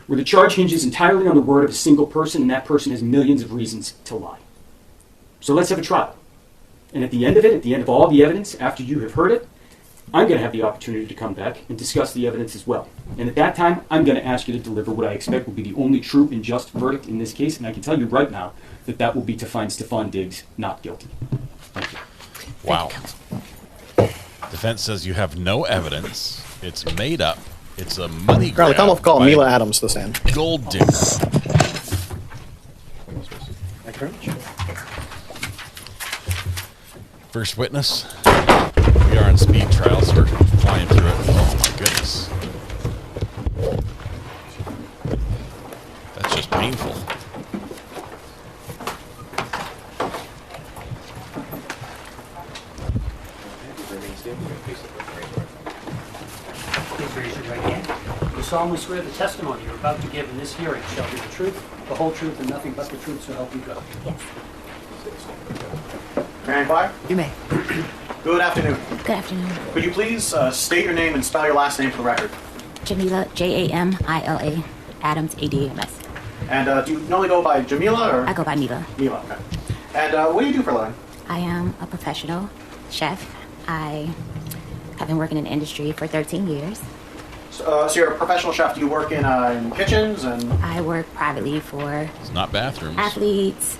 where the charge hinges entirely on the word of a single person, and that person has millions of reasons to lie. So let's have a trial. And at the end of it, at the end of all the evidence, after you have heard it, I'm going to have the opportunity to come back and discuss the evidence as well. And at that time, I'm going to ask you to deliver what I expect will be the only true and just verdict in this case, and I can tell you right now that that will be to find Stefon Diggs not guilty. Thank you. Wow. Defense says you have no evidence. It's made up. It's a money grab. Come off call by Mila Adams this end. Gold digger. First witness. We are on speed trial, so we're flying through it. Oh my goodness. That's just painful. Please raise your right hand. You solemnly swear the testimony you're about to give in this hearing shall be the truth, the whole truth, and nothing but the truth, so help you God. Yes. May I inquire? You may. Good afternoon. Good afternoon. Could you please state your name and spell your last name for the record? Jamila, Jamila, Adams, ADAMS. And do you normally go by Jamila or? I go by Mila. Mila, okay. And what do you do for a living? I am a professional chef. I have been working in the industry for 13 years. So you're a professional chef. Do you work in kitchens and? I work privately for It's not bathrooms. athletes,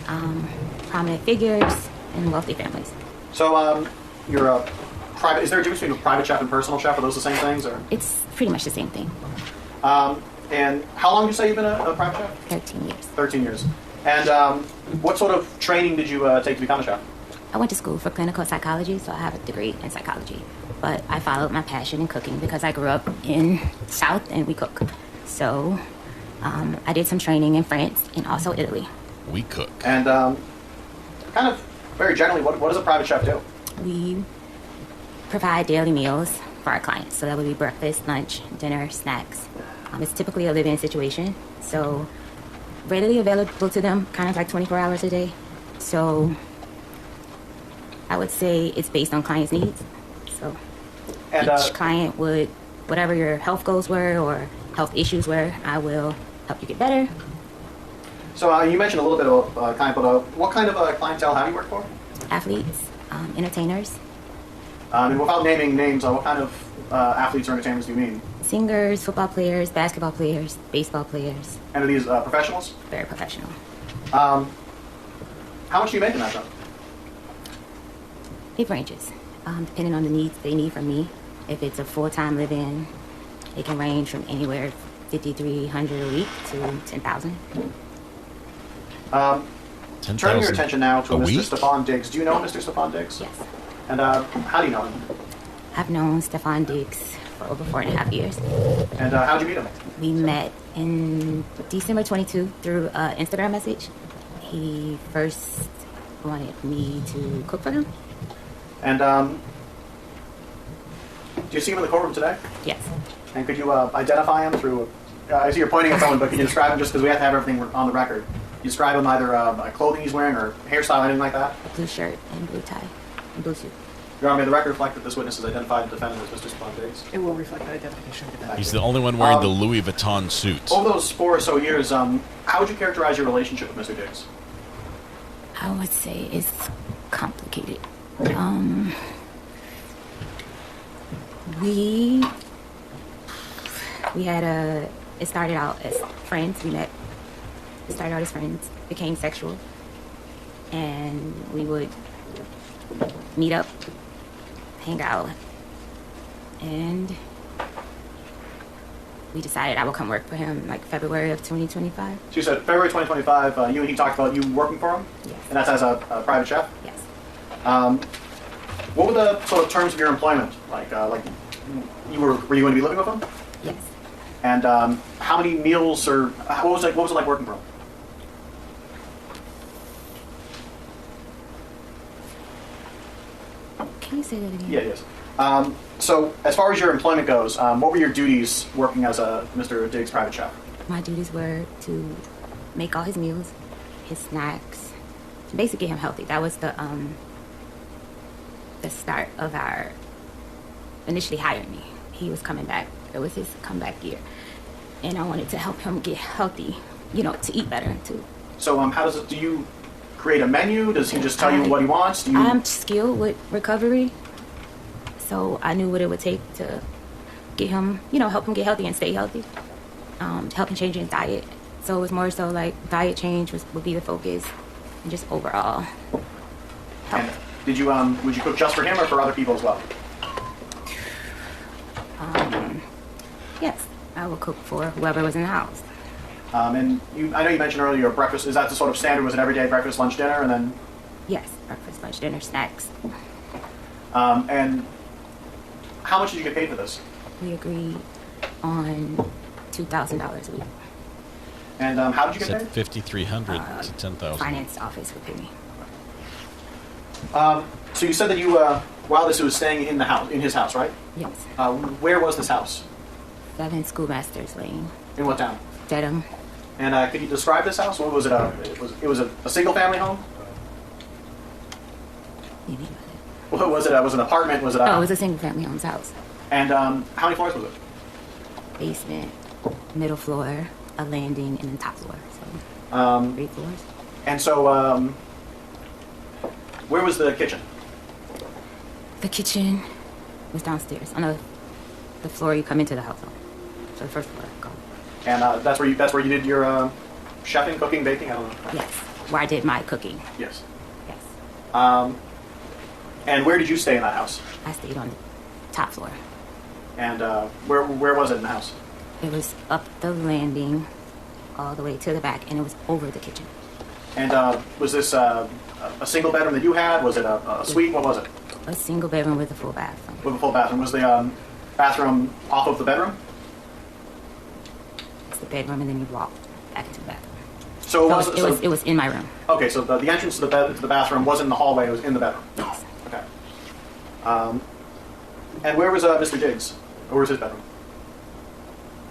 prominent figures, and wealthy families. So you're a private. Is there a difference between a private chef and personal chef? Are those the same things, or? It's pretty much the same thing. And how long did you say you've been a private chef? 13 years. 13 years. And what sort of training did you take to become a chef? I went to school for clinical psychology, so I have a degree in psychology. But I followed my passion in cooking because I grew up in the South and we cook. So I did some training in France and also Italy. We cook. And kind of very generally, what does a private chef do? We provide daily meals for our clients. So that would be breakfast, lunch, dinner, snacks. It's typically a live-in situation. So readily available to them, kind of like 24 hours a day. So I would say it's based on clients' needs. So and, each client would, whatever your health goals were or health issues were, I will help you get better. So you mentioned a little bit of what kind of clientele have you worked for? Athletes, entertainers. And without naming names, what kind of athletes or entertainers do you mean? Singers, football players, basketball players, baseball players. And are these professionals? Very professional. How much do you make in that job? It ranges, depending on the needs they need from me. If it's a full-time live-in, it can range from anywhere $5,300 a week to $10,000. Turning your attention now to a Mr. week? Stefon Diggs. Do you know Mr. Stefon Diggs? Yes. And how do you know him? I've known Stefon Diggs for over 4.5 years. And how'd you meet him? We met in December 22 through an Instagram message. He first wanted me to cook for him. And do you see him in the courtroom today? Yes. And could you identify him through? I see you're pointing at someone, but can you describe him just because we have to have everything on the record? You describe him either by clothing he's wearing or hairstyle, anything like that? Blue shirt and blue tie and blue suit. Your Honor, may the record reflect that this witness has identified the defendant as Mr. Stefon Diggs? It will reflect that identification. He's the only one wearing the Louis Vuitton suit. Over those 4 or so years, how would you characterize your relationship with Mr. Diggs? I would say it's complicated. We had it started out as friends. It started out as friends, became sexual, and we would meet up, hang out, and we decided I would come work for him like February of 2025. So you said February 2025, you and he talked about you working for him? Yes. And that's as a private chef? Yes. What were the sort of terms of your employment? Like were you going to be living with him? Yes. And how many meals or what was it like working for him? Can you say that again? Yeah, yes. So as far as your employment goes, what were your duties working as a Mr. Diggs private chef? My duties were to make all his meals, his snacks, basically get him healthy. That was the start of our initially hiring me. He was coming back. It was his comeback year, and I wanted to help him get healthy, to eat better too. So how does it? Do you create a menu? Does he just tell you what he wants? I'm skilled with recovery, so I knew what it would take to get him, help him get healthy and stay healthy, to help him change his diet. So it was more so like diet change would be the focus, and just overall help. And did you would you cook just for him or for other people as well? Yes, I would cook for whoever was in the house. And I know you mentioned earlier breakfast. Is that the sort of standard? Was it every day breakfast, lunch, dinner, and then? Yes, breakfast, lunch, dinner, snacks. And how much did you get paid for this? We agreed on $2,000 a week. And how did you get paid? $5,300 to $10,000. Finance office would pay me. So you said that you, while this was staying in his house, right? Yes. Where was this house? 7 Schoolmasters Lane. In what town? Dedham. And could you describe this house? What was it? It was a single family home? What was it? Was it an apartment? Was it? It was a single family home's house. And how many floors was it? Basement, middle floor, a landing, and then top floor. So 3 floors. And so, where was the kitchen? The kitchen was downstairs on the floor you come into the house on. So the first floor. Go. And that's where you did your chefing, cooking, baking. I don't know. Yes, where I did my cooking. Yes. Yes. And where did you stay in that house? I stayed on the top floor. And where was it in the house? It was up the landing, all the way to the back, and it was over the kitchen. And was this a single bedroom that you had? Was it a suite? What was it? A single bedroom with a full bathroom. With a full bathroom. Was the bathroom off of the bedroom? It's the bedroom, and then you walk back into the bathroom. So it was in my room. Okay, so the entrance to the bathroom wasn't in the hallway; it was in the bedroom. Yes. Okay. And where was Mr. Diggs? Where was his bedroom?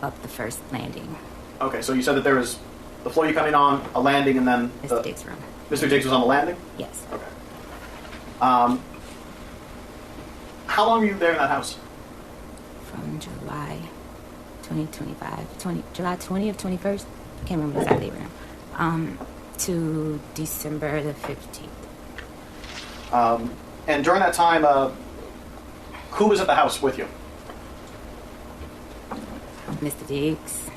Up the first landing. Okay, so you said that there was the floor you come in on, a landing, and then Mr. Diggs' room. Mr. Diggs was on the landing? Yes. Okay. How long were you there in that house? From July 2025, July 20th, 21st, I can't remember exactly when, to December the 15th. And during that time, who was at the house with you? Mr. Diggs,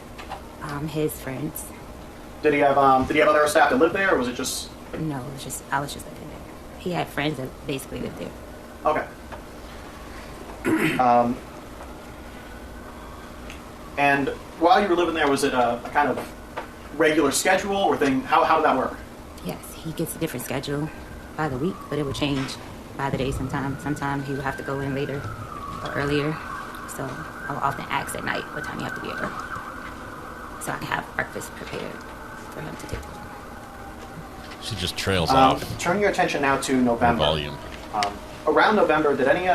his friends. Did he have other staff that lived there, or was it just? No, I was just living there. He had friends that basically lived there. Okay. And while you were living there, was it a kind of regular schedule or thing? How did that work? Yes, he gets a different schedule by the week, but it would change by the day sometimes. Sometimes he would have to go in later or earlier. So I would often ask at night what time you have to be at work, so I can have breakfast prepared for him to take. She just trails off. Turn your attention now to November. Volume. Around November, did any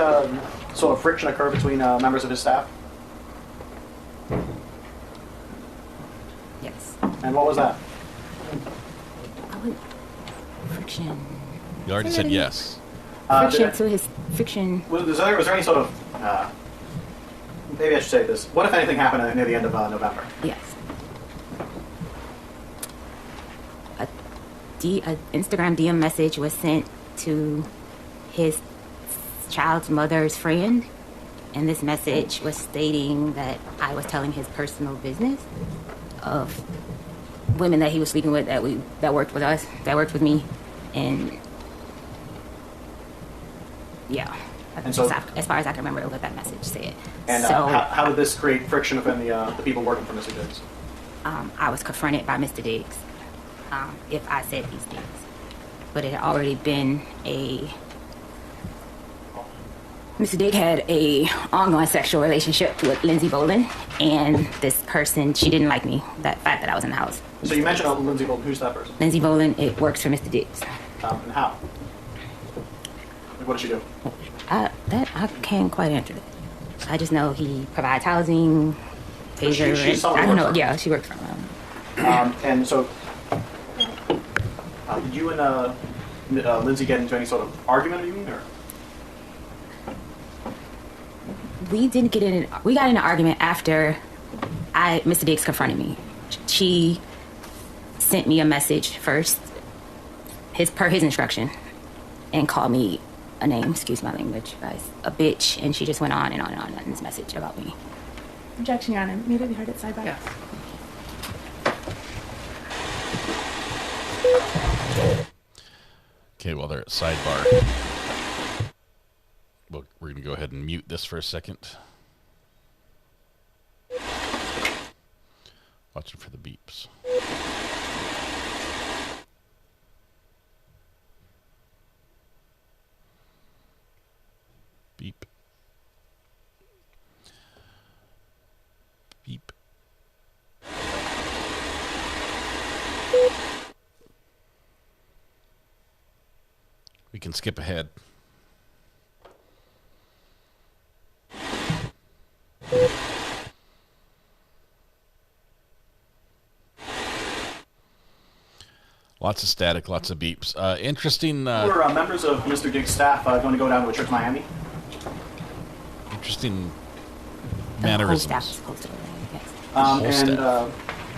sort of friction occur between members of his staff? Yes. And what was that? Friction. You already said yes. Friction. Was there any sort of maybe I should say this. What, if anything, happened near the end of November? Yes. A Instagram DM message was sent to his child's mother's friend, and this message was stating that I was telling his personal business of women that he was speaking with that worked with us, that worked with me, and yeah. And so, as far as I can remember what that message said. And so, how did this create friction within the people working for Mr. Diggs? I was confronted by Mr. Diggs if I said these things. But it had already been Mr. Diggs had a ongoing sexual relationship with Lindsay Bolin, and this person, she didn't like me, that fact that I was in the house. So you mentioned Lindsay Bolin. Who's that person? Lindsay Bolin, it works for Mr. Diggs. And how? Like, what does she do? I can't quite answer that. I just know he provides housing, pays her rent. I don't know. Yeah, she works for him. And so, did you and Lindsay get into any sort of argument, you mean, or? We didn't get in. We got in an argument after Mr. Diggs confronted me. She sent me a message first, per his instruction, and called me a name, excuse my language, guys, a bitch, and she just went on and on and on in this message about me. Objection, Your Honor. May I be heard at sidebar? Yeah. Okay, well, they're at sidebar. Well, we're going to go ahead and mute this for a second. Watching for the beeps. Beep. Beep. We can skip ahead. Lots of static, lots of beeps. Interesting. Were members of Mr. Diggs' staff going to go down to a trip to Miami? Interesting mannerisms. And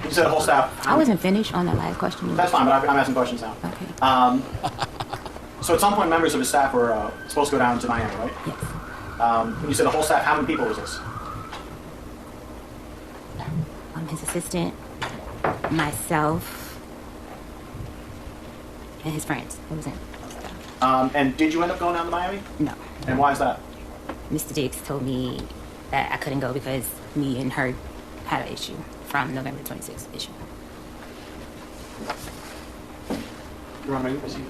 you said whole staff. I wasn't finished on that last question. That's fine, but I'm asking questions now. Okay. So at some point, members of his staff were supposed to go down to Miami, right? Yes. When you said the whole staff, how many people was this? His assistant, myself, and his friends. It was him. And did you end up going down to Miami? No. And why is that? Mr. Diggs told me that I couldn't go because me and her had an issue from November 26th issue. You want to make me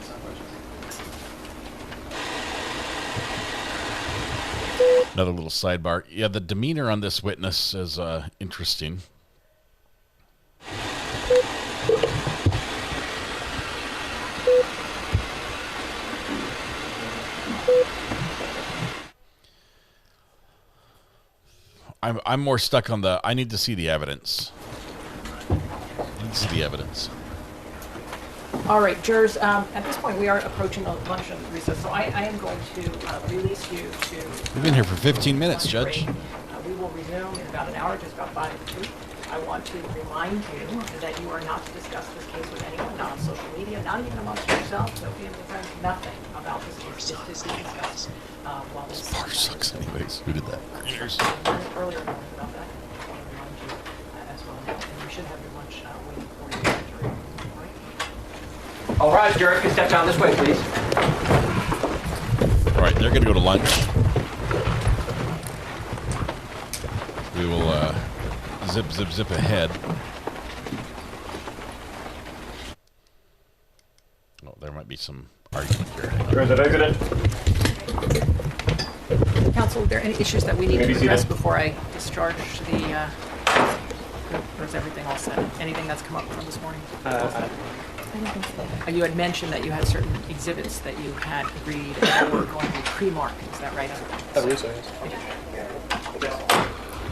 Another little sidebar. Yeah, the demeanor on this witness is interesting. I'm more stuck on the. I need to see the evidence. I need to see the evidence. All right, jurors, at this point, we are approaching a luncheon recess, so I am going to release you to... We've been here for 15 minutes, Judge. We will resume in about an hour, just about 5 to 2. I want to remind you that you are not to discuss this case with anyone, not on social media, not even amongst yourself, Sophie and friends, nothing about this case. This is not discussed. While this bar sucks anyways. Who did that? Greeners. Earlier about that. I want to remind you as well. And you should have your lunch waiting for you at the jury. All right, jurors, can step down this way, please. All right, they're going to go to lunch. We will zip ahead. Oh, there might be some argument here. Jurors have exited. Counsel, are there any issues that we need to address before I discharge the, or is everything all set? Anything that's come up from this morning? You had mentioned that you had certain exhibits that you had agreed that were going to be pre-marked. Is that right? I believe so, yes.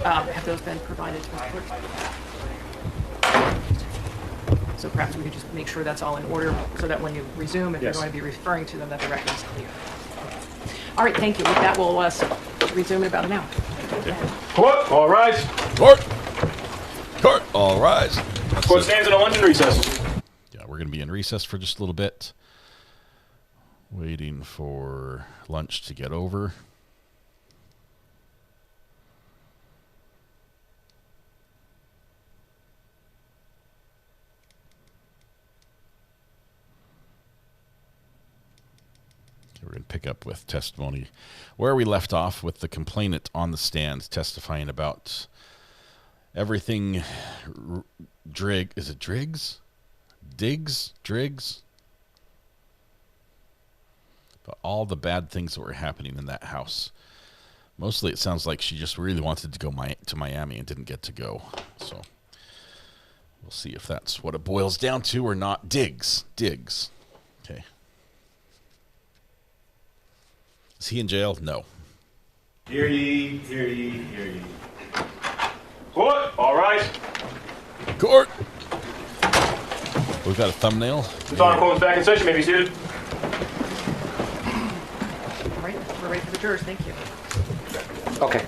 Have those been provided to the court? So perhaps we could just make sure that's all in order so that when you resume, if you're going to be referring to them, that the record is clear. All right, thank you. With that, we'll resume in about an hour. Court, all rise. Court, all rise. Court stands in a luncheon recess. Yeah, we're going to be in recess for just a little bit. Waiting for lunch to get over. We're going to pick up with testimony where we left off with the complainant on the stand testifying about everything. Is it Driggs? Driggs? But all the bad things that were happening in that house. Mostly it sounds like she just really wanted to go to Miami and didn't get to go. So we'll see if that's what it boils down to or not. Diggs. Okay. Is he in jail? No. Hear ye, hear ye, hear ye. Court, all rise. Court. We've got a thumbnail. The time court is back in session. May be seated. All right, we're ready for the jurors. Thank you. Okay.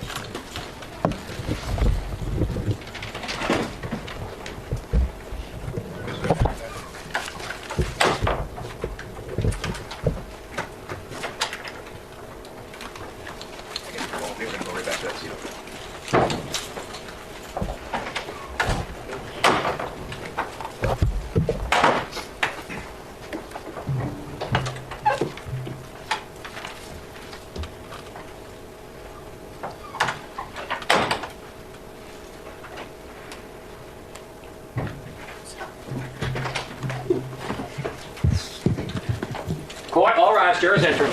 Court, all rise. Jurors enter.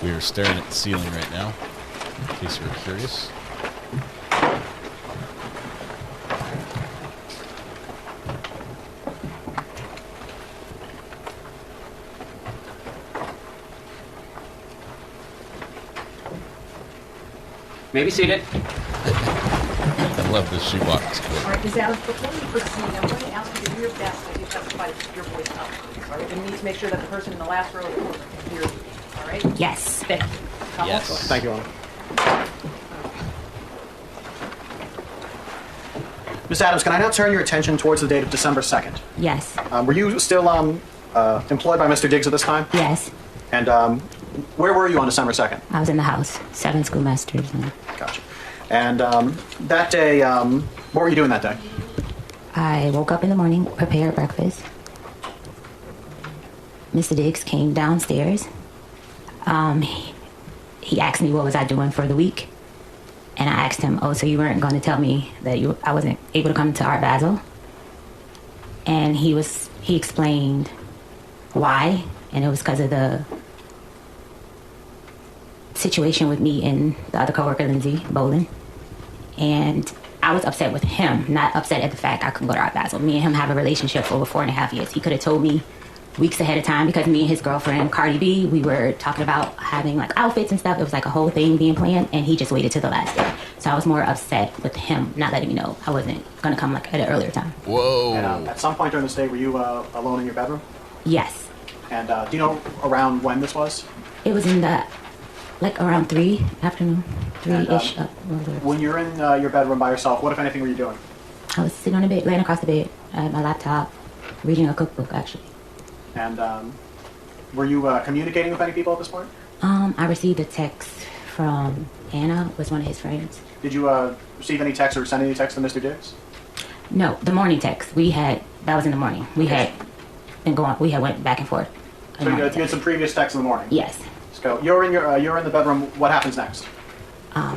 We are staring at the ceiling right now, in case you're curious. May be seated. I love this shoebox. All right, Ms. Adams, before we proceed, I'm going to ask you to do your best as you testify to keep your voice up. All right, we need to make sure that the person in the last row of the court can hear you. All right? Yes. Thank you. Yes. Thank you, Honor. Ms. Adams, can I now turn your attention towards the date of December 2nd? Yes. Were you still employed by Mr. Diggs at this time? Yes. And where were you on December 2nd? I was in the house. 7 schoolmasters. Gotcha. And that day, what were you doing that day? I woke up in the morning, prepared breakfast. Mr. Diggs came downstairs. He asked me what was I doing for the week. And I asked him, oh, so you weren't going to tell me that I wasn't able to come to Art Basel? And he explained why. And it was because of the situation with me and the other coworker, Lindsay Bolin. And I was upset with him, not upset at the fact I couldn't go to Art Basel. Me and him have a relationship for over 4.5 years. He could have told me weeks ahead of time because me and his girlfriend, Cardi B, we were talking about having like outfits and stuff. It was like a whole thing being planned, and he just waited till the last day. So I was more upset with him not letting me know I wasn't going to come like at an earlier time. Whoa. And, at some point during this day, were you alone in your bedroom? Yes. And do you know around when this was? It was in the, like around 3 afternoon, 3-ish. When you're in your bedroom by yourself, what, if anything, were you doing? I was sitting on the bed, laying across the bed. I had my laptop, reading a cookbook, actually. And were you communicating with any people at this point? I received a text from Anna, was one of his friends. Did you receive any text or send any text to Mr. Diggs? No, the morning text. That was in the morning. We had went back and forth. So you had some previous texts in the morning? Yes. Let's go. You're in the bedroom. What happens next? I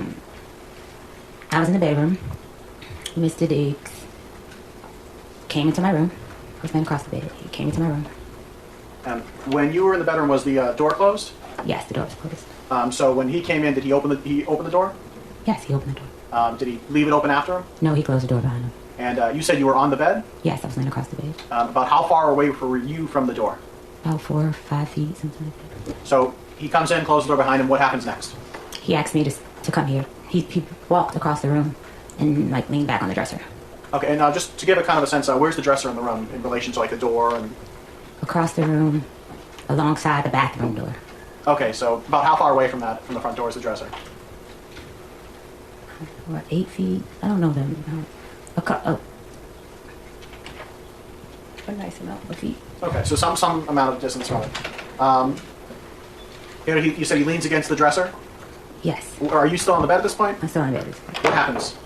was in the bedroom. Mr. Diggs came into my room. I was laying across the bed. He came into my room. And when you were in the bedroom, was the door closed? Yes, the door was closed. So when he came in, did he open the door? Yes, he opened the door. Did he leave it open after him? No, he closed the door behind him. And you said you were on the bed? Yes, I was laying across the bed. About how far away were you from the door? About 4 or 5 feet, something like that. So he comes in, closes the door behind him. What happens next? He asked me to come here. He walked across the room and like leaned back on the dresser. Okay, and just to give it kind of a sense, where's the dresser in the room in relation to like the door and? Across the room, alongside the bathroom door. Okay, so about how far away from the front door is the dresser? What, 8 feet? I don't know them. a nice amount of feet. Okay, so some amount of distance from it. You said he leans against the dresser? Yes. Are you still on the bed at this point? I'm still on the bed at this point. What happens?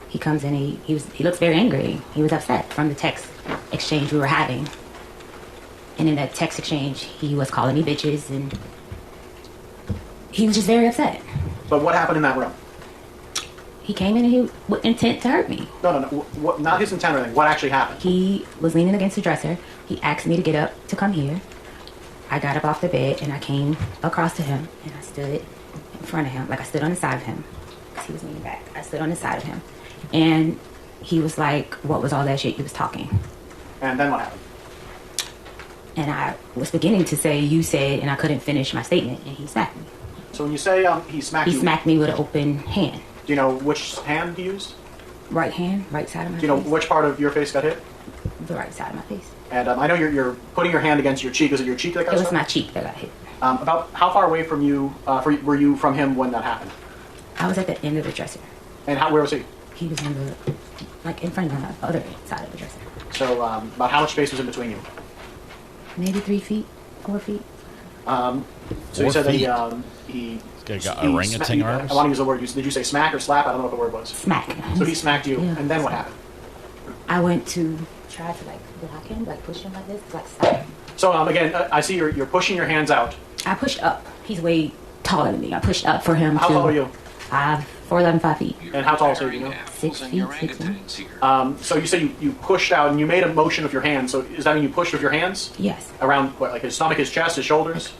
He comes in, he looks very angry. He was upset from the text exchange we were having. And in that text exchange, he was calling me bitches, and he was just very upset. But what happened in that room? He came in and he with intent to hurt me. No. Not his intent or anything. What actually happened? He was leaning against the dresser. He asked me to get up to come here. I got up off the bed and I came across to him and I stood in front of him, like I stood on the side of him because he was leaning back. I stood on the side of him, and he was like, "What was all that shit you was talking?" And then what happened? And I was beginning to say, "You said," and I couldn't finish my statement, and he smacked me. So when you say he smacked you, he smacked me with an open hand. Do you know which hand he used? Right hand, right side of my face. Do you know which part of your face got hit? The right side of my face. And I know you're putting your hand against your cheek. Was it your cheek that got hit? It was my cheek that got hit. About how far away from you were you from him when that happened? I was at the end of the dresser. And where was he? He was in the, like in front of the other side of the dresser. So about how much space was in between you? Maybe 3 feet, 4 feet. So you said that he got orangutan arms? I want to use the word. Did you say smack or slap? I don't know what the word was. Smack. So he smacked you, Yeah. and then what happened? I went to try to like block him, like push him like this, like stop him. So again, I see you're pushing your hands out. I pushed up. He's way taller than me. I pushed up for him. How tall are you? 4'11", 5 feet. And how tall is he? Do you know? 6 feet, 6'1". So you said you pushed out and you made a motion with your hands. So does that mean you pushed with your hands? Yes. Around what, like his stomach, his chest, his shoulders?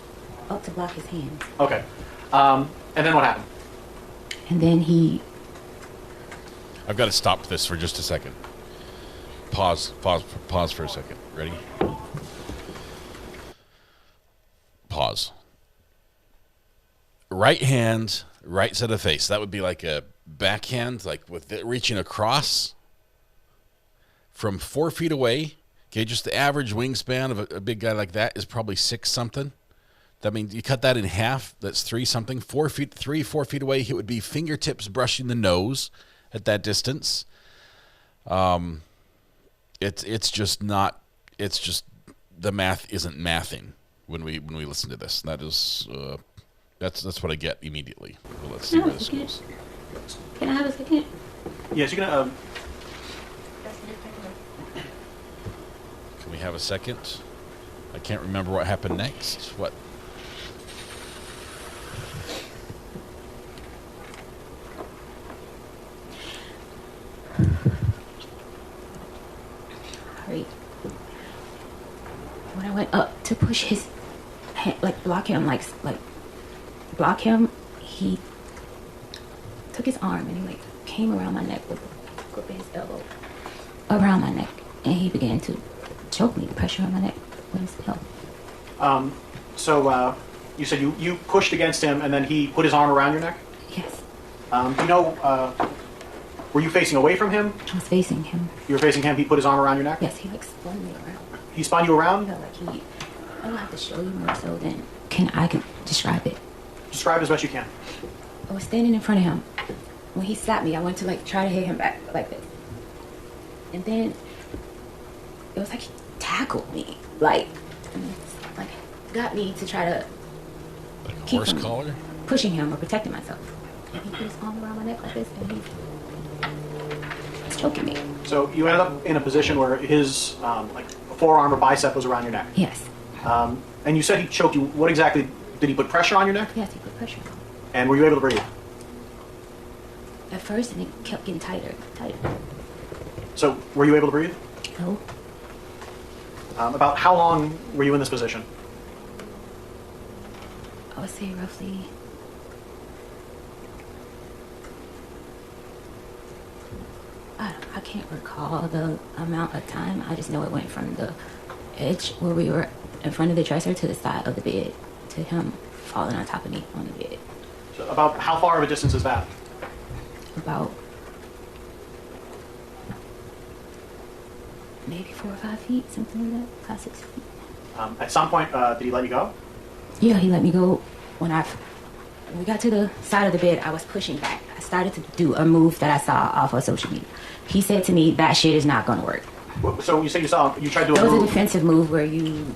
Up to block his hands. Okay. And then what happened? And then he. I've got to stop this for just a second. Pause for a second. Ready? Pause. Right hand, right side of face. That would be like a backhand, like with it reaching across from 4 feet away. Okay, just the average wingspan of a big guy like that is probably 6 something. That means you cut that in half. That's 3 something. 4 feet, 4 feet away. It would be fingertips brushing the nose at that distance. It's just not. It's just the math isn't mathing when we listen to this. That is that's what I get immediately. Well, let's see where this goes. Can I have a second? Yes, you're gonna. Can we have a second? I can't remember what happened next. What? Right. When I went up to push his hand, like block him, like block him, he took his arm and he like came around my neck with gripping his elbow around my neck, and he began to choke me, pressure on my neck with his elbow. So you said you pushed against him and then he put his arm around your neck? Yes. Do you know, were you facing away from him? I was facing him. You were facing him, he put his arm around your neck? Yes, he like spun me around. He spun you around? Yeah, like he, I don't have to show you more so than I can describe it. Describe as best you can. I was standing in front of him. When he slapped me, I went to like try to hit him back like this. And then it was like he tackled me. Like got me to try to keep Horse from collar? pushing him or protecting myself. And he put his arm around my neck like this, and he was choking me. So you ended up in a position where his like forearm or bicep was around your neck? Yes. And you said he choked you. What exactly, did he put pressure on your neck? Yes, he put pressure. And were you able to breathe? At first, and it kept getting tighter. So were you able to breathe? No. About how long were you in this position? I would say roughly I can't recall the amount of time. I just know it went from the edge where we were in front of the dresser to the side of the bed to him falling on top of me on the bed. So about how far of a distance is that? About maybe 4 or 5 feet, something like that, 5, 6 feet. At some point, did he let you go? Yeah, he let me go. When we got to the side of the bed, I was pushing back. I started to do a move that I saw off of social media. He said to me, "That shit is not going to work." So you say you tried to That was a move. defensive move where you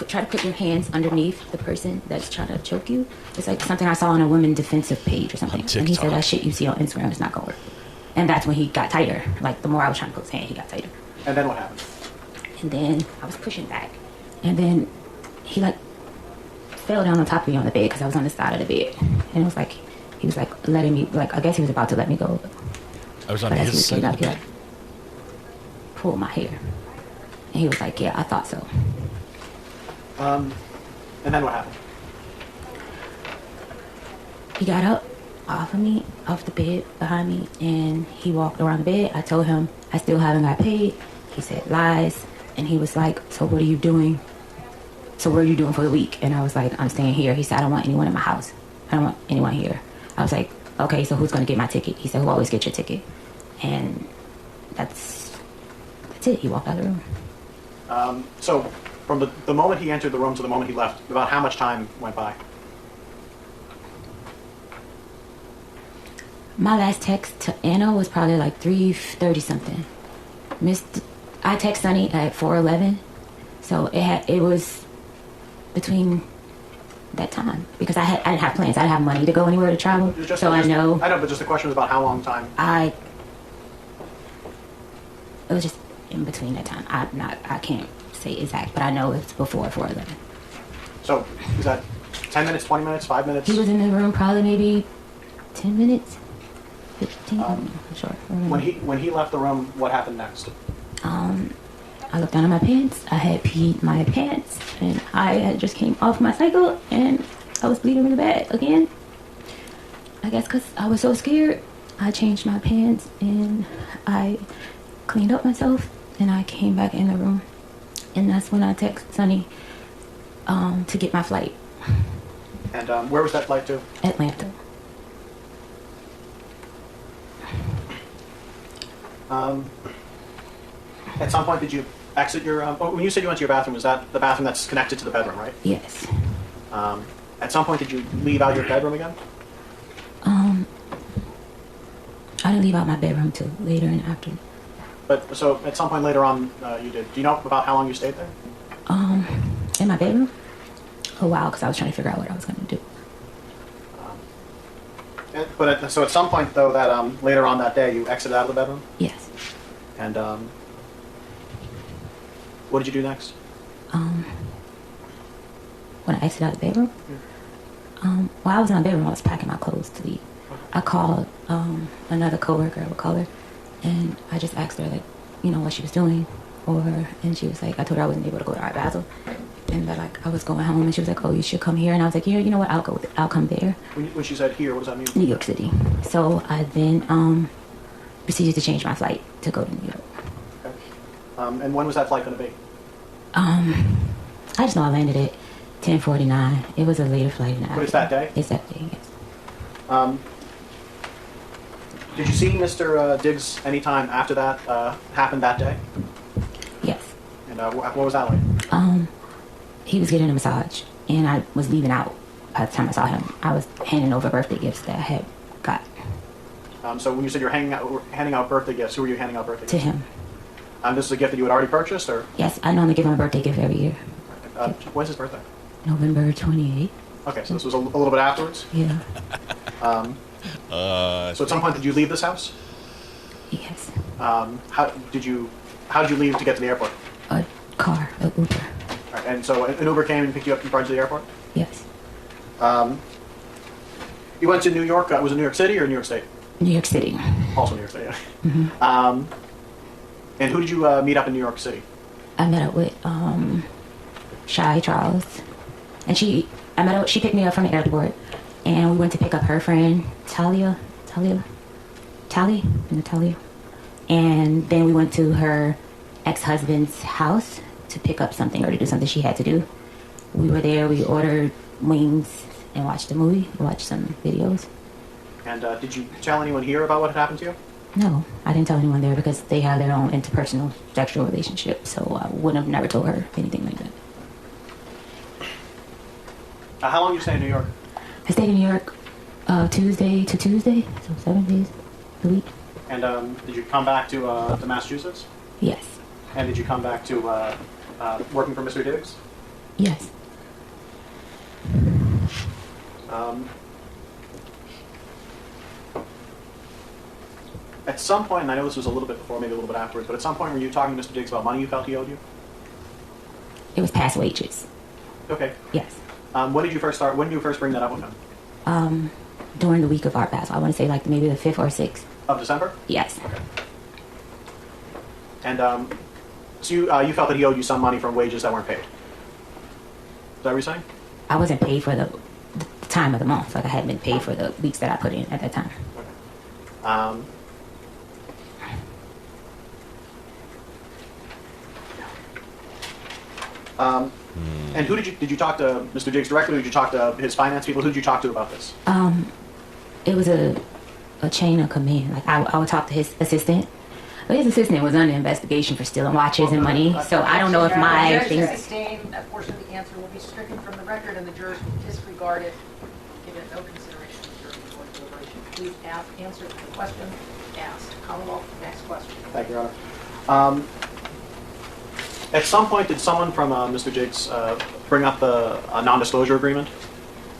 try to put your hands underneath the person that's trying to choke you. It's like something I saw on a women defensive page or something. And he said that shit you see on Instagram is not going to work. And that's when he got tighter. Like the more I was trying to put his hand, he got tighter. And then what happened? And then I was pushing back. And then he like fell down on top of me on the bed because I was on the side of the bed. And it was like, he was like letting me, like, I guess he was about to let me go. I was on But as he his was side. getting up, he like pulled my hair. And he was like, yeah, I thought so. And then what happened? He got up off of me, off the bed behind me, and he walked around the bed. I told him I still haven't got paid. He said lies. And he was like, so what are you doing? So what are you doing for the week? And I was like, I'm staying here. He said, I don't want anyone in my house. I don't want anyone here. I was like, okay, so who's going to get my ticket? He said, who always gets your ticket? And that's it. He walked out of the room. So from the moment he entered the room to the moment he left, about how much time went by? My last text to Anna was probably like 3:30 something. I text Sunny at 4:11, so it was between that time because I didn't have plans. I didn't have money to go anywhere to travel, I know. I know, but just the question was about how long time. It was just in between that time. I can't say exact, but I know it's before 4:11. So is that 10 minutes, 20 minutes, 5 minutes? He was in the room probably maybe 10 minutes, 15. I'm not sure. When he left the room, what happened next? I looked down at my pants. I had peed my pants, and I had just came off my cycle, and I was bleeding really bad again. I guess because I was so scared, I changed my pants, and I cleaned up myself, and I came back in the room, and that's when I texted Sunny to get my flight. And where was that flight to? Atlanta. At some point, did you exit your? When you said you went to your bathroom, was that the bathroom that's connected to the bedroom, right? Yes. At some point, did you leave out your bedroom again? I didn't leave out my bedroom till later and after. But so at some point later on, you did. Do you know about how long you stayed there? In my bedroom? A while, because I was trying to figure out what I was going to do. So at some point, though, that later on that day, you exited out of the bedroom? Yes. And what did you do next? When I exited out of the bedroom? While I was in my bedroom, I was packing my clothes to leave. I called another coworker, I would call her, and I just asked her, like, what she was doing. And she was like, I told her I wasn't able to go to Art Basel. And that, like, I was going home, and she was like, oh, you should come here. And I was like, yeah, you know what, I'll come there. When she said here, what does that mean? New York City. So I then proceeded to change my flight to go to New York. Okay. And when was that flight going to be? I just know I landed at 10:49. It was a later flight. But it's that day? It's that day, yes. Did you see Mr. Diggs anytime after that happened that day? Yes. And what was that like? He was getting a massage, and I was leaving out by the time I saw him. I was handing over birthday gifts that I had got. So when you said you're handing out birthday gifts, who were you handing out birthday gifts? To him. This is a gift that you had already purchased, or? Yes, I normally give him a birthday gift every year. When's his birthday? November 28th. Okay, so this was a little bit afterwards? Yeah. So at some point, did you leave this house? Yes. How did you leave to get to the airport? A car, an Uber. All right, and so an Uber came and picked you up and brought you to the airport? Yes. You went to New York. Was it New York City or New York State? New York City. Also New York State, yeah. Mm-hmm. And who did you meet up in New York City? I met up with Shy Charles, and she picked me up from the airport, and we went to pick up her friend Talia, and then we went to her ex-husband's house to pick up something or to do something she had to do. We were there. We ordered wings and watched a movie. Watched some videos. And did you tell anyone here about what had happened to you? No, I didn't tell anyone there because they have their own interpersonal sexual relationship, so I wouldn't have never told her anything like that. How long did you stay in New York? I stayed in New York Tuesday to Tuesday, so 7 days a week. And did you come back to Massachusetts? Yes. And did you come back to working for Mr. Diggs? Yes. At some point, and I know this was a little bit before, maybe a little bit afterwards, but at some point were you talking to Mr. Diggs about money you felt he owed you? It was past wages. Okay. Yes. When did you first bring that up with him? During the week of Art Basel. I want to say like maybe the 5th or 6th. Of December? Yes. Okay. And so you felt that he owed you some money from wages that weren't paid? Is that what you're saying? I wasn't paid for the time of the month. Like I hadn't been paid for the weeks that I put in at that time. Okay. And who did you talk to Mr. Diggs directly, or did you talk to his finance people? Who did you talk to about this? It was a chain of command. Like I would talk to his assistant. But his assistant was under investigation for stealing watches and money. So I don't know if my things. Sustain that portion of the answer will be stricken from the record, and the jurors will disregard it, give it no consideration during the court deliberation. Please answer the question asked. Commonwealth, next question. Thank you, Your Honor. At some point, did someone from Mr. Diggs bring up a non-disclosure agreement?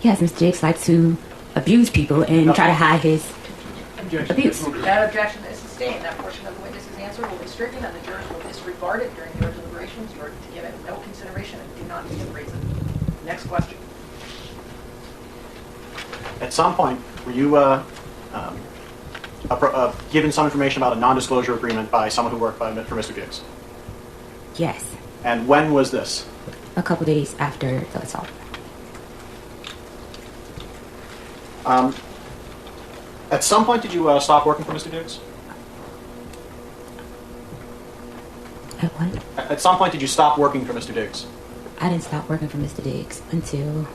Yes, Mr. Diggs likes to abuse people and try to hide his abuse. That objection is sustained. That portion of the witness's answer will be stricken, and the jurors will disregard it during your deliberations. You are to give it no consideration and do not give reason. Next question. At some point, were you given some information about a non-disclosure agreement by someone who worked for Mr. Diggs? Yes. And when was this? A couple days after the assault. At some point, did you stop working for Mr. Diggs? At what? At some point, did you stop working for Mr. Diggs? I didn't stop working for Mr. Diggs until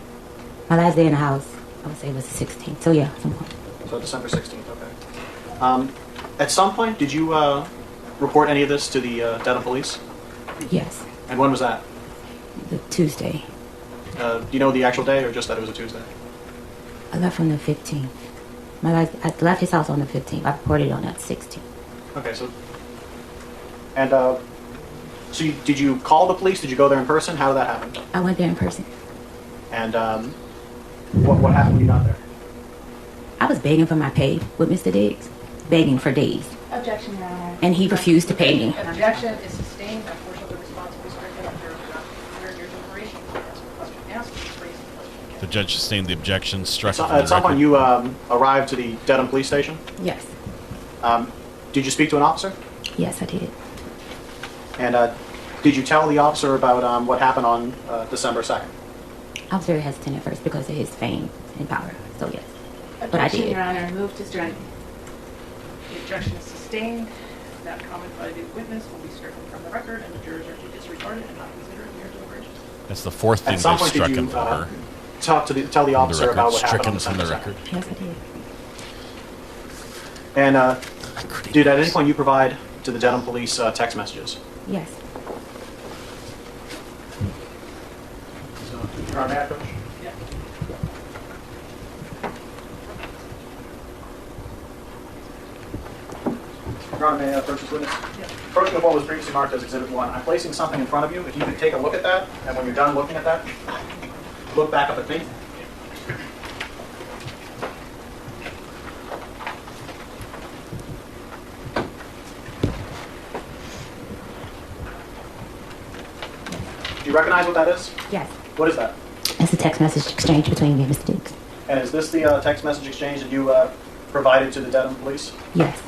my last day in the house. I would say it was the 16th. So yeah, some point. So December 16th, okay. At some point, did you report any of this to the Dedham police? Yes. And when was that? The Tuesday. Do you know the actual day, or just that it was a Tuesday? I left on the 15th. I left his house on the 15th. I reported on that 16th. Okay, so... And, did you call the police? Did you go there in person? How did that happen? I went there in person. And, what happened when you got there? I was begging for my pay with Mr. Diggs. Begging for days. Objection, Your Honor. And he refused to pay me. Objection is sustained. That portion of the response will be stricken, and jurors will not consider your deliberation. Answer the question asked. Please raise the question. The judge sustained the objection, struck it from the At some point, record. you arrived to the Dedham police station? Yes. Did you speak to an officer? Yes, I did. And did you tell the officer about what happened on December 2nd? I was very hesitant at first because of his fame and power. So yes. But I Objection, did. Your Honor. Move to strike. The objection is sustained. That comment by the witness will be stricken from the record, and the jurors are to disregard it and not consider it in your deliberations. That's the fourth thing At some they've point, struck did him you for her. tell the officer about what happened on Stricken from December the 2nd? record. Yes, I did. And did at any point you provide to the Dedham police text messages? Yes. Your Honor, may I approach? Yeah. Your Honor, may I approach this witness? Yeah. Approaching of what was previously marked as Exhibit 1, I'm placing something in front of you. If you could take a look at that, and when you're done looking at that, look back up at me. Do you recognize what that is? Yes. What is that? It's a text message exchange between me and Mr. Diggs. And is this the text message exchange that you provided to the Dedham police? Yes.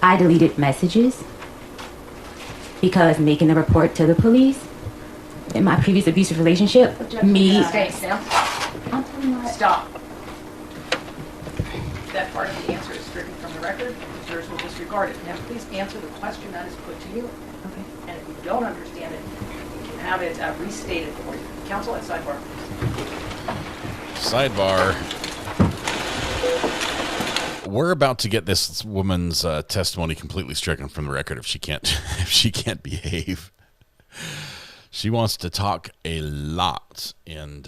I deleted messages because making the report to the police in my previous abusive relationship, me. Stay, Stop. That part of the answer is stricken from the record. The jurors will disregard it. Now, please answer the question that is put to you. Okay. And if you don't understand it, you can have it restated for you. Counsel at sidebar. Sidebar. We're about to get this woman's testimony completely stricken from the record if she can't behave. She wants to talk a lot, and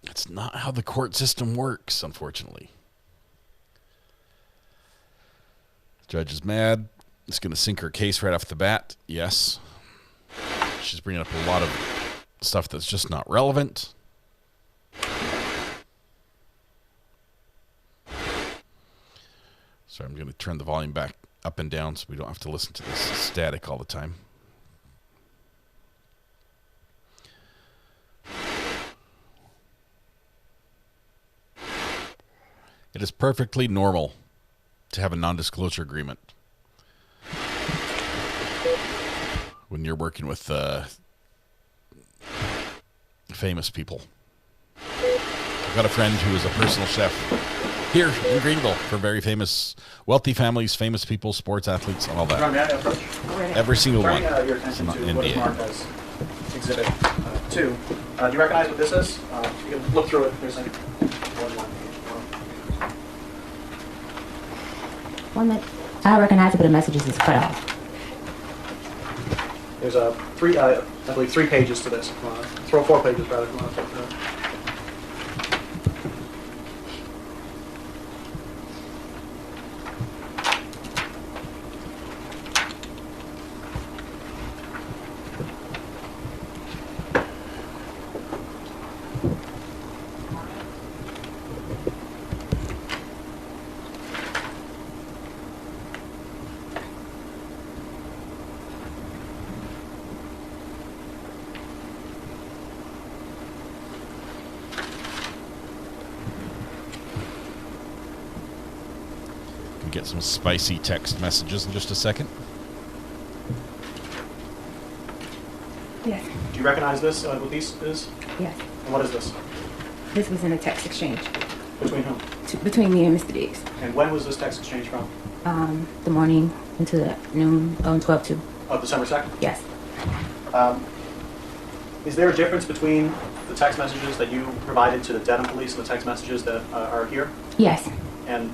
it's not how the court system works, unfortunately. Judge is mad. It's going to sink her case right off the bat. Yes. She's bringing up a lot of stuff that's just not relevant. So I'm going to turn the volume back up and down so we don't have to listen to this static all the time. It is perfectly normal to have a non-disclosure agreement when you're working with famous people. I've got a friend who is a personal chef here in Greenville for very famous, wealthy families, famous people, sports athletes, and all that. May I approach? Every single one. Turning your It's attention an to what is NDA. marked as Exhibit 2. Do you recognize what this is? You can look through it. There's like One minute. I recognize it, but the messages is cut off. There's I believe 3 pages to this. Throw 4 pages rather. We'll get some spicy text messages in just a second. Yes. Do you recognize this? What these is? Yes. And what is this? This was in a text exchange Between whom? between me and Mr. Diggs. And when was this text exchange from? The morning into the noon, 12-2. Of December 2nd? Yes. Is there a difference between the text messages that you provided to the Dedham police and the text messages that are here? Yes. And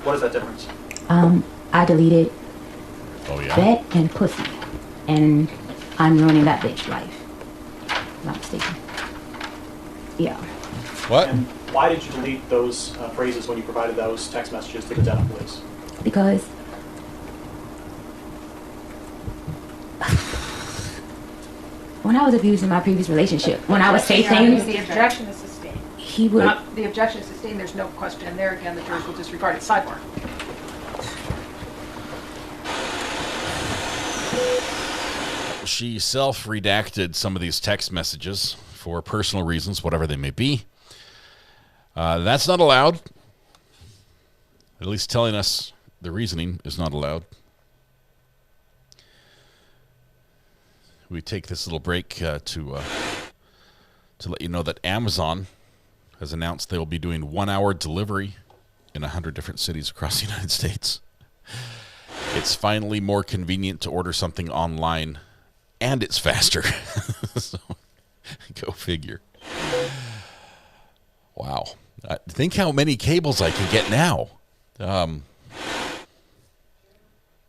what is that difference? I deleted yeah. vet and pussy, and I'm ruining that bitch life. Not mistaken. Yeah. What? And why did you delete those phrases when you provided those text messages to the Dedham police? Because when I was abused in my previous relationship, when I would say things, The objection is sustained. he would. The objection is sustained. There's no question. And there again, the jurors will disregard it. Sidebar. She self-redacted some of these text messages for personal reasons, whatever they may be. That's not allowed. At least telling us the reasoning is not allowed. We take this little break to let you know that Amazon has announced they will be doing 1-hour delivery in 100 different cities across the United States. It's finally more convenient to order something online, and it's faster. So, go figure. Wow. Think how many cables I can get now.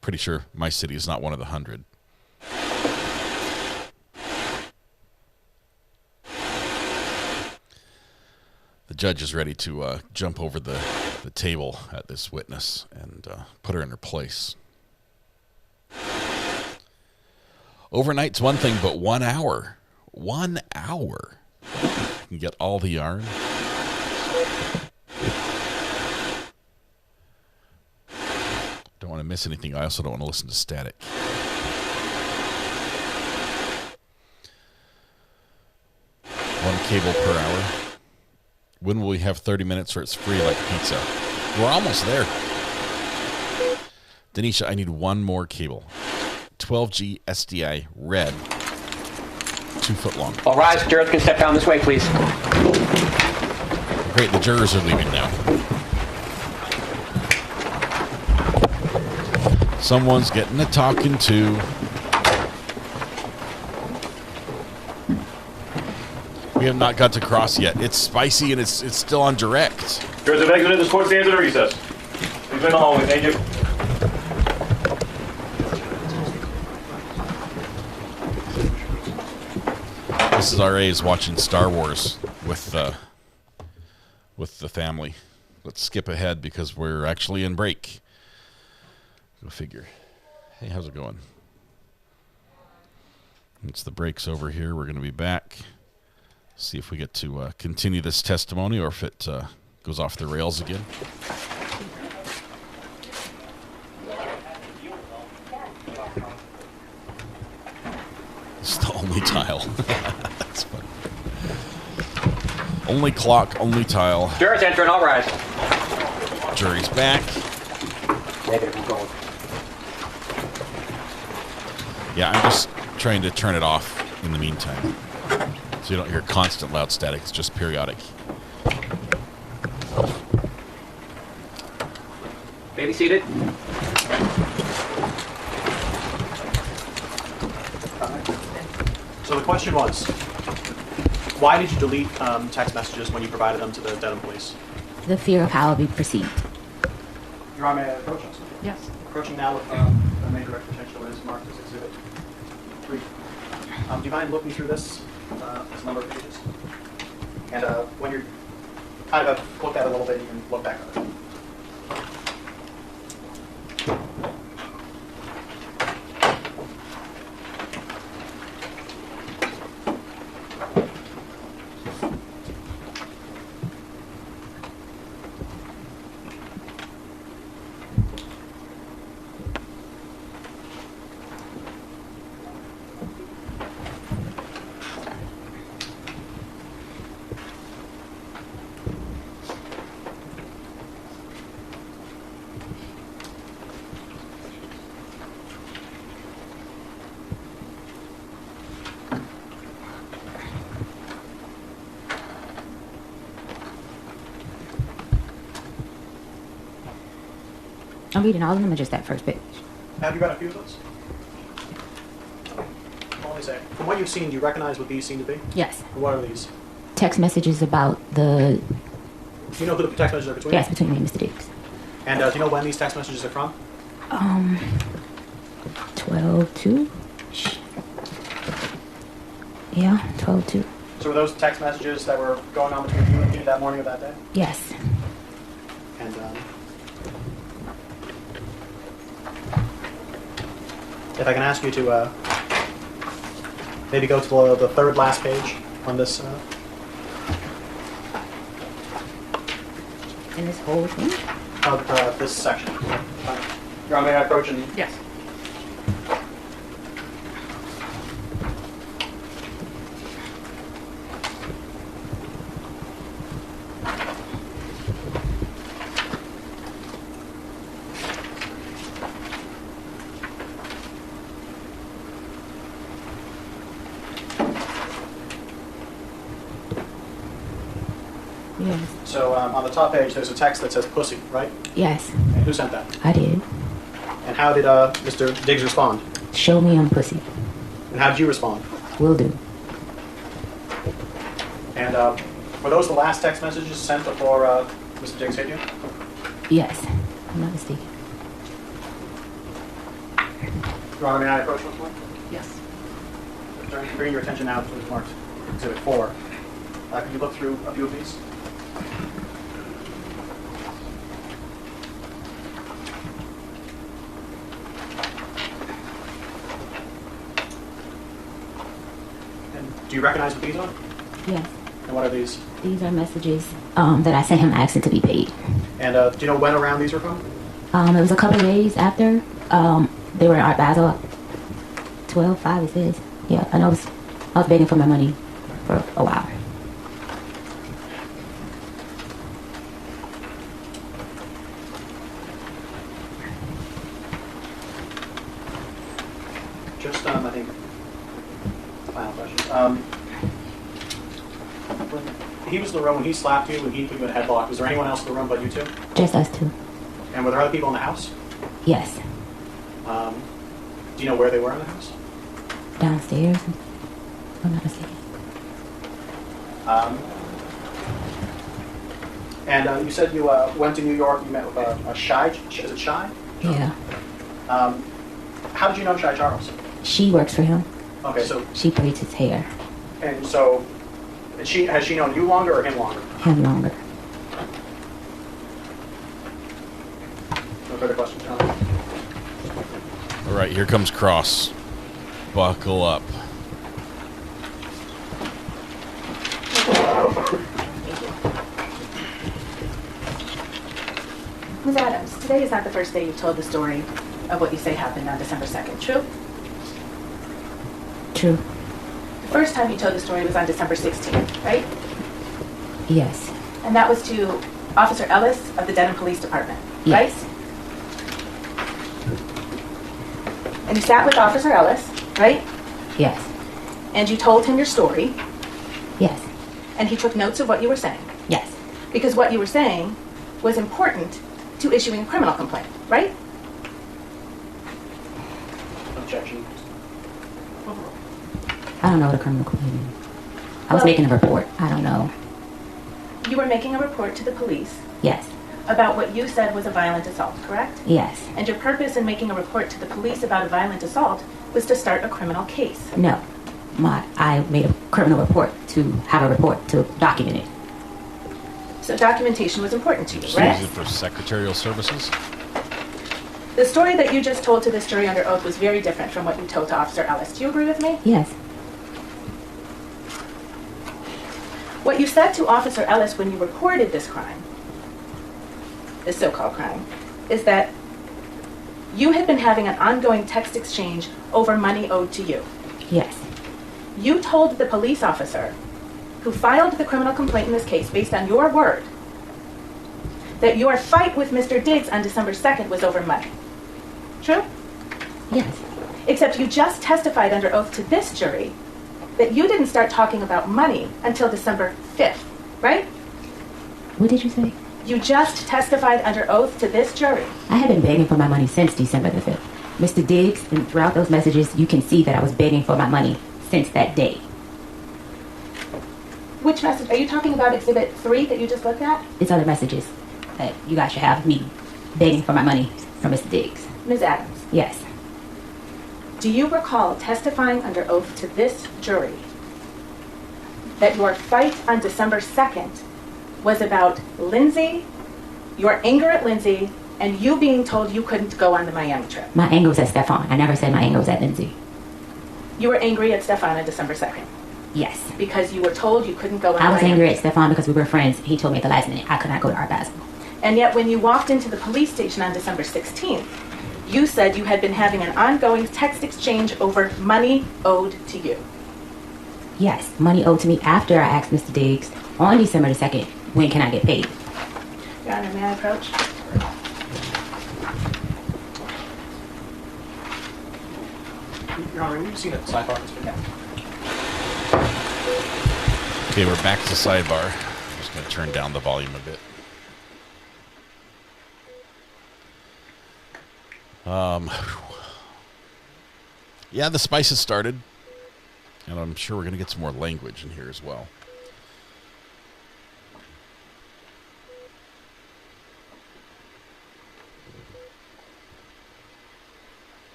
Pretty sure my city is not one of the 100. The judge is ready to jump over the table at this witness and put her in her place. Overnight's one thing, but 1 hour. 1 hour. You can get all the yarn. Don't want to miss anything. I also don't want to listen to static. One cable per hour. When will we have 30 minutes where it's free like pizza? We're almost there. Denisha, I need one more cable. 12G SDI red. 2 foot long. All rise. Jurors can step down this way, please. Great, the jurors are leaving now. Someone's getting a talking to. We have not got to cross yet. It's spicy and it's still on direct. Jurors have exited. This court stands at a recess. Please in the hallway. Thank you. Mrs. R.A. is watching Star Wars with the family. Let's skip ahead because we're actually in break. Go figure. Hey, how's it going? It's the breaks over here. We're going to be back. See if we get to continue this testimony or if it goes off the rails again. It's the only tile. That's funny. Only clock, only tile. Jury's entering, all rise. Jury's back. Negative, I'm going. Yeah, I'm just trying to turn it off in the meantime. So you don't hear constant loud static. It's just periodic. Baby seated. So the question was, why did you delete text messages when you provided them to the Dedham police? The fear of how I'll be perceived. Your Honor, may I approach us? Yes. Approaching now with the main direct potential is marked as Exhibit 3. Do you mind looking through this number of pages? And when you're kind of looked at it a little bit, you can look back on it. I'm reading all of them or just that first page? Have you got a few of those? Let me say, from what you've seen, do you recognize what these seem to be? Yes. What are these? Text messages about the... Do you know who the text messages are between? Yes, between me and Mr. Diggs. And do you know when these text messages are from? 12-2? Yeah, 12-2. So were those text messages that were going on between you and me that morning of that day? Yes. And if I can ask you to maybe go to the third last page on this. In this whole thing? Of this section. Your Honor, may I approach and... Yes. Yes. So on the top page, there's a text that says pussy, right? Yes. And who sent that? I did. And how did Mr. Diggs respond? Show me I'm pussy. And how did you respond? Will do. And were those the last text messages sent before Mr. Diggs hit you? Yes. I'm not mistaken. Your Honor, may I approach once more? Yes. Bring your attention now to what's marked Exhibit 4. Can you look through a few of these? And do you recognize what these are? Yes. And what are these? These are messages that I sent him asking to be paid. And do you know when around these were from? It was a couple of days after. They were in Art Basel. 12-5 it says. Yeah, and I was begging for my money for a while. Just, I think, final question. When he was in the room, when he slapped you, when he put you in a headlock, was there anyone else in the room but you two? Just us two. And were there other people in the house? Yes. Do you know where they were in the house? Downstairs. If I'm not mistaken. And you said you went to New York, you met with a Shy, is it Shy? Yeah. How did you know Shy Charles? She works for him. Okay, so, She braids his hair. and so, has she known you longer or him longer? Him longer. No further questions, John? here comes Cross. Buckle up. Ms. Adams, today is not the first day you've told the story of what you say happened on December 2nd, true? True. The first time you told the story was on December 16th, right? Yes. And that was to Officer Ellis of the Denham Police Department, Yes. right? And you sat with Officer Ellis, right? Yes. And you told him your story, Yes. and he took notes of what you were saying. Yes. Because what you were saying was important to issuing a criminal complaint, right? Objection. I don't know what a criminal complaint is. I was making a report. I don't know. You were making a report to the police Yes. about what you said was a violent assault, correct? Yes. And your purpose in making a report to the police about a violent assault was to start a criminal case. No. I made a criminal report to have a report to document it. So documentation was important to you, Use right? it for secretarial services. The story that you just told to this jury under oath was very different from what you told to Officer Ellis. Do you agree with me? Yes. What you said to Officer Ellis when you reported this crime, this so-called crime, is that you had been having an ongoing text exchange over money owed to you. Yes. You told the police officer who filed the criminal complaint in this case, based on your word, that your fight with Mr. Diggs on December 2nd was over money. True? Yes. Except you just testified under oath to this jury that you didn't start talking about money until December 5th, right? What did you say? You just testified under oath to this jury. I have been begging for my money since December the 5th. Mr. Diggs, and throughout those messages, you can see that I was begging for my money since that day. Which message? Are you talking about Exhibit 3 that you just looked at? It's other messages that you guys should have me begging for my money from Mr. Diggs. Ms. Adams, Yes. do you recall testifying under oath to this jury that your fight on December 2nd was about Lindsay, your anger at Lindsay, and you being told you couldn't go on the Miami trip? My anger was at Stefon. I never said my anger was at Lindsay. You were angry at Stefon on December 2nd Yes. because you were told you couldn't go on I was Miami. angry at Stefon because we were friends. He told me at the last minute I could not go to Art Basel. And yet when you walked into the police station on December 16th, you said you had been having an ongoing text exchange over money owed to you. Yes, money owed to me after I asked Mr. Diggs on December the 2nd, when can I get paid? Your Honor, may I approach? Your Honor, we've seen it sidebar. Okay, we're back to sidebar. I'm just going to turn down the volume a bit. Yeah, the spices started. And I'm sure we're going to get some more language in here as well.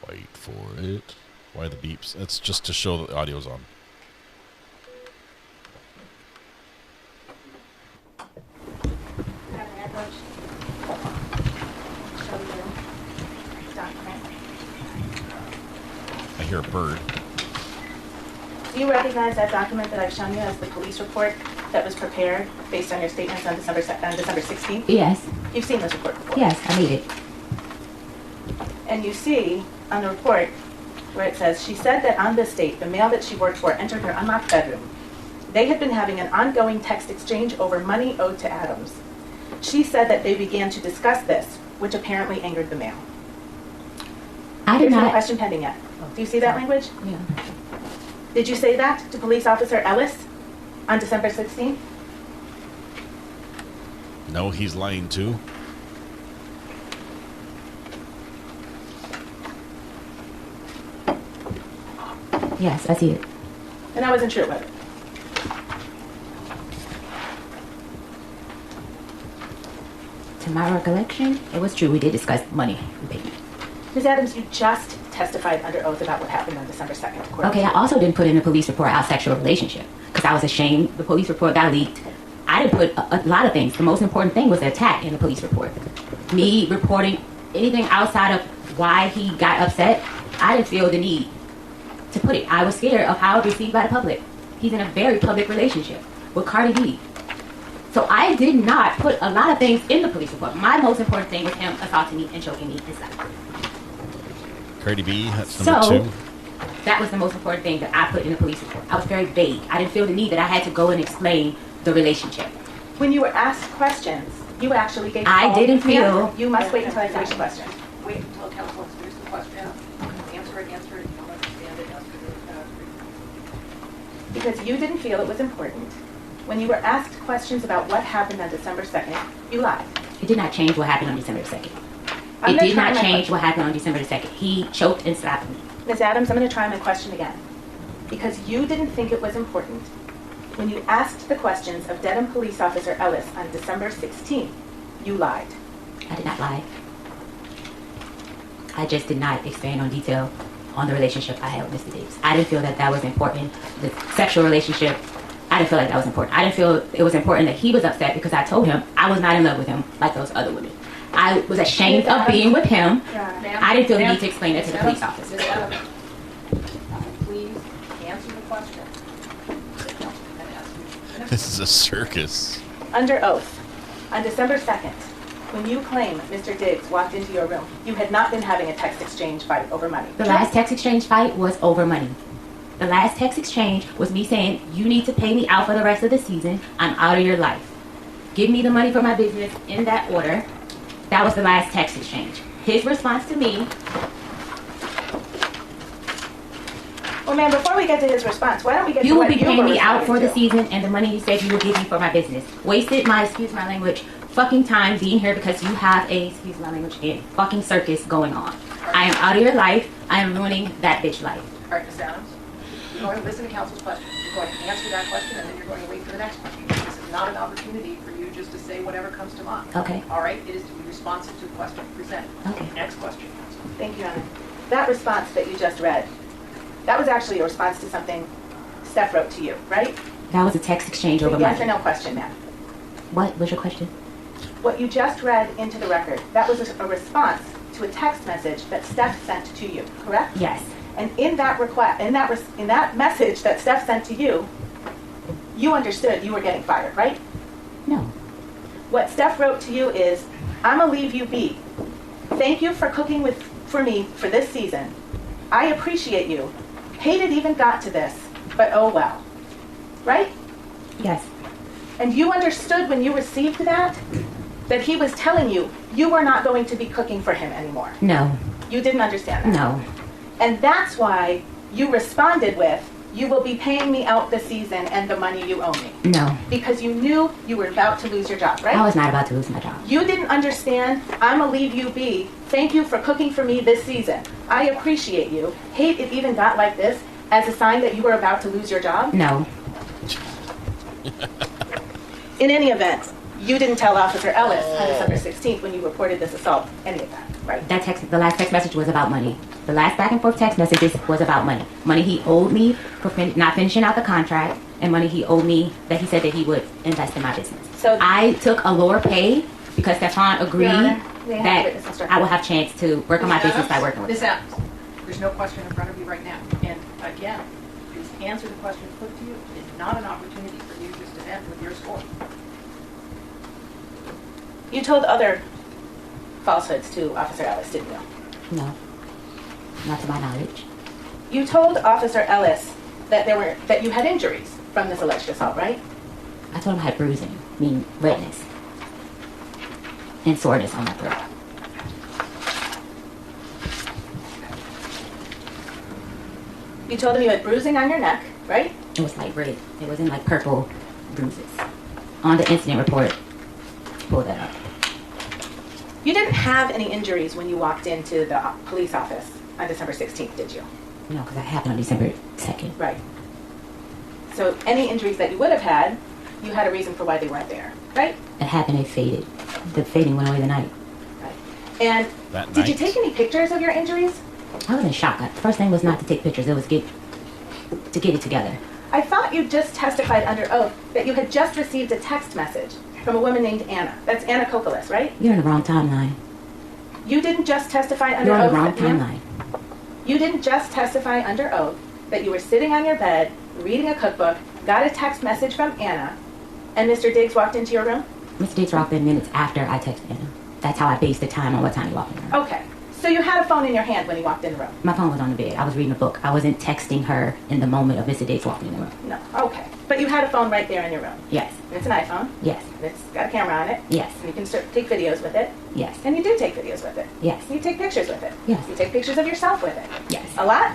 Wait for it. Why the beeps? That's just to show that the audio's on. I hear a bird. Do you recognize that document that I've shown you as the police report that was prepared based on your statements on December 16th? Yes. You've seen this report before? Yes, I made it. And you see on the report where it says, she said that on this date, the male that she worked for entered her unlocked bedroom. They had been having an ongoing text exchange over money owed to Adams. She said that they began to discuss this, which apparently angered the male. I did There's no not. question pending yet. Do you see that language? Yeah. Did you say that to Police Officer Ellis on December 16th? No, he's lying too. Yes, I see it. And I wasn't sure about it. To my recollection, it was true. We did discuss money and payment. Ms. Adams, you just testified under oath about what happened on December 2nd. Okay, I also didn't put in a police report our sexual relationship because because I was ashamed. The police report got leaked. I didn't put a lot of things. The most important thing was the attack in the police report. Me reporting anything outside of why he got upset, I didn't feel the need to put it. I was scared of how it was received by the public. He's in a very public relationship with Cardi B. So I did not put a lot of things in the police report. My most important thing was him assaulting me and choking me inside. Cardi B, that's number 2. That was the most important thing that I put in the police report. I was very vague. I didn't feel the need that I had to go and explain the relationship. When you were asked questions, you actually gave. I didn't feel. You must wait until I finish the question. Wait until counsel has finished the question. Answer it, you don't understand it, answer it. Because you didn't feel it was important. When you were asked questions about what happened on December 2nd, you lied. It did not change what happened on December 2nd. It did not change what happened on December 2nd. He choked and slapped me. Ms. Adams, I'm going to try my question again. Because you didn't think it was important. When you asked the questions of Dedham Police Officer Ellis on December 16th, you lied. I did not lie. I just did not expand on detail on the relationship I had with Mr. Davis. I didn't feel that that was important. The sexual relationship, I didn't feel like that was important. I didn't feel it was important that he was upset because I told him I was not in love with him like those other women. I was ashamed of being with him. I didn't feel the need to explain that to the police officer. Please answer the question. This is a circus. Under oath, on December 2nd, when you claim Mr. Diggs walked into your room, you had not been having a text exchange fight over money. The last text exchange fight was over money. The last text exchange was me saying, you need to pay me out for the rest of the season. I'm out of your life. Give me the money for my business in that order. That was the last text exchange. His response to me... Well, ma'am, before we get to his response, why don't we get you to will what be paying me out for the to. season and the money you said you would give me for my business. Wasted my, excuse my language, fucking time being here because you have a, excuse my language again, fucking circus going on. I am out of your life. I am ruining that bitch life. All right, Ms. Adams, you're going to listen to counsel's question. You're going to answer that question, and then you're going to wait for the next question. This is not an opportunity for you just to say whatever comes to mind. Okay. All right? It is to be responsive to the question presented. Okay. Next question, counsel. Thank you, Your Honor. That response that you just read, that was actually a response to something Steph wrote to you, right? That was a text exchange over Yes money. or no question, ma'am. What was your question? What you just read into the record, that was a response to a text message that Steph sent to you, correct? Yes. And in that request, in that message that Steph sent to you, you understood you were getting fired, right? No. What Steph wrote to you is, "I'ma leave you be. Thank you for cooking for me for this season. I appreciate you. Hate it even got to this, but oh well." Right? Yes. And you understood when you received that he was telling you you were not going to be cooking for him anymore. No. You didn't understand that. No. And that's why you responded with, "You will be paying me out this season and the money you owe me." No. Because you knew you were about to lose your job, right? I was not about to lose my job. You didn't understand, "I'ma leave you be. Thank you for cooking for me this season. I appreciate you. Hate it even got like this," as a sign that you were about to lose your job? No. In any event, you didn't tell Officer Ellis on December 16th when you reported this assault any of that, right? The last text message was about money. The last back and forth text messages was about money. Money he owed me for not finishing out the contract, and money he owed me that he said that he would invest in my business. So I took a lower pay because Stefon agreed that I would have a chance to work on my business by working with Ms. him. Adams, there's no question in front of you right now. And again, please answer the question put to you. It is not an opportunity for you just to end with your score. You told other falsehoods to Officer Ellis, didn't you? No. Not to my knowledge. You told Officer Ellis that you had injuries from this alleged assault, right? I told him I had bruising, meaning redness, and soreness on my throat. You told him you had bruising on your neck, right? It was like red. It wasn't like purple bruises. On the incident report, pull that up. You didn't have any injuries when you walked into the police office on December 16th, did you? No, because that happened on December 2nd. Right. So any injuries that you would have had, you had a reason for why they weren't there, right? It happened, it faded. The fading went away the night. And That did you night? take any pictures of your injuries? I was in shock. The first thing was not to take pictures. It was to get it together. I thought you just testified under oath that you had just received a text message from a woman named Anna. That's Anna Kokolis, right? You're in the wrong timeline. You didn't just testify under You're oath. on the wrong that- timeline. You didn't just testify under oath that you were sitting on your bed, reading a cookbook, got a text message from Anna, and Mr. Diggs walked into your room? Mr. Diggs walked in minutes after I texted him. That's how I based the time on what time he walked in the room. Okay. So you had a phone in your hand when he walked in the room? My phone was on the bed. I was reading a book. I wasn't texting her in the moment of Mr. Diggs walking in the room. No. Okay. But you had a phone right there in your room? Yes. And it's an iPhone? Yes. And it's got a camera on it? Yes. And you can take videos with it? Yes. And you do take videos with it? Yes. You take pictures with it? Yes. You take pictures of yourself with it? Yes. A lot?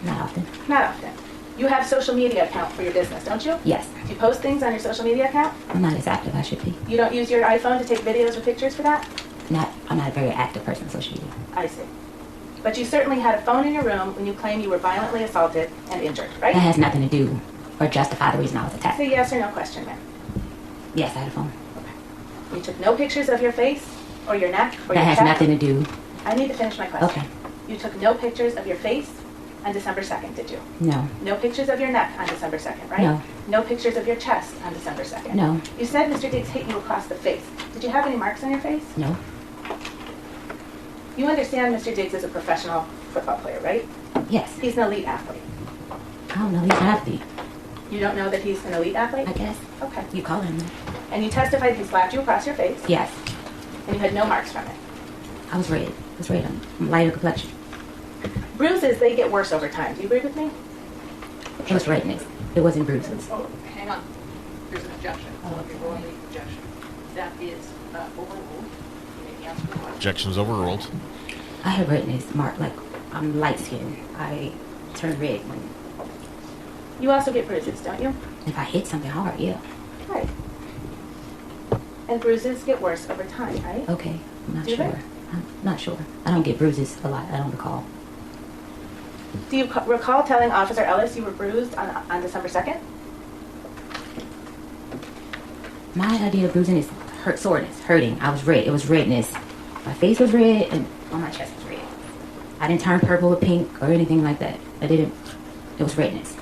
Not often. Not often. You have social media account for your business, don't you? Yes. Do you post things on your social media account? I'm not as active as I should be. You don't use your iPhone to take videos or pictures for that? I'm not a very active person on social media. I see. But you certainly had a phone in your room when you claim you were violently assaulted and injured, right? That has nothing to do or justify the reason I was attacked. It's a yes or no question, ma'am. Yes, I had a phone. You took no pictures of your face or your neck or That your has chest? nothing to do. I need to finish my question. Okay. You took no pictures of your face on December 2nd, did you? No. No pictures of your neck on December 2nd, right? No. No pictures of your chest on December 2nd? No. You said Mr. Diggs hit you across the face. Did you have any marks on your face? No. You understand Mr. Diggs is a professional football player, right? Yes. He's an elite athlete. I don't know. He's an athlete. You don't know that he's an elite athlete? I guess. Okay. You call him that. And you testified he slapped you across your face? Yes. And you had no marks from it? I was red. I was red. I'm lighter complexion. Bruises, they get worse over time. Do you agree with me? It was redness. It wasn't bruises. Oh, hang on. There's an objection. You're going to objection. That is overruled. You may answer the question. Objection's overruled. I have redness, Mark. Like, I'm light skinned. I turn red when. You also get bruises, don't you? If I hit something hard, yeah. Right. And bruises get worse over time, right? Okay. I'm not Do sure. they? I'm not sure. I don't get bruises a lot. I don't recall. Do you recall telling Officer Ellis you were bruised on December 2nd? My idea of bruising is soreness, hurting. I was red. It was redness. My face was red and on my chest was red. I didn't turn purple or pink or anything like that. I didn't. It was redness.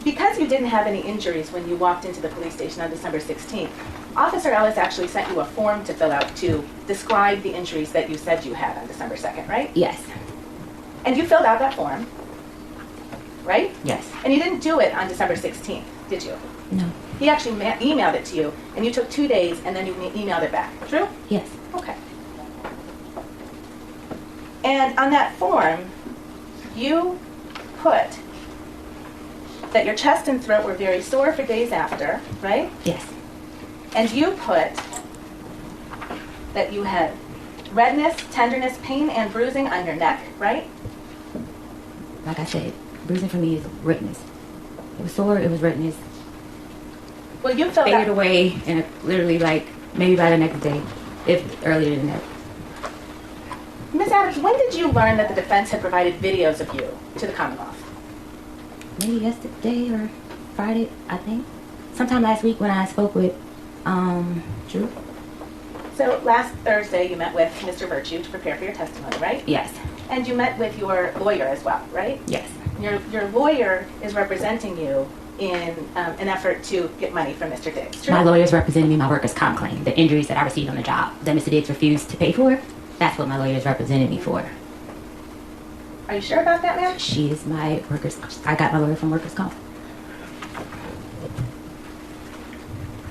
Because you didn't have any injuries when you walked into the police station on December 16th, Officer Ellis actually sent you a form to fill out to describe the injuries that you said you had on December 2nd, right? Yes. And you filled out that form, right? Yes. And you didn't do it on December 16th, did you? No. He actually emailed it to you, and you took 2 days, and then you emailed it back. True? Yes. Okay. And on that form, you put that your chest and throat were very sore for days after, right? Yes. And you put that you had redness, tenderness, pain, and bruising on your neck, right? Like I said, bruising for me is redness. It was sore. It was redness. Well, you felt faded away, and literally like maybe by the next day, if earlier than that. Ms. Adams, when did you learn that the defense had provided videos of you to the Commonwealth? Maybe yesterday or Friday, I think. Sometime last week when I spoke with Drew. So last Thursday you met with Mr. Virtue to prepare for your testimony, right? Yes. And you met with your lawyer as well, right? Yes. Your lawyer is representing you in an effort to get money from Mr. Diggs. True? My lawyer is representing me my workers' comp claim, the injuries that I received on the job that Mr. Diggs refused to pay for. That's what my lawyer is representing me for. Are you sure about that, ma'am? She is my workers. I got my lawyer from workers' comp.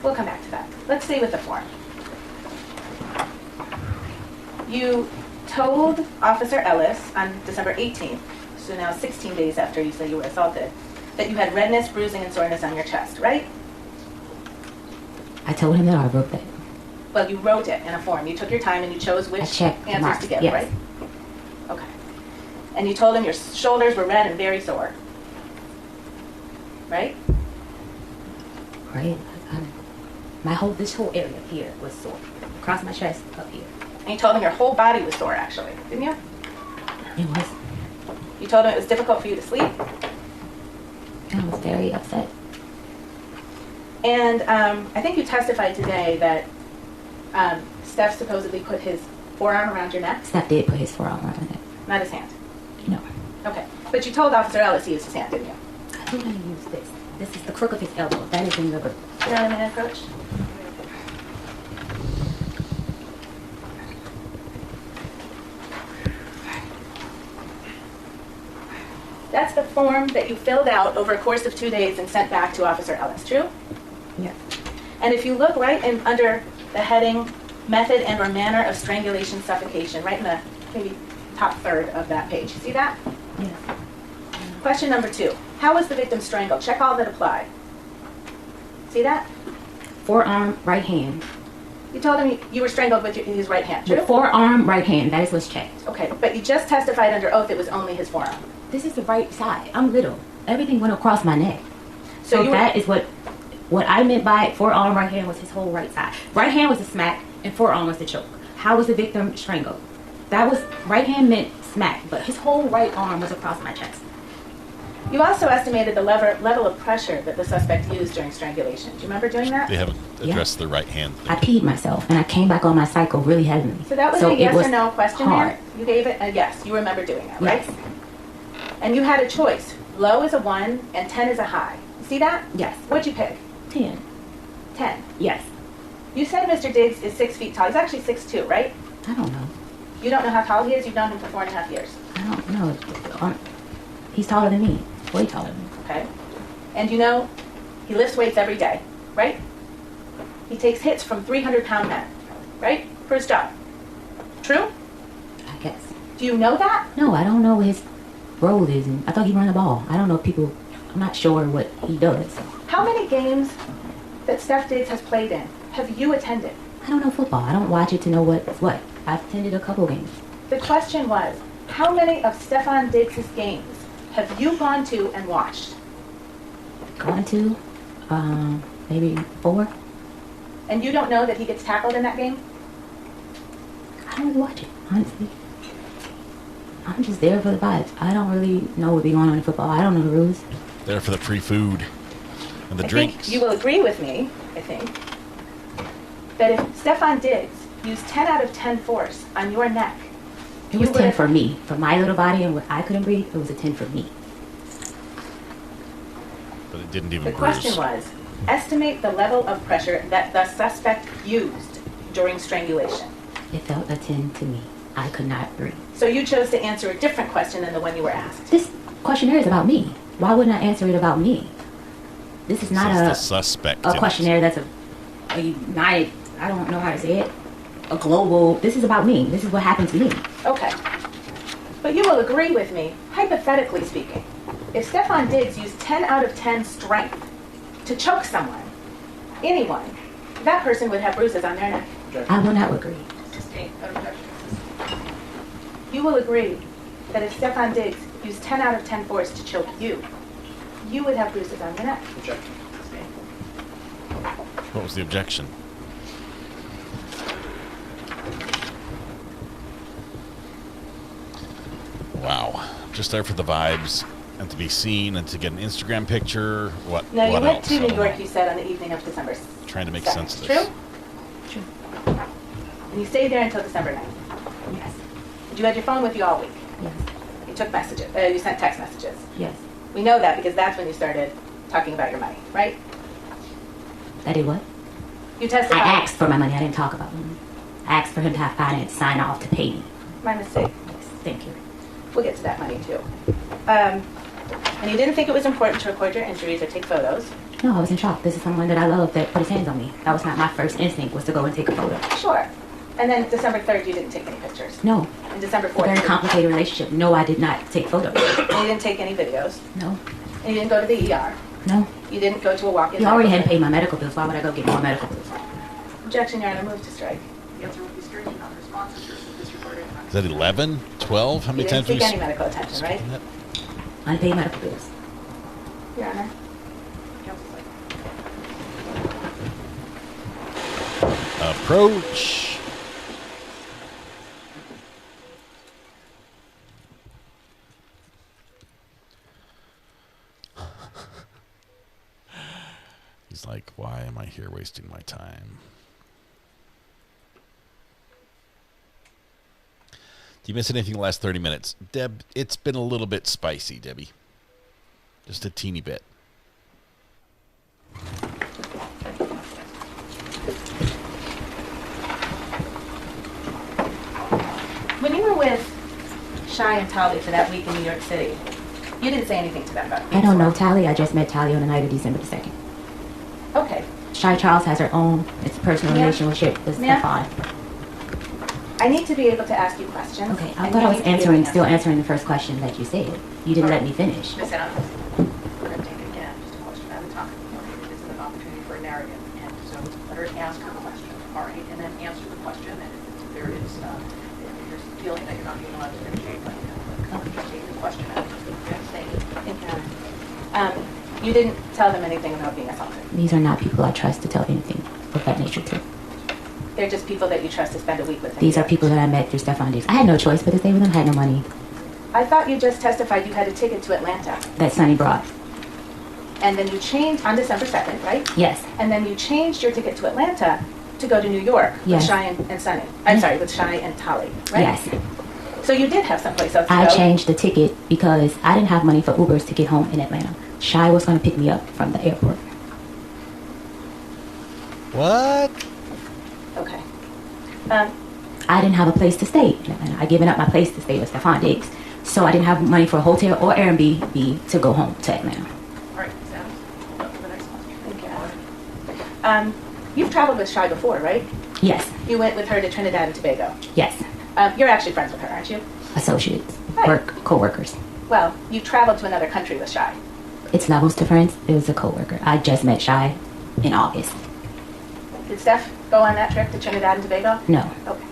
We'll come back to that. Let's stay with the form. You told Officer Ellis on December 18th, so now 16 days after you say you were assaulted, that you had redness, bruising, and soreness on your chest, right? I told him that, or I wrote that. Well, you wrote it in a form. You took your time and you chose which answers to give, yes. right? Okay. And you told him your shoulders were red and very sore, right? Right. This whole area here was sore. Across my chest, up here. And you told him your whole body was sore, actually, didn't you? It was. You told him it was difficult for you to sleep. I was very upset. And I think you testified today that Steph supposedly put his forearm around your neck. Steph did put his forearm around my neck. Not his hand. No. Okay. But you told Officer Ellis he used his hand, didn't you? I don't want to use this. This is the crook of his elbow. That is in the book. You know what I mean, Coach? That's the form that you filled out over a course of 2 days and sent back to Officer Ellis, true? Yeah. And if you look right in under the heading, method and or manner of strangulation suffocation, right in the maybe top third of that page. You see that? Yes. Question number 2. How was the victim strangled? Check all that apply. See that? Forearm, right hand. You told him you were strangled with his right hand, true? With forearm, right hand. That is what's checked. Okay, but you just testified under oath it was only his forearm. This is the right side. I'm little. Everything went across my neck. So that is what I meant by forearm, right hand was his whole right side. Right hand was the smack and forearm was the choke. How was the victim strangled? That was, right hand meant smack, but his whole right arm was across my chest. You also estimated the level of pressure that the suspect used during strangulation. Do you remember doing that? They haven't addressed the right hand thing. I peed myself and I came back on my cycle really heavily. So that was a yes it was or no question hard. there? You gave it a yes. You remember doing that, Yes. right? And you had a choice. Low is a 1 and 10 is a high. You see that? Yes. What'd you pick? 10. 10. Yes. You said Mr. Diggs is 6 feet tall. He's actually 6'2", right? I don't know. You don't know how tall he is? You've known him for 4.5 years. I don't know. He's taller than me. Way taller than me. Okay. And you know he lifts weights every day, right? He takes hits from 300-pound men, right? For his job. True? I guess. Do you know that? No, I don't know what his role is. I thought he ran the ball. I don't know people. I'm not sure what he does. How many games that Steph Diggs has played in have you attended? I don't know football. I don't watch it to know what's what. I've attended a couple games. The question was, how many of Stefon Diggs' games have you gone to and watched? Gone to? Maybe 4. And you don't know that he gets tackled in that game? I don't really watch it, honestly. I'm just there for the vibes. I don't really know what be going on in football. I don't know the rules. There for the free food and the I drinks. think you will agree with me, I think, that if Stefon Diggs used 10 out of 10 force on your neck, it was 10 for me. For my little body and what I couldn't breathe, it was a 10 for me. But it didn't even The bruise. question was, estimate the level of pressure that the suspect used during strangulation. It felt a 10 to me. I could not breathe. So you chose to answer a different question than the one you were asked. This questionnaire is about me. Why wouldn't I answer it about me? This is not the suspect a questionnaire that's a united, I don't know how to say it, a global, this is about me. This is what happened to me. Okay. But you will agree with me, hypothetically speaking, if Stefon Diggs used 10 out of 10 strength to choke someone, anyone, that person would have bruises on their neck. I will not agree. You will agree that if Stefon Diggs used 10 out of 10 force to choke you, you would have bruises on your neck. What was the objection? Wow. Just there for the vibes and to be seen and to get an Instagram picture. What? No, you what went else? to I New don't York, know. you said, on the evening of December 2nd. Trying to make sense of this. True? True. And you stayed there until December 9th. Yes. And you had your phone with you all week. Yes. You took messages. You sent text messages. Yes. We know that because that's when you started talking about your money, right? I did what? You testified. I asked for my money. I didn't talk about money. I asked for him to have finance sign off to pay me. My mistake. Yes. Thank you. We'll get to that money too. And you didn't think it was important to record your injuries or take photos. No, I was in shock. This is someone that I love that put his hands on me. That was not my first instinct, was to go and take a photo. Sure. And then December 3rd, you didn't take any pictures. No. And December 4th. A very complicated relationship. No, I did not take photos. And you didn't take any videos. No. And you didn't go to the ER. No. You didn't go to a walk-in. He already hadn't paid my medical bills. Why would I go get more medical bills? Objection, Your Honor. Move to strike. Is that 11? 12? How many You times didn't we seek any medical attention, right? Unpaid medical bills. Your Honor. Approach. He's like, why am I here wasting my time? Do you miss anything in the last 30 minutes? Deb, it's been a little bit spicy, Debbie. Just a teeny bit. When you were with Shy and Tali for that week in New York City, you didn't say anything to them about it. I don't know Tally. I just met Tally on the night of December the 2nd. Okay. Shy Charles has her own, it's a personal relationship with Stefon. I need to be able to ask you questions. Okay, I thought I was still answering the first question that you said. You didn't let me finish. Listen, I'm going to take it again, just a question at a time. This is an opportunity for a narrative, and so let her ask her question, all right, and then answer the question, and if there is, if you're feeling that you're not being allowed to finish, take the question out. Thank you. You didn't tell them anything about being assaulted. These are not people I trust to tell anything of that nature to. They're just people that you trust to spend a week with. These are people that I met through Stefon Diggs. I had no choice but to stay with them. I had no money. I thought you just testified you had a ticket to Atlanta. That Sonny brought. And then you changed on December 2nd, right? Yes. And then you changed your ticket to Atlanta to go to New York with Yes. Shy and Sonny. I'm sorry, with Shy and Tali, right? Yes. So you did have someplace else to I go. changed the ticket because I didn't have money for Ubers to get home in Atlanta. Shy was going to pick me up from the airport. What? Okay. I didn't have a place to stay in Atlanta. I given up my place to stay with Stefon Diggs. So I didn't have money for a hotel or Airbnb to go home to Atlanta. All right, Sam. Go for the next question. Thank you. You've traveled with Shy before, right? Yes. You went with her to Trinidad and Tobago. Yes. You're actually friends with her, aren't you? Associates. Right. Co-workers. Well, you traveled to another country with Shy. It's levels to friends. It was a co-worker. I just met Shy in August. Did Steph go on that trip to Trinidad and Tobago? No. Okay.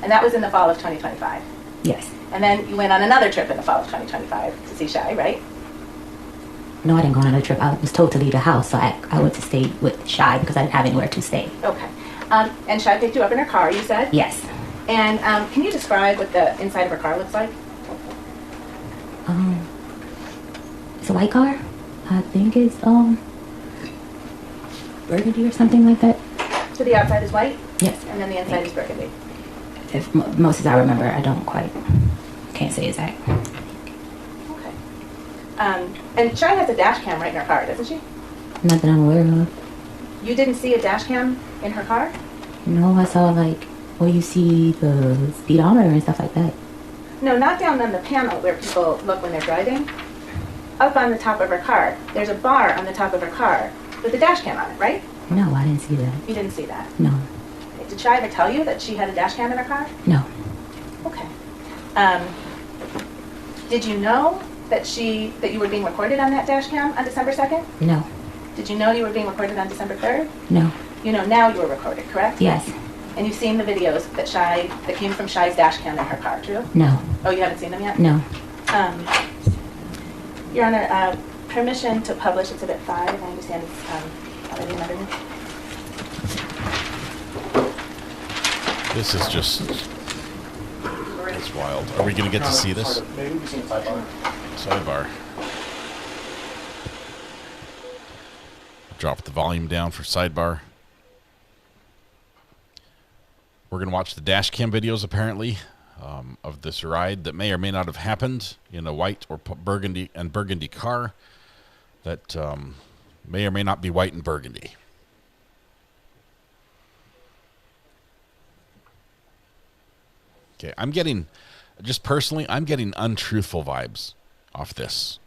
And that was in the fall of 2025. Yes. And then you went on another trip in the fall of 2025 to see Shy, right? No, I didn't go on another trip. I was told to leave the house, so I went to stay with Shy because I didn't have anywhere to stay. Okay. And Shy picked you up in her car, you said? Yes. And can you describe what the inside of her car looks like? It's a white car. I think it's burgundy or something like that. So the outside is white? Yes. And then the inside is burgundy. If most as I remember, I can't say exact. Okay. And Shy has a dash cam right in her car, doesn't she? Not that I'm aware of. You didn't see a dash cam in her car? No, I saw you see the speedometer and stuff like that. No, not down on the panel where people look when they're driving. Up on the top of her car. There's a bar on the top of her car with a dash cam on it, right? No, I didn't see that. You didn't see that? No. Did Shy ever tell you that she had a dash cam in her car? No. Okay. Did you know that you were being recorded on that dash cam on December 2nd? No. Did you know you were being recorded on December 3rd? No. You know now you were recorded, correct? Yes. And you've seen the videos that came from Shy's dash cam in her car, true? No. Oh, you haven't seen them yet? No. Your Honor, permission to publish Exhibit 5. I understand it's already another one. This is just... It's wild. Are we going to get to see this? Maybe we see a sidebar. Sidebar. Drop the volume down for sidebar. We're going to watch the dash cam videos, apparently, of this ride that may or may not have happened in a white or burgundy car that may or may not be white and burgundy. Okay, I'm getting untruthful vibes off this.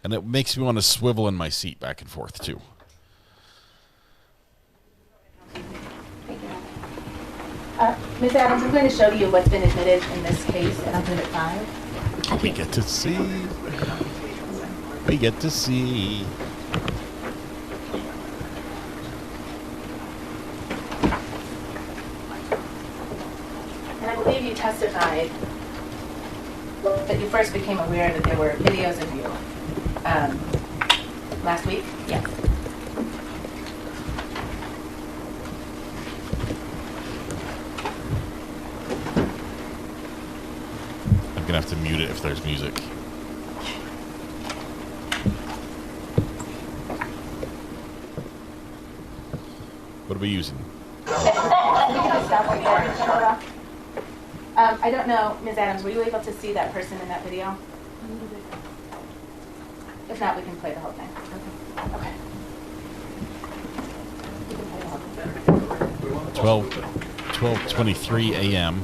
And it makes me want to swivel in my seat back and forth, too. Ms. Adams, I'm going to show you what's been admitted in this case at Exhibit 5. We get to see. We get to see. And I believe you testified that you first became aware that there were videos of you last week? Yes. I'm going to have to mute it if there's music. What are we using? I don't know, Ms. Adams, were you able to see that person in that video? If not, we can play the whole thing. Okay. 12:23 a.m.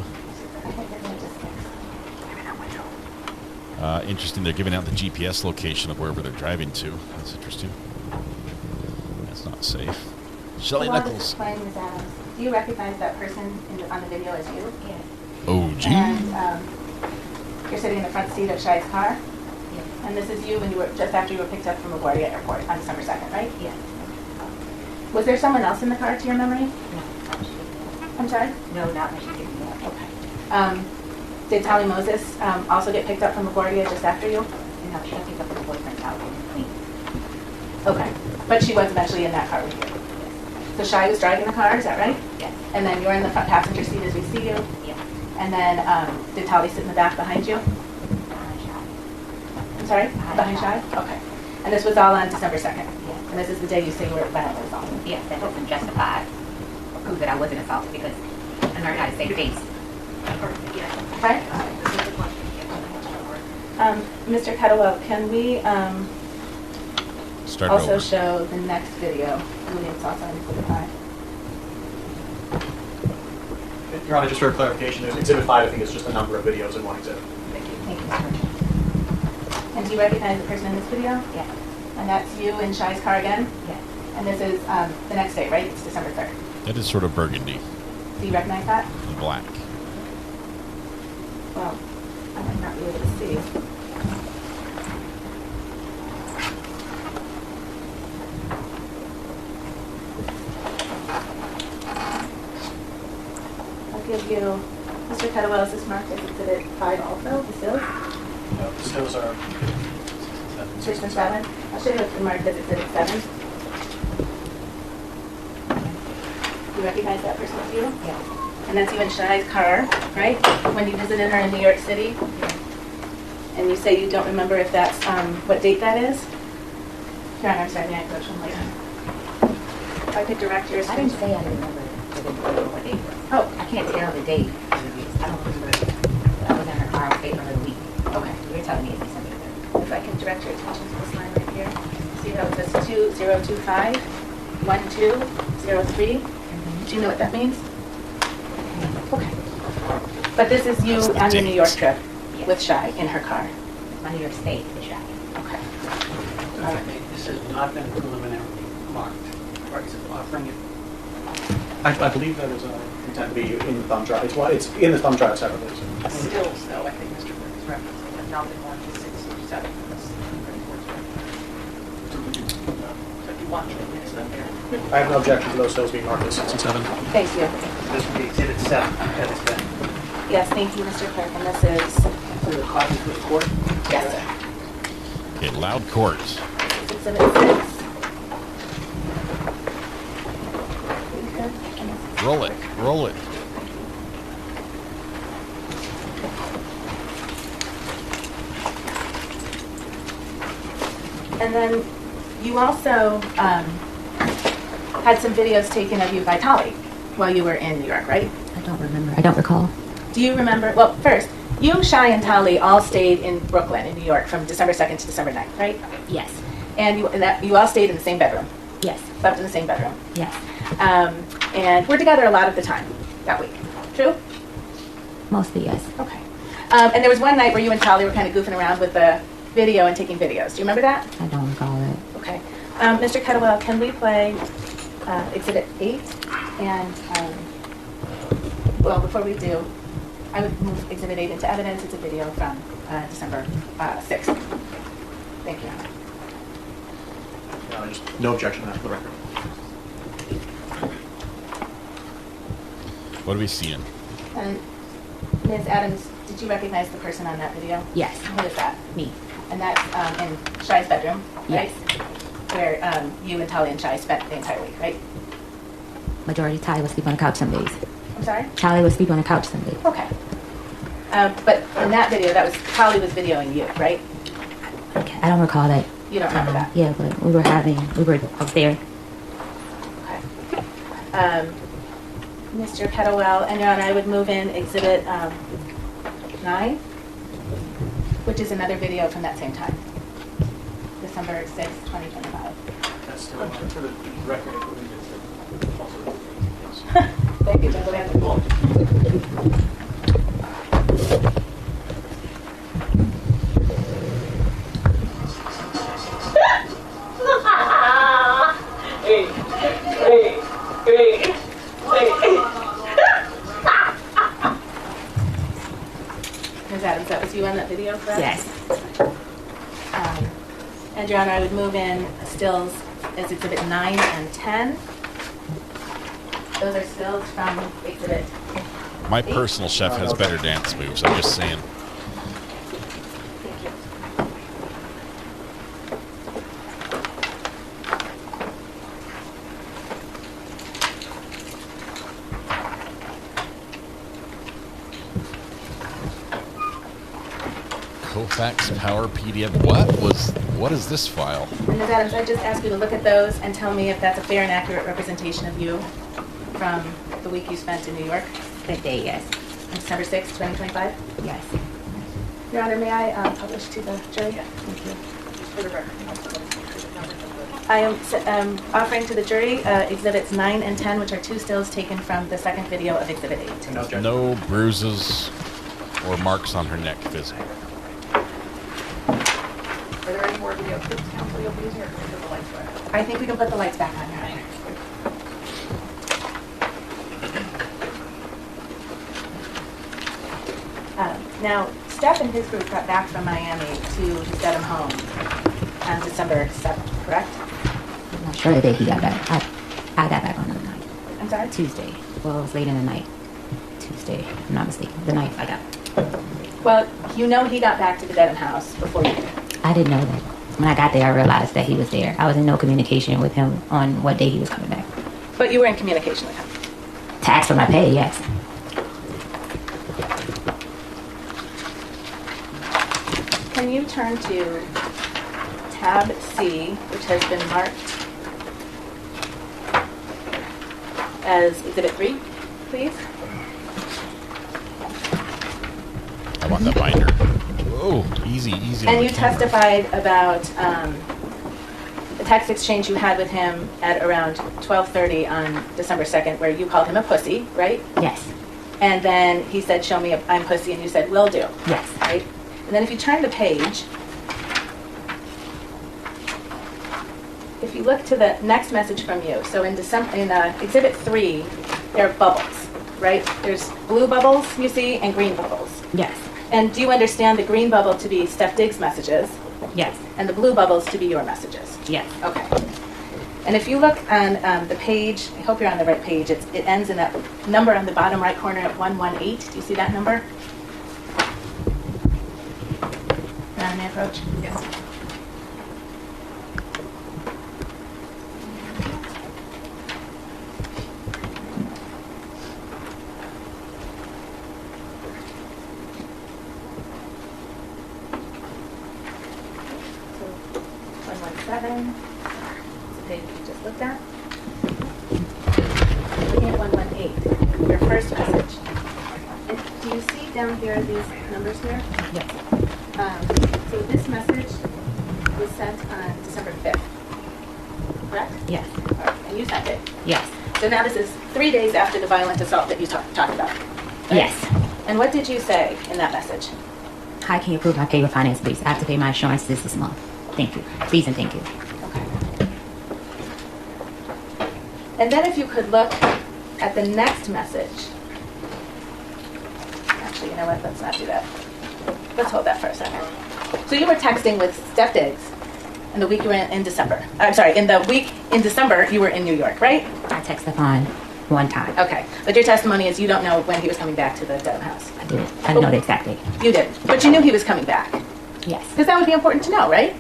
Interesting, they're giving out the GPS location of wherever they're driving to. That's interesting. That's not safe. Shelley Well, I'll Nichols. just explain, Ms. Adams. Do you recognize that person on the video as you? Yes. Oh, gee. And you're sitting in the front seat of Shai's car? Yes. And this is you when you were just after you were picked up from LaGuardia Airport on December 2nd, right? Yes. Was there someone else in the car to your memory? No. I'm sorry? No, not when she picked me up. Okay. Did Tally Moses also get picked up from LaGuardia just after you? No, she got picked up from her boyfriend's house. Okay. But she was eventually in that car with you? Yes. So Shai was driving the car, is that right? Yes. And then you're in the front passenger seat as we see you? Yes. And then did Tally sit in the back behind you? Behind Shai. I'm sorry? Behind Shai? Okay. And this was all on December 2nd? Yes. And this is the day you say you were violently assaulted? Yes, that doesn't justify or prove that I wasn't assaulted because I learned how to save face. Okay. Mr. Kettlewell, can we Start also over. show the next video? It's also in Exhibit 5. Your Honor, just for clarification, there's Exhibit 5, I think it's just a number of videos in one exhibit. Thank you. Thank you. And do you recognize the person in this video? Yes. And that's you in Shai's car again? Yes. And this is the next day, right? It's December 3rd. That is sort of burgundy. Do you recognize that? Black. Well, I might not be able to see. I'll give you, Mr. Kettlewell, is this marked as Exhibit 5 also, the stills? No, the stills are 6 and 7? I'll show you what's been marked as Exhibit 7. Do you recognize that person as you? Yes. And that's you in Shai's car, right? When you visited her in New York City? Yes. And you say you don't remember if that's, what date that is? Your Honor, I'm sorry, may I approach him later? If I could direct your I didn't say I didn't remember what date it was. Oh. I can't tell the date. I don't remember. I was in her car on of the week. Okay. You're telling me it's December 3rd. If I can direct your attention to this line right here. See how it says 2025 1203? Do you know what that means? Okay. But this is you on the New York trip with Shai in her car. My New York State with Shai. Okay. All right. This has not been preliminarily marked. Right, is it offering it? I believe that is intended to be in the thumb drive. It's in the thumb drive separately. So. Stills, though, I think Mr. Burke is referencing have now been marked as 6 or 7. So if you want to mix them there. I have no objection to those stills being marked as 6 and 7. Thank you. This would be Exhibit 7 that has been. Yes, thank you, Mr. Clerk. And this is... So the copies for the court? Yes, sir. Okay, loud court. It's Exhibit 6. Roll it. Roll it. And then you also had some videos taken of you by Tali while you were in New York, right? I don't remember. I don't recall. Do you remember? Well, first, you, Shai, and Tali all stayed in Brooklyn, in New York, from December 2nd to December 9th, right? Yes. And you all stayed in the same bedroom? Yes. Slept in the same bedroom? Yes. And we're together a lot of the time that week. True? Mostly yes. Okay. And there was one night where you and Tali were kind of goofing around with the video and taking videos. Do you remember that? I don't recall it. Okay. Mr. Kettlewell, can we play Exhibit 8? And, well, before we do, I would move Exhibit 8 into evidence. It's a video from December 6th. Thank you. Just no objection to that for the record. What are we seeing? And Ms. Adams, did you recognize the person on that video? Yes. Who is that? Me. And that's in Shai's bedroom, right? Yes. Where you and Tali and Shai spent the entire week, right? Majority Tally would sleep on the couch some days. I'm sorry? Tally would sleep on the couch some days. Okay. But in that video, Tali was videoing you, right? Okay. I don't recall that. You don't remember that? Yeah, but we were up there. Okay. Mr. Kettlewell, and Your Honor, I would move in Exhibit 9, which is another video from that same time, December 6, 2025. That's still for the record. Thank you, gentlemen. Ms. Adams, that was you on that video, correct? Yes. And Your Honor, I would move in stills as Exhibit 9 and 10. Those are stills from Exhibit My personal chef has better dance moves. I'm just saying. Kofax Power PDF. What is this file? And Ms. Adams, I just ask you to look at those and tell me if that's a fair and accurate representation of you from the week you spent in New York. That day, yes. On December 6, 2025? Yes. Your Honor, may I publish to the jury? Thank you. I am offering to the jury Exhibits 9 and 10, which are 2 stills taken from the second video of Exhibit 8. No bruises or marks on her neck physically. Are there any more video clips, counsel, you'll use, or put the lights back? I think we can put the lights back on, Your Honor. Now, Steph and his group got back from Miami to his Dedham home on December 7th, correct? I'm not sure the day he got back. I got back on the night. I'm sorry? Tuesday. Well, it was late in the night. Tuesday, if I'm not mistaken. The night I got. Well, you know he got back to the Dedham house before you did. I didn't know that. When I got there, I realized that he was there. I was in no communication with him on what day he was coming back. But you were in communication with him? To ask for my pay, yes. Can you turn to tab C, which has been marked as Exhibit 3, please? I want the binder. Whoa, easy. And you testified about the text exchange you had with him at around 12:30 on December 2nd, where you called him a pussy, right? Yes. And then he said, "Show me I'm pussy," and you said, "Will do." Yes. Right? And then if you turn the page, if you look to the next message from you, so in Exhibit 3, there are bubbles, right? There's blue bubbles, you see, and green bubbles. Yes. And do you understand the green bubble to be Steph Diggs' messages? Yes. And the blue bubbles to be your messages? Yes. Okay. And if you look on the page, I hope you're on the right page, it ends in that number on the bottom right corner at 118. Do you see that number? On my approach? Yes. So 117 is the page we just looked at. Looking at 118, your first message. And do you see down here these numbers here? Yes. So this message was sent on December 5th, correct? Yes. All right, and you sent it? Yes. So now this is 3 days after the violent assault that you talked about, right? Yes. And what did you say in that message? Hi, can you approve my pay with finance, please? I have to pay my insurance this month. Thank you. Please and thank you. Okay. And then if you could look at the next message. Actually, you know what? Let's not do that. Let's hold that for a second. So you were texting with Steph Diggs in the week you were in December. I'm sorry, in the week in December you were in New York, right? I texted Stefon one time. Okay. But your testimony is you don't know when he was coming back to the Dedham house. I did. I didn't know the exact date. You did. But you knew he was coming back. Yes. Because that would be important to know, right?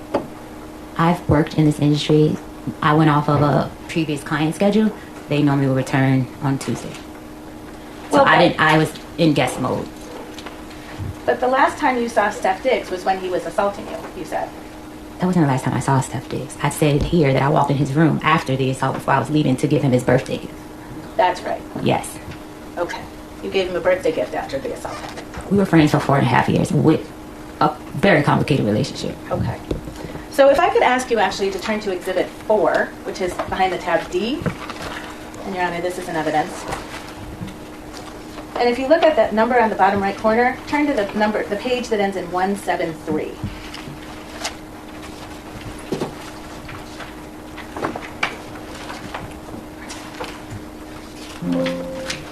I've worked in this industry. I went off of a previous client schedule. They normally will return on Tuesday. So Well, I was in guest mode. But the last time you saw Steph Diggs was when he was assaulting you said. That wasn't the last time I saw Steph Diggs. I said here that I walked in his room after the assault before I was leaving to give him his birthday gift. That's right. Yes. Okay. You gave him a birthday gift after the assault happened. We were friends for 4.5 years with a very complicated relationship. Okay. So if I could ask you actually to turn to Exhibit 4, which is behind the tab D. And Your Honor, this is an evidence. And if you look at that number on the bottom right corner, turn to the page that ends in 173.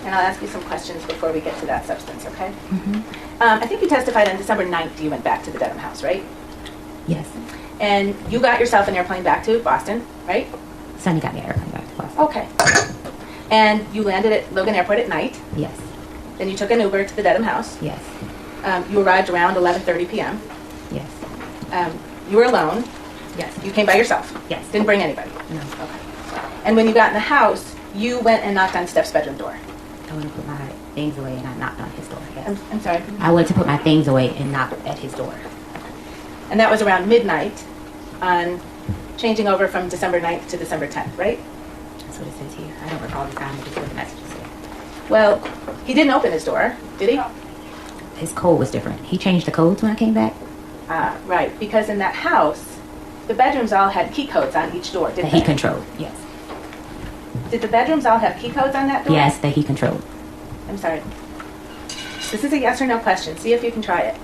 And I'll ask you some questions before we get to that substance, okay? I think you testified on December 9th you went back to the Dedham house, right? Yes. And you got yourself an airplane back to Boston, right? Sonny got me an airplane back to Boston. Okay. And you landed at Logan Airport at night. Yes. Then you took an Uber to the Dedham house. Yes. You arrived around 11:30 p.m. Yes. You were alone. Yes. You came by yourself. Yes. Didn't bring anybody. No. Okay. And when you got in the house, you went and knocked on Steph's bedroom door. I went to put my things away and I knocked on his door. Yes. I'm sorry. I went to put my things away and knocked at his door. And that was around midnight on changing over from December 9th to December 10th, right? That's what it says here. I don't recall the time, but it's what the message said. Well, he didn't open his door, did he? His code was different. He changed the codes when I came back. Right, because in that house, the bedrooms all had key codes on each door, didn't That he they? controlled, yes. Did the bedrooms all have key codes on that door? Yes, that he controlled. I'm sorry. This is a yes or no question. See if you can try it.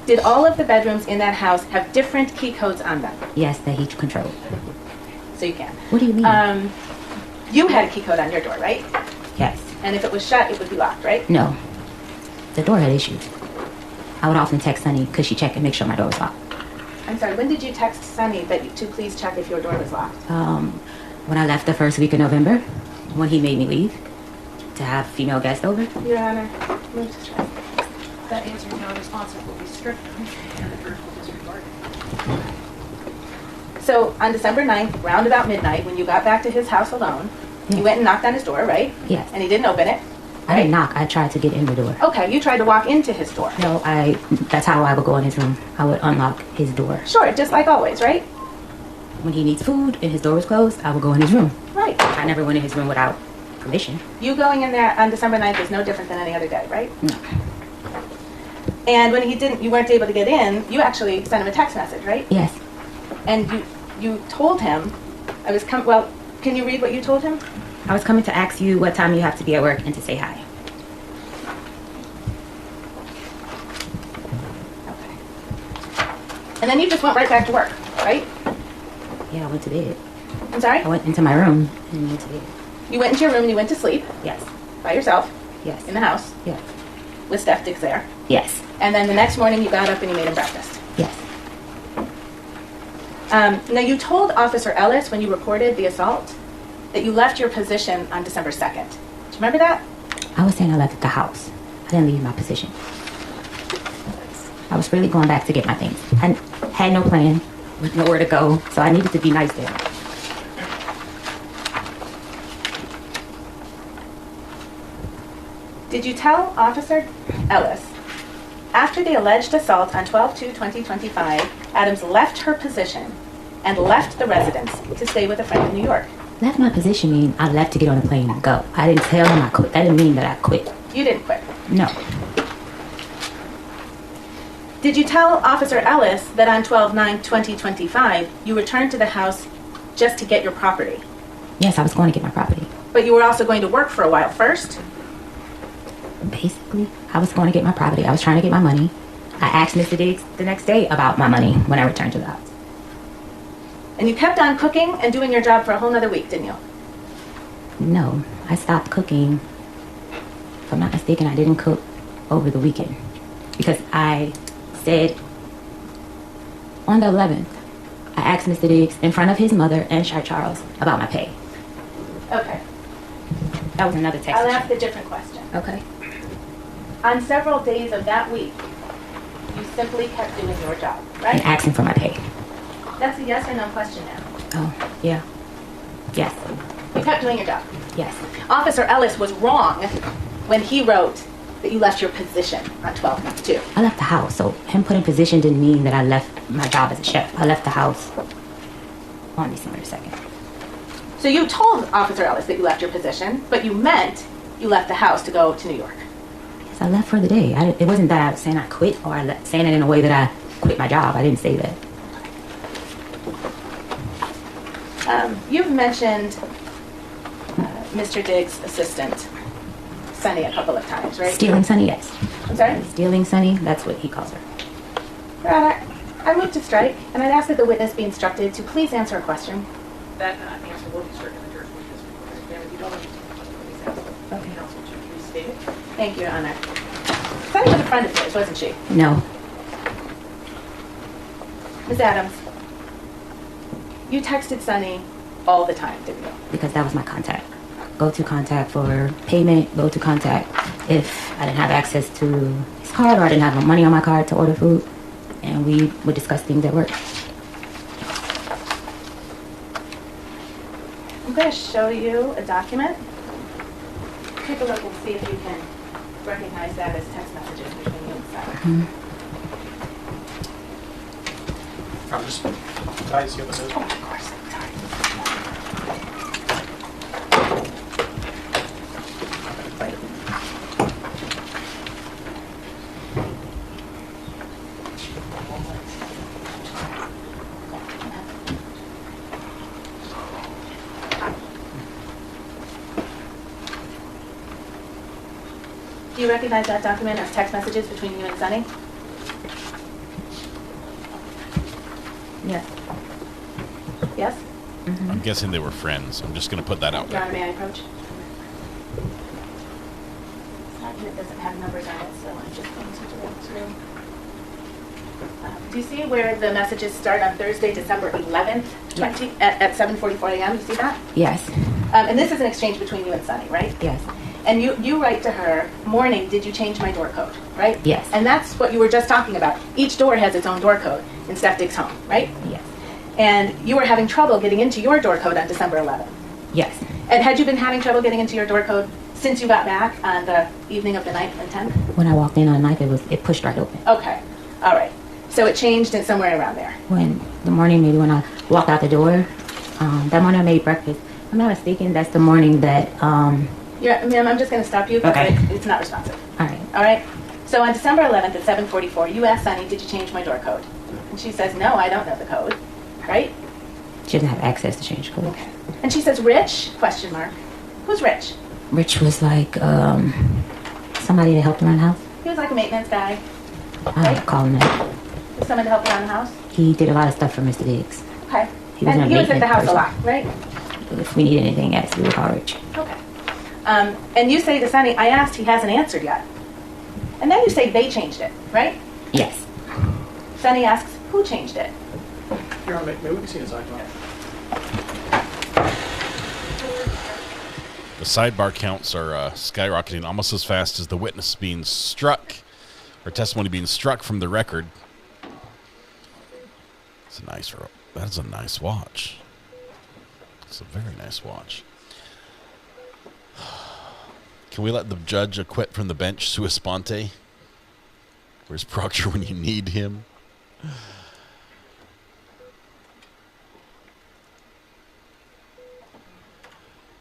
Did all of the bedrooms in that house have different key codes on them? Yes, that he controlled. So you can. What do you mean? You had a key code on your door, right? Yes. And if it was shut, it would be locked, right? No. The door had issues. I would often text Sunny because she checked and make sure my door was locked. I'm sorry, when did you text Sunny to please check if your door was locked? When I left the first week of November, when he made me leave to have female guests over. Your Honor, move to strike. That answer is not responsive will be stricken and the jury will disregard it. So on December 9th, round about midnight, when you got back to his house alone, you went and knocked on his door, right? Yes. And he didn't open it. I didn't knock. I tried to get in the door. Okay, you tried to walk into his door. No, that's how I would go in his room. I would unlock his door. Sure, just like always, right? When he needs food and his door was closed, I would go in his room. Right. I never went in his room without permission. You going in there on December 9th is no different than any other day, right? No. And when you weren't able to get in, you actually sent him a text message, right? Yes. And you told him, can you read what you told him? I was coming to ask you what time you have to be at work and to say hi. And then you just went right back to work, right? Yeah, I went to bed. I'm sorry? I went into my room and went to bed. You went into your room and you went to sleep? Yes. By yourself? Yes. In the house? Yes. With Steph Diggs there? Yes. And then the next morning you got up and you made him breakfast? Yes. Now you told Officer Ellis when you reported the assault that you left your position on December 2nd. Do you remember that? I was saying I left the house. I didn't leave my position. I was really going back to get my things. I had no plan, with nowhere to go, so I needed to be nice there. Did you tell Officer Ellis, after the alleged assault on 12/2/2025, Adams left her position and left the residence to stay with a friend in New York? Left my position mean I left to get on a plane and go. I didn't tell him I quit. That didn't mean that I quit. You didn't quit? No. Did you tell Officer Ellis that on 12/9/2025 you returned to the house just to get your property? Yes, I was going to get my property. But you were also going to work for a while first? Basically, I was going to get my property. I was trying to get my money. I asked Mr. Diggs the next day about my money when I returned to the house. And you kept on cooking and doing your job for a whole nother week, didn't you? No, I stopped cooking. If I'm not mistaken, I didn't cook over the weekend. Because I said on the 11th, I asked Mr. Diggs in front of his mother and Shy Charles about my pay. Okay. That was another text. I'll ask a different question. Okay. On several days of that week, you simply kept doing your job, right? And asking for my pay. That's a yes or no question now. Oh, yeah. Yes. You kept doing your job. Yes. Officer Ellis was wrong when he wrote that you left your position on 12/2. I left the house, so him putting position didn't mean that I left my job as a chef. I left the house on December 2nd. So you told Officer Ellis that you left your position, but you meant you left the house to go to New York? So I left for the day. It wasn't that I was saying I quit or saying it in a way that I quit my job. I didn't say that. You've mentioned Mr. Diggs' assistant, Sunny, a couple of times, right? Stealing Sunny, yes. I'm sorry? Stealing Sunny, that's what he calls her. Your Honor, I move to strike, and I'd ask that the witness be instructed to please answer a question. That answer will be stricken in the jury. If you don't please ask the counsel to restate it. Thank you, Your Honor. Sunny was a friend of yours, wasn't she? No. Ms. Adams, you texted Sunny all the time, didn't you? Because that was my contact. Go-to contact for payment, go-to contact if I didn't have access to his card or I didn't have money on my card to order food. And we would discuss things at work. I'm going to show you a document. Take a look and see if you can recognize that as text messages between you and Sunny. I'm just trying to see what this is. Oh, of course. Do you recognize that document as text messages between you and Sunny? Yes. Yes? I'm guessing they were friends. I'm just going to put that out Your there. Honor, may I approach? This document doesn't have numbers on it, so I'm just going to direct through. Do you see where the messages start on Thursday, December 11th, at 7:44 a.m.? You see that? Yes. And this is an exchange between you and Sunny, right? Yes. And you write to her, morning, did you change my door code, right? Yes. And that's what you were just talking about. Each door has its own door code in Steph Diggs' home, right? Yes. And you were having trouble getting into your door code on December 11th. Yes. And had you been having trouble getting into your door code since you got back on the evening of the 9th and 10th? When I walked in on the 9th, it pushed right open. Okay. All right. So it changed in somewhere around there. When the morning, maybe when I walked out the door, that morning I made breakfast. If I'm not mistaken, that's the morning that, Yeah, ma'am, I'm just going to stop you because Okay. it's not responsive. all right. All right? So on December 11th at 7:44, you asked Sunny, did you change my door code? And she says, no, I don't know the code, right? She doesn't have access to change code. Okay. And she says, Rich? Question mark. Who's Rich? Rich was like, somebody that helped around the house. He was like a maintenance guy. I don't call him that. Was someone to help around the house? He did a lot of stuff for Mr. Diggs. Okay. He was And a he was at the maintenance house a person. lot, right? If we needed anything else, we would call Rich. Okay. And you say to Sunny, I asked, he hasn't answered yet. And then you say they changed it, right? Yes. Sunny asks, who changed it? Your Honor, maybe we can see the document. The sidebar counts are skyrocketing almost as fast as the witness being struck, or testimony being struck from the record. It's a nice, that's a nice watch. It's a very nice watch. Can we let the judge acquit from the bench, sua sponte? Where's Proctor when you need him?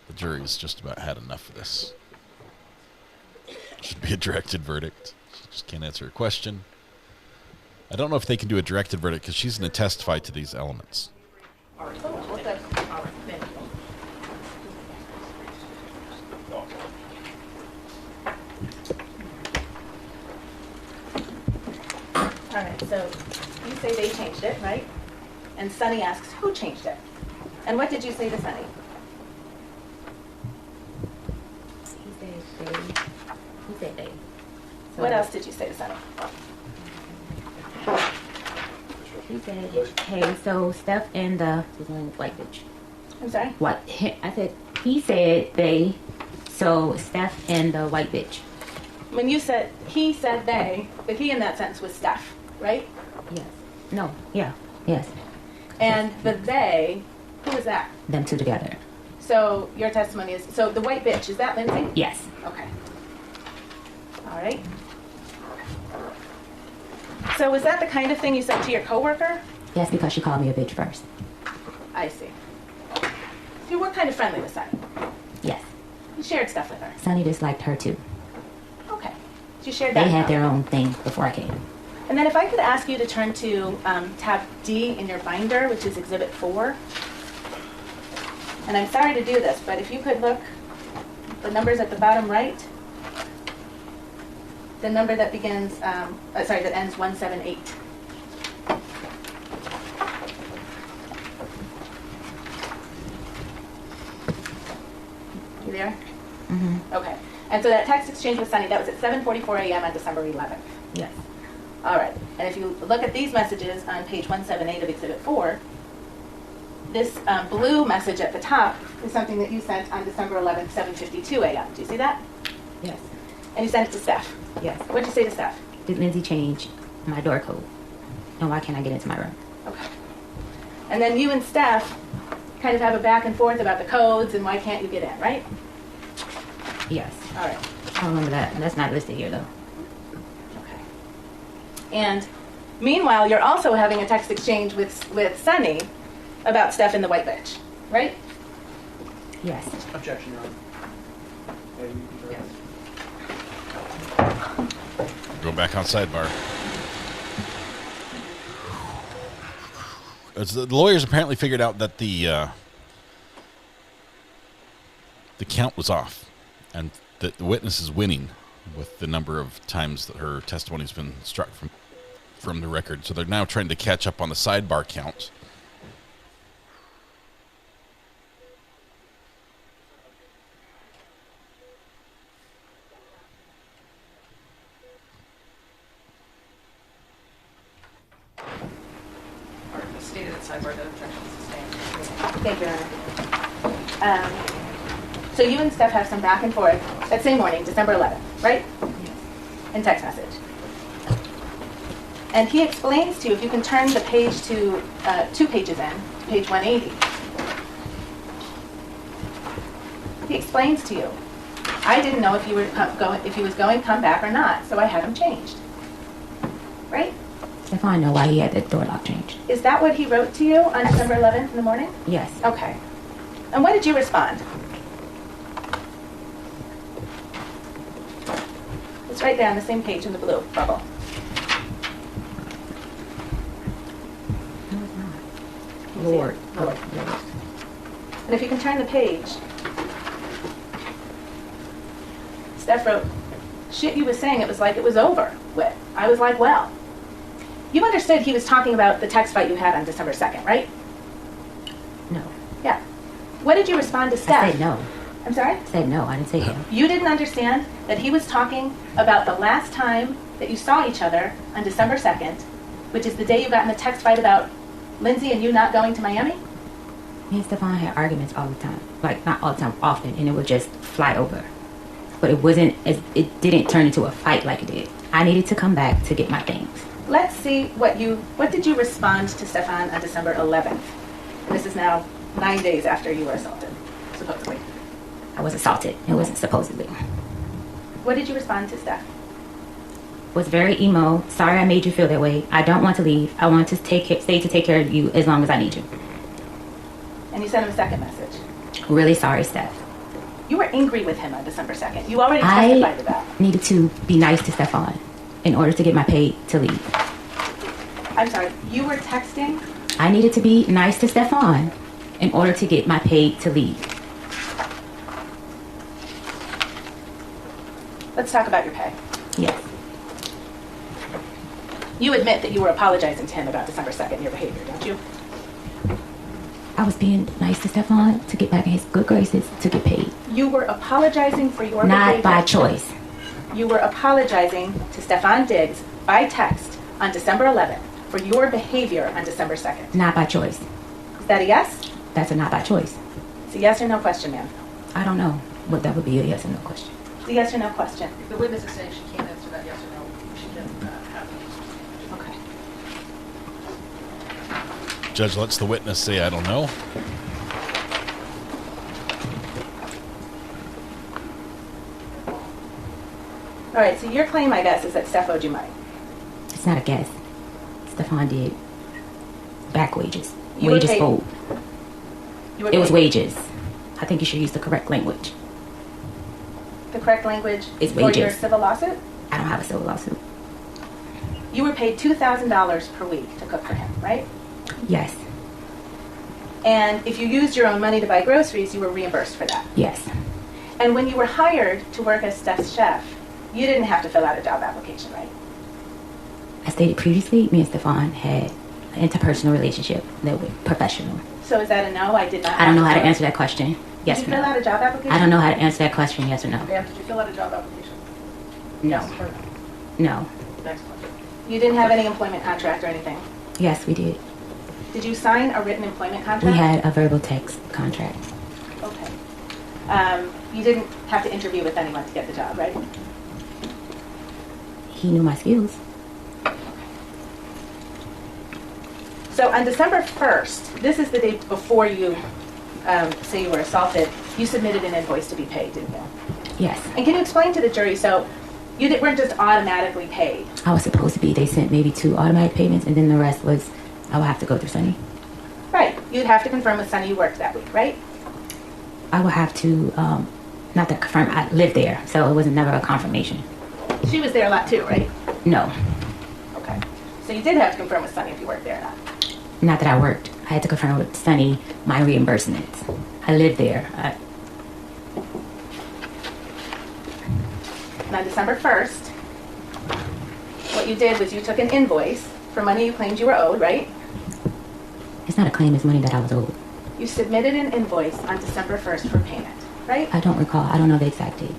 The jury's just about had enough of this. Should be a directed verdict. She just can't answer a question. I don't know if they can do a directed verdict because she's going to testify to these elements. All right, so you say they changed it, right? And Sunny asks, who changed it? And what did you say to Sunny? He said they. What else did you say to Sunny? He said, hey, so Steph and his name was white bitch. I'm sorry? What? I said, he said they, so Steph and the white bitch. When you said, he said they, the he in that sentence was Steph, right? Yes. No, yeah, yes. And the they, who was that? Them two together. So your testimony is, so the white bitch, is that Lindsay? Yes. Okay. All right. So was that the kind of thing you said to your coworker? Yes, because she called me a bitch first. I see. So you were kind of friendly with Sunny? Yes. You shared stuff with her. Sonny disliked her too. Okay. You shared that. They had with their her. own thing before I came. And then if I could ask you to turn to tab D in your binder, which is Exhibit 4. And I'm sorry to do this, but if you could look, the numbers at the bottom right, the number that begins, that ends 178. You there? Mm-hmm. Okay. And so that text exchange with Sunny, that was at 7:44 a.m. on December 11th. Yes. All right. And if you look at these messages on page 178 of Exhibit 4, this blue message at the top is something that you sent on December 11th, 7:52 a.m. Do you see that? Yes. And you sent it to Steph. Yes. What'd you say to Steph? Did Lindsay change my door code? And why can't I get into my room? Okay. And then you and Steph kind of have a back and forth about the codes and why can't you get in, right? Yes. All right. I don't remember that. That's not listed here, though. And meanwhile, you're also having a text exchange with Sunny about Steph in the White Bitch, right? Yes. Objection, Your Honor. Go back on sidebar. The lawyers apparently figured out that the count was off, and that the witness is winning with the number of times that her testimony has been struck from the record. So they're now trying to catch up on the sidebar count. Stated at sidebar that objection is sustained. Thank you, Your Honor. So you and Steph have some back and forth that same morning, December 11th, right? Yes. In text message. And he explains to you, if you can turn the page to 2 pages in, page 180. He explains to you, I didn't know if he was going to come back or not, so I had him changed. Right? Stefon know why he had the door lock changed. Is that what he wrote to you on December 11th in the morning? Yes. Okay. And what did you respond? It's right there on the same page in the blue bubble. No, it's not. Lord. Lord. And if you can turn the page, Steph wrote, shit you was saying, it was like it was over with. I was like, well. You understood he was talking about the text fight you had on December 2nd, right? No. Yeah. What did you respond to Steph? I said no. I'm sorry? I said no. I didn't say no. You didn't understand that he was talking about the last time that you saw each other on December 2nd, which is the day you got in the text fight about Lindsay and you not going to Miami? Me and Stefon had arguments all the time. Like, not all the time, often, and it would just fly over. But it didn't turn into a fight like it did. I needed to come back to get my things. Let's see what did you respond to Stefon on December 11th? And this is now 9 days after you were assaulted, supposedly. I was assaulted. It wasn't supposedly. What did you respond to Steph? Was very emo. Sorry I made you feel that way. I don't want to leave. I want to stay to take care of you as long as I need you. And you sent him a second message. Really sorry, Steph. You were angry with him on December 2nd. You already testified to that. I needed to be nice to Stefon in order to get my pay to leave. I'm sorry, you were texting? I needed to be nice to Stefon in order to get my pay to leave. Let's talk about your pay. Yes. You admit that you were apologizing to him about December 2nd, your behavior, don't you? I was being nice to Stefon to get back in his good graces to get paid. You were apologizing for your behavior. Not by choice. You were apologizing to Stefon Diggs by text on December 11th for your behavior on December 2nd. Not by choice. Is that a yes? That's a not by choice. It's a yes or no question, ma'am. I don't know what that would be, a yes or no question. It's a yes or no question. The witness is saying she can't answer that yes or no. She can have it. Okay. Judge lets the witness say, I don't know. All right, so your claim, I guess, is that Steph owed you money. It's not a guess. Stefon did back wages. You were Wages paid- owed. You were It was paid- wages. I think you should use the correct language. the correct language It's for your wages. civil lawsuit? I don't have a civil lawsuit. You were paid $2,000 per week to cook for him, right? Yes. And if you used your own money to buy groceries, you were reimbursed for that. Yes. And when you were hired to work as Steph's chef, you didn't have to fill out a job application, right? As stated previously, me and Stefon had an interpersonal relationship that was professional. So is that a no? I did not. I don't know how to answer that question. Yes Did or you fill no. out a job application? I don't know how to answer that question. Yes or no. Ma'am, did you fill out a job application? No. Yes or No. Next question. You didn't have any employment contract or anything? Yes, we did. Did you sign a written employment contract? We had a verbal text contract. Okay. You didn't have to interview with anyone to get the job, right? He knew my skills. So on December 1st, this is the day before you say you were assaulted, you submitted an invoice to be paid, didn't you? Yes. And can you explain to the jury, so you weren't just automatically paid? I was supposed to be. They sent maybe 2 automatic payments, and then the rest was I would have to go through Sunny. Right. You'd have to confirm with Sunny you worked that week, right? I would have to, not to confirm, I lived there, so it was never a confirmation. She was there a lot too, right? No. Okay. So you did have to confirm with Sunny if you worked there or not. Not that I worked. I had to confirm with Sunny my reimbursements. I lived there. And on December 1st, what you did was you took an invoice for money you claimed you were owed, right? It's not a claim, it's money that I was owed. You submitted an invoice on December 1st for payment, right? I don't recall. I don't know the exact date.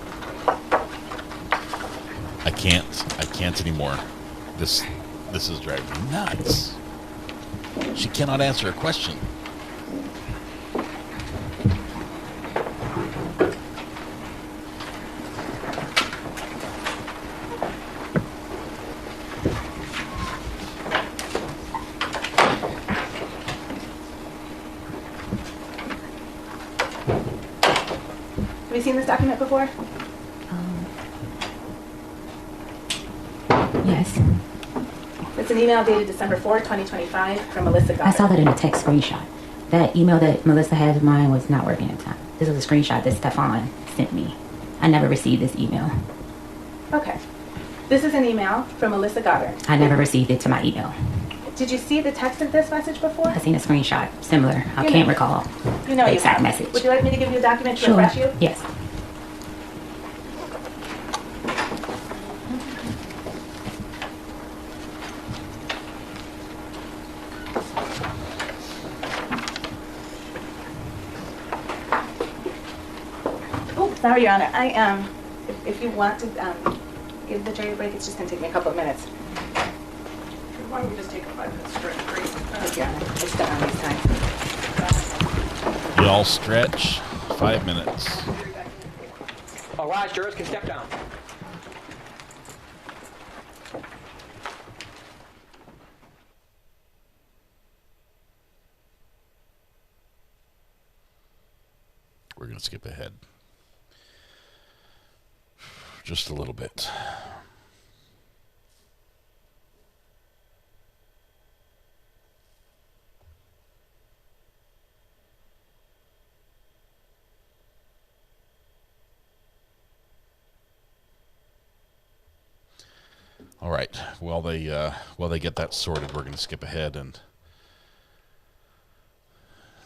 I can't anymore. This is driving me nuts. She cannot answer a question. Have you seen this document before? Yes. It's an email dated December 4th, 2025 from Melissa Goddard. I saw that in a text screenshot. That email that Melissa had of mine was not working at the time. This was a screenshot that Stefon sent me. I never received this email. Okay. This is an email from Melissa Goddard. I never received it to my email. Did you see the text of this message before? I seen a screenshot similar. I You can't know- recall You know the you exact have. message. Would you like me to give you a document to Sure. refresh you? Yes. Oh, sorry, Your Honor. If you want to give the jury a break, it's just going to take me a couple of minutes. Why don't we just take a 5-minute stretch break? Thank you, Your Honor. Just don't have these time. We all stretch. 5 minutes. All right, jurors can step down. We're going to skip ahead. Just a little bit. All right. While they get that sorted, we're going to skip ahead and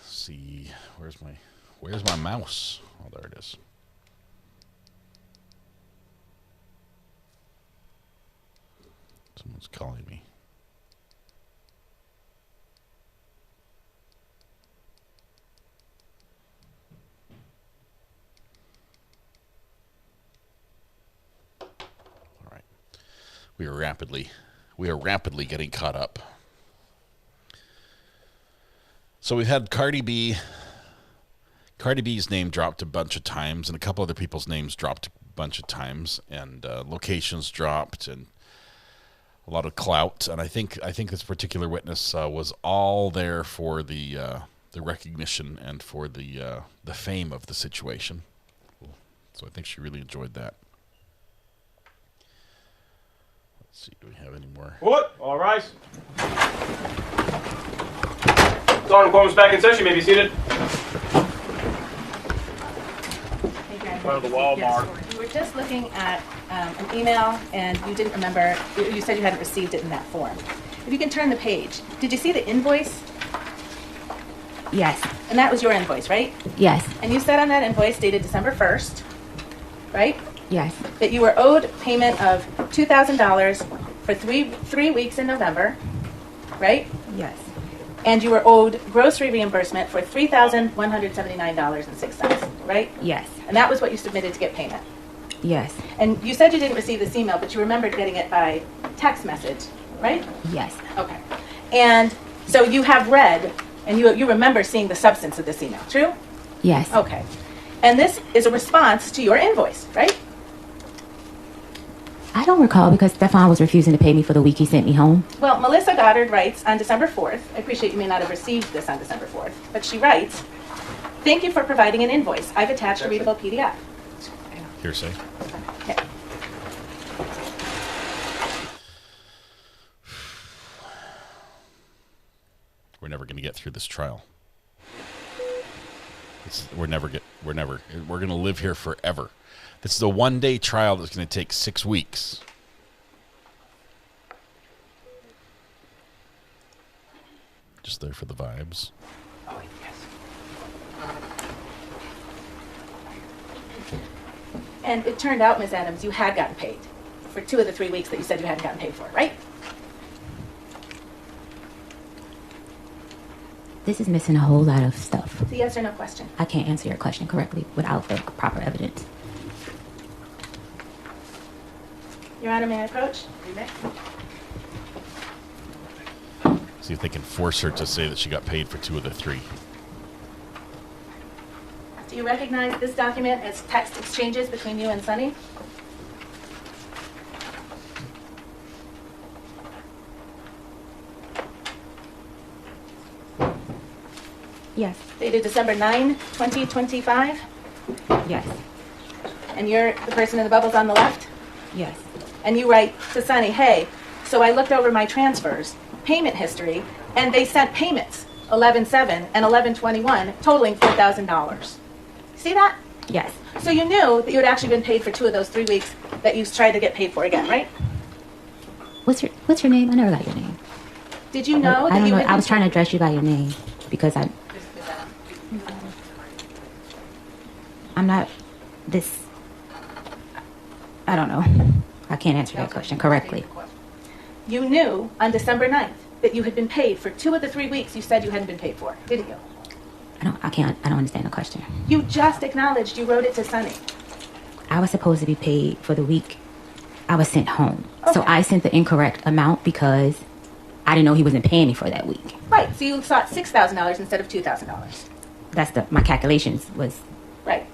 see where's my mouse? Oh, there it is. Someone's calling me. All right. We are rapidly getting caught up. So we've had Cardi B. Cardi B's name dropped a bunch of times, and a couple other people's names dropped a bunch of times, and locations dropped, and a lot of clout. And I think this particular witness was all there for the recognition and for the fame of the situation. So I think she really enjoyed that. Let's see, do we have any more? What? All rise. Calling quorum's back in session. May be seated. Front of the Walmart. were just looking at an email, and you didn't remember, you said you hadn't received it in that form. If you can turn the page, did you see the invoice? Yes. And that was your invoice, right? Yes. And you said on that invoice dated December 1st, right? Yes. That you were owed payment of $2,000 for three weeks in November, right? Yes. And you were owed grocery reimbursement for $3,179.06, right? Yes. And that was what you submitted to get payment. Yes. And you said you didn't receive this email, but you remembered getting it by text message, right? Yes. Okay. And so you have read, and you remember seeing the substance of this email, true? Yes. Okay. And this is a response to your invoice, right? I don't recall because Stefon was refusing to pay me for the week he sent me home. Well, Melissa Goddard writes on December 4th, I appreciate you may not have received this on December 4th, but she writes, "Thank you for providing an invoice. I've attached a readable PDF." Hearsay. Okay. We're never going to get through this trial. We're going to live here forever. This is a one-day trial that's going to take 6 weeks. Just there for the vibes. Oh, yes. And it turned out, Ms. Adams, you had gotten paid for 2 of the 3 weeks that you said you hadn't gotten paid for, right? This is missing a whole lot of stuff. It's a yes or no question. I can't answer your question correctly without the proper evidence. Your Honor, may I approach? You may. See if they can force her to say that she got paid for 2 of the 3. Do you recognize this document as text exchanges between you and Sunny? Yes. Dated December 9, 2025? Yes. And you're the person in the bubbles on the left? Yes. And you write to Sunny, "Hey, so I looked over my transfers, payment history, and they sent payments, 11/7 and 11/21, totaling $4,000. See that? Yes. So you knew that you had actually been paid for 2 of those 3 weeks that you tried to get paid for again, right? What's your name? I never got your name. Did you know I that don't you know. had I was trying to address you by your name because I'm not this. I don't know. I can't answer that question correctly. You knew on December 9th that you had been paid for 2 of the 3 weeks you said you hadn't been paid for, didn't you? I don't understand the question. You just acknowledged you wrote it to Sunny. I was supposed to be paid for the week I was sent home. So Okay. I sent the incorrect amount because I didn't know he wasn't paying me for that week. Right, so you sought $6,000 instead of $2,000. That's my calculations was. Right.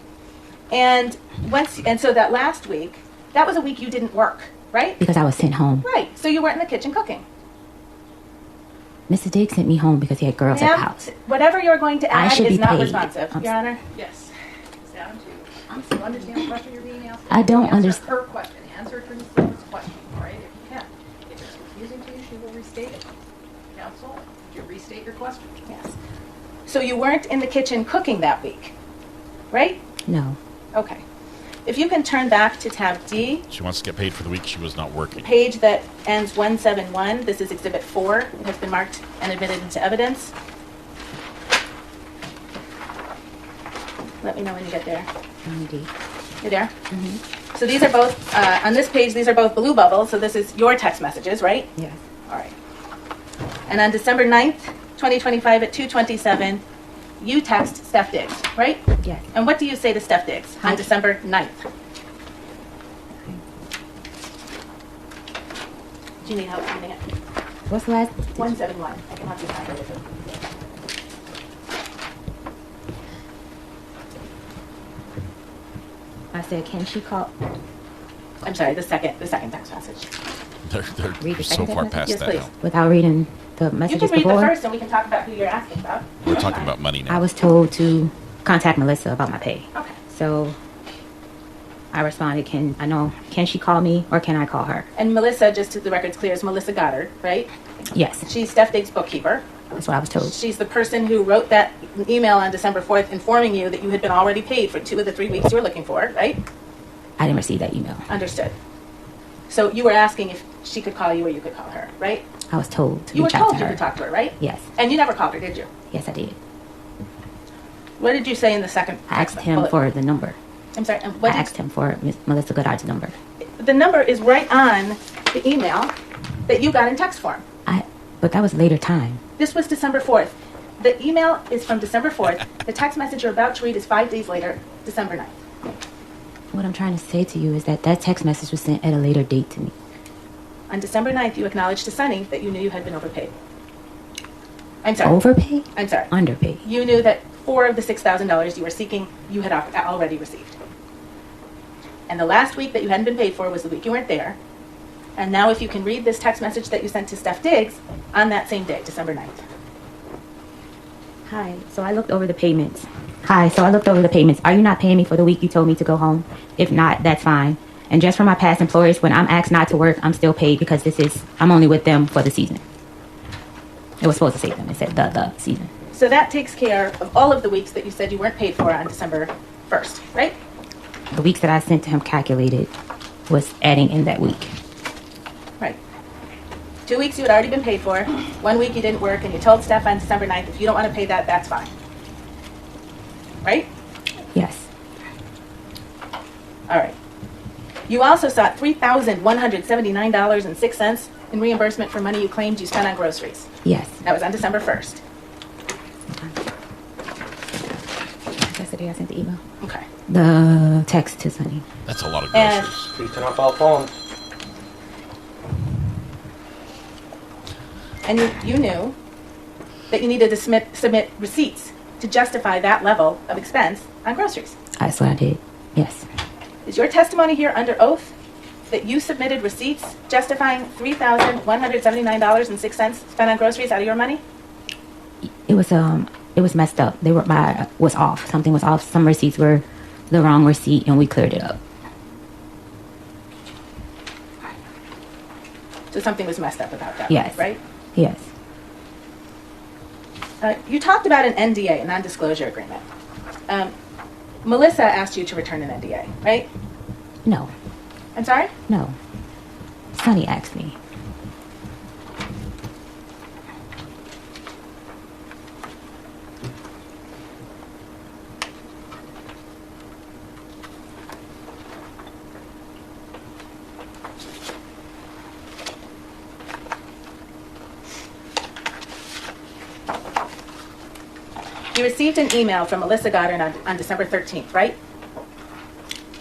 And so that last week, that was a week you didn't work, right? Because I was sent home. Right, so you weren't in the kitchen cooking. Mr. Diggs sent me home because he had girls at the Ma'am, house. whatever you're going to I add should is be not paid. responsive, Your Honor. Yes. It's down to, you understand the question you're being asked? I don't Answer understand. her question. Answer Attorney Silver's question, all right, if you can. If it's confusing to you, she will restate it. Counsel, would you restate your question? Yes. So you weren't in the kitchen cooking that week, right? No. Okay. If you can turn back to tab D, She wants to get paid for the week she was not working. page that ends 171, this is Exhibit 4. It has been marked and admitted into evidence. Let me know when you get there. D. You there? Mm-hmm. So these are both, on this page, these are both blue bubbles, so this is your text messages, right? Yes. All right. And on December 9th, 2025 at 2:27, you text Steph Diggs, right? Yes. And what do you say to Steph Diggs on December 9th? Do you need help finding it? What's the last? 171. I can help you find it. I said, can she call? I'm sorry, the second text message. They're Read the so second far text past Yes, that please. now. Without reading the You messages can read before? the first and we can talk about who you're asking about. We're That's talking fine. about money now. I was told to contact Melissa about my pay. Okay. So I responded, can she call me or can I call her? And Melissa, just to the record's clear, is Melissa Goddard, right? Yes. She's Steph Diggs' bookkeeper. That's what I was told. She's the person who wrote that email on December 4th informing you that you had been already paid for 2 of the 3 weeks you were looking for, right? I didn't receive that email. Understood. So you were asking if she could call you or you could call her, right? I was told to You were reach out told to you her. could talk to her, right? Yes. And you never called her, did you? Yes, I did. What did you say in the second? I asked him for the number. I'm sorry. And I what asked him for Miss Melissa Goddard's number. the number is right on the email that you got in text form. But that was later time. This was December 4th. The email is from December 4th. The text message you're about to read is 5 days later, December 9th. What I'm trying to say to you is that that text message was sent at a later date to me. On December 9th, you acknowledged to Sunny that you knew you had been overpaid. I'm sorry. Overpaid? I'm sorry. Underpaid. You knew that 4 of the $6,000 you were seeking, you had already received. And the last week that you hadn't been paid for was the week you weren't there. And now if you can read this text message that you sent to Steph Diggs on that same day, December 9th. Hi, so I looked over the payments. Are you not paying me for the week you told me to go home? If not, that's fine. And just for my past employers, when I'm asked not to work, I'm still paid because I'm only with them for the season. It was supposed to say them. It said the season. So that takes care of all of the weeks that you said you weren't paid for on December 1st, right? The weeks that I sent to him calculated was adding in that week. Right. 2 weeks you had already been paid for. 1 week you didn't work, and you told Steph on December 9th, if you don't want to pay that, that's fine. Right? Yes. All right. You also sought $3,179.06 in reimbursement for money you claimed you spent on groceries. Yes. That was on December 1st. That's the day I sent the email. Okay. The text to Sunny. That's a lot of And groceries. Please turn off all phones. And you knew that you needed to submit receipts to justify that level of expense on groceries. That's what I did. Yes. Is your testimony here under oath that you submitted receipts justifying $3,179.06 spent on groceries out of your money? It was messed up. Was off. Something was off. Some receipts were the wrong receipt, and we cleared it up. So something was messed up about that, Yes. right? Yes. You talked about an NDA, a non-disclosure agreement. Melissa asked you to return an NDA, right? No. I'm sorry? No. Sunny asked me. You received an email from Melissa Goddard on December 13th, right?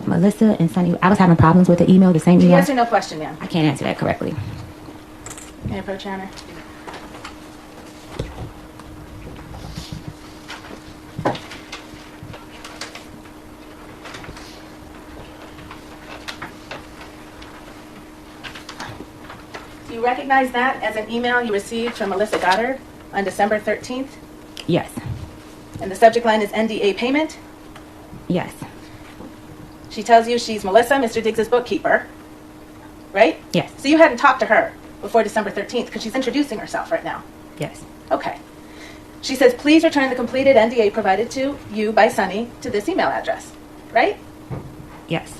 Melissa and Sunny, I was having problems with the email, the same email. Yes or no question, ma'am? I can't answer that correctly. May I approach, Your Honor? Do you recognize that as an email you received from Melissa Goddard on December 13th? Yes. And the subject line is NDA payment? Yes. She tells you she's Melissa, Mr. Diggs' bookkeeper, right? Yes. So you hadn't talked to her before December 13th because she's introducing herself right now. Yes. Okay. She says, please return the completed NDA provided to you by Sunny to this email address, right? Yes.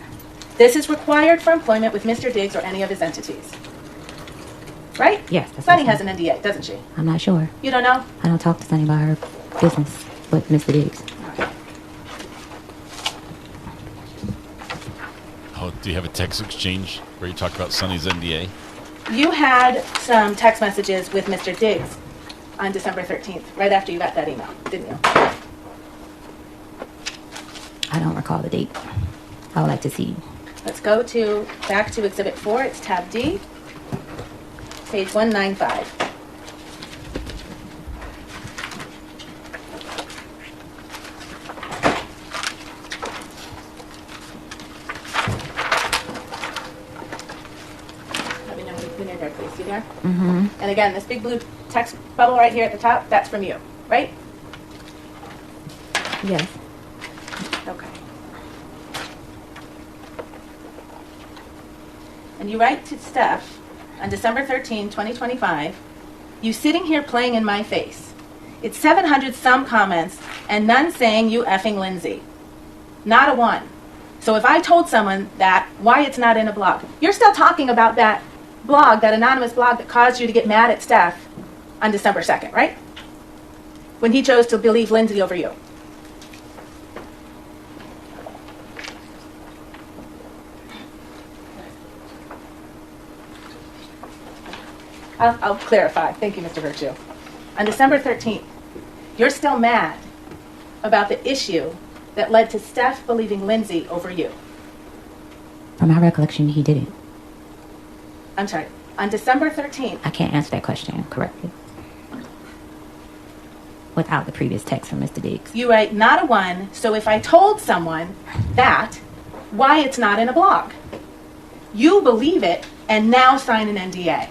This is required for employment with Mr. Diggs or any of his entities. Right? Yes. Sunny has an NDA, doesn't she? I'm not sure. You don't know? I don't talk to Sunny about her business with Mr. Diggs. Oh, do you have a text exchange where you talk about Sunny's NDA? You had some text messages with Mr. Diggs on December 13th, right after you got that email, didn't you? I don't recall the date. I would like to see. Let's go back to Exhibit 4. It's tab D, page 195. Let me know when you're there, please. See there? Mm-hmm. And again, this big blue text bubble right here at the top, that's from you, right? Yes. Okay. And you write to Steph on December 13, 2025, you sitting here playing in my face. It's 700 some comments and none saying you effing Lindsay. Not a one. So if I told someone that, why it's not in a blog, you're still talking about that blog, that anonymous blog that caused you to get mad at Steph on December 2nd, right? When he chose to believe Lindsay over you. I'll clarify. Thank you, Mr. Virtue. On December 13th, you're still mad about the issue that led to Steph believing Lindsay over you. From my recollection, he didn't. I'm sorry. On December 13th. I can't answer that question correctly without the previous text from Mr. Diggs. You write, not a one, so if I told someone that, why it's not in a blog? You believe it and now sign an NDA.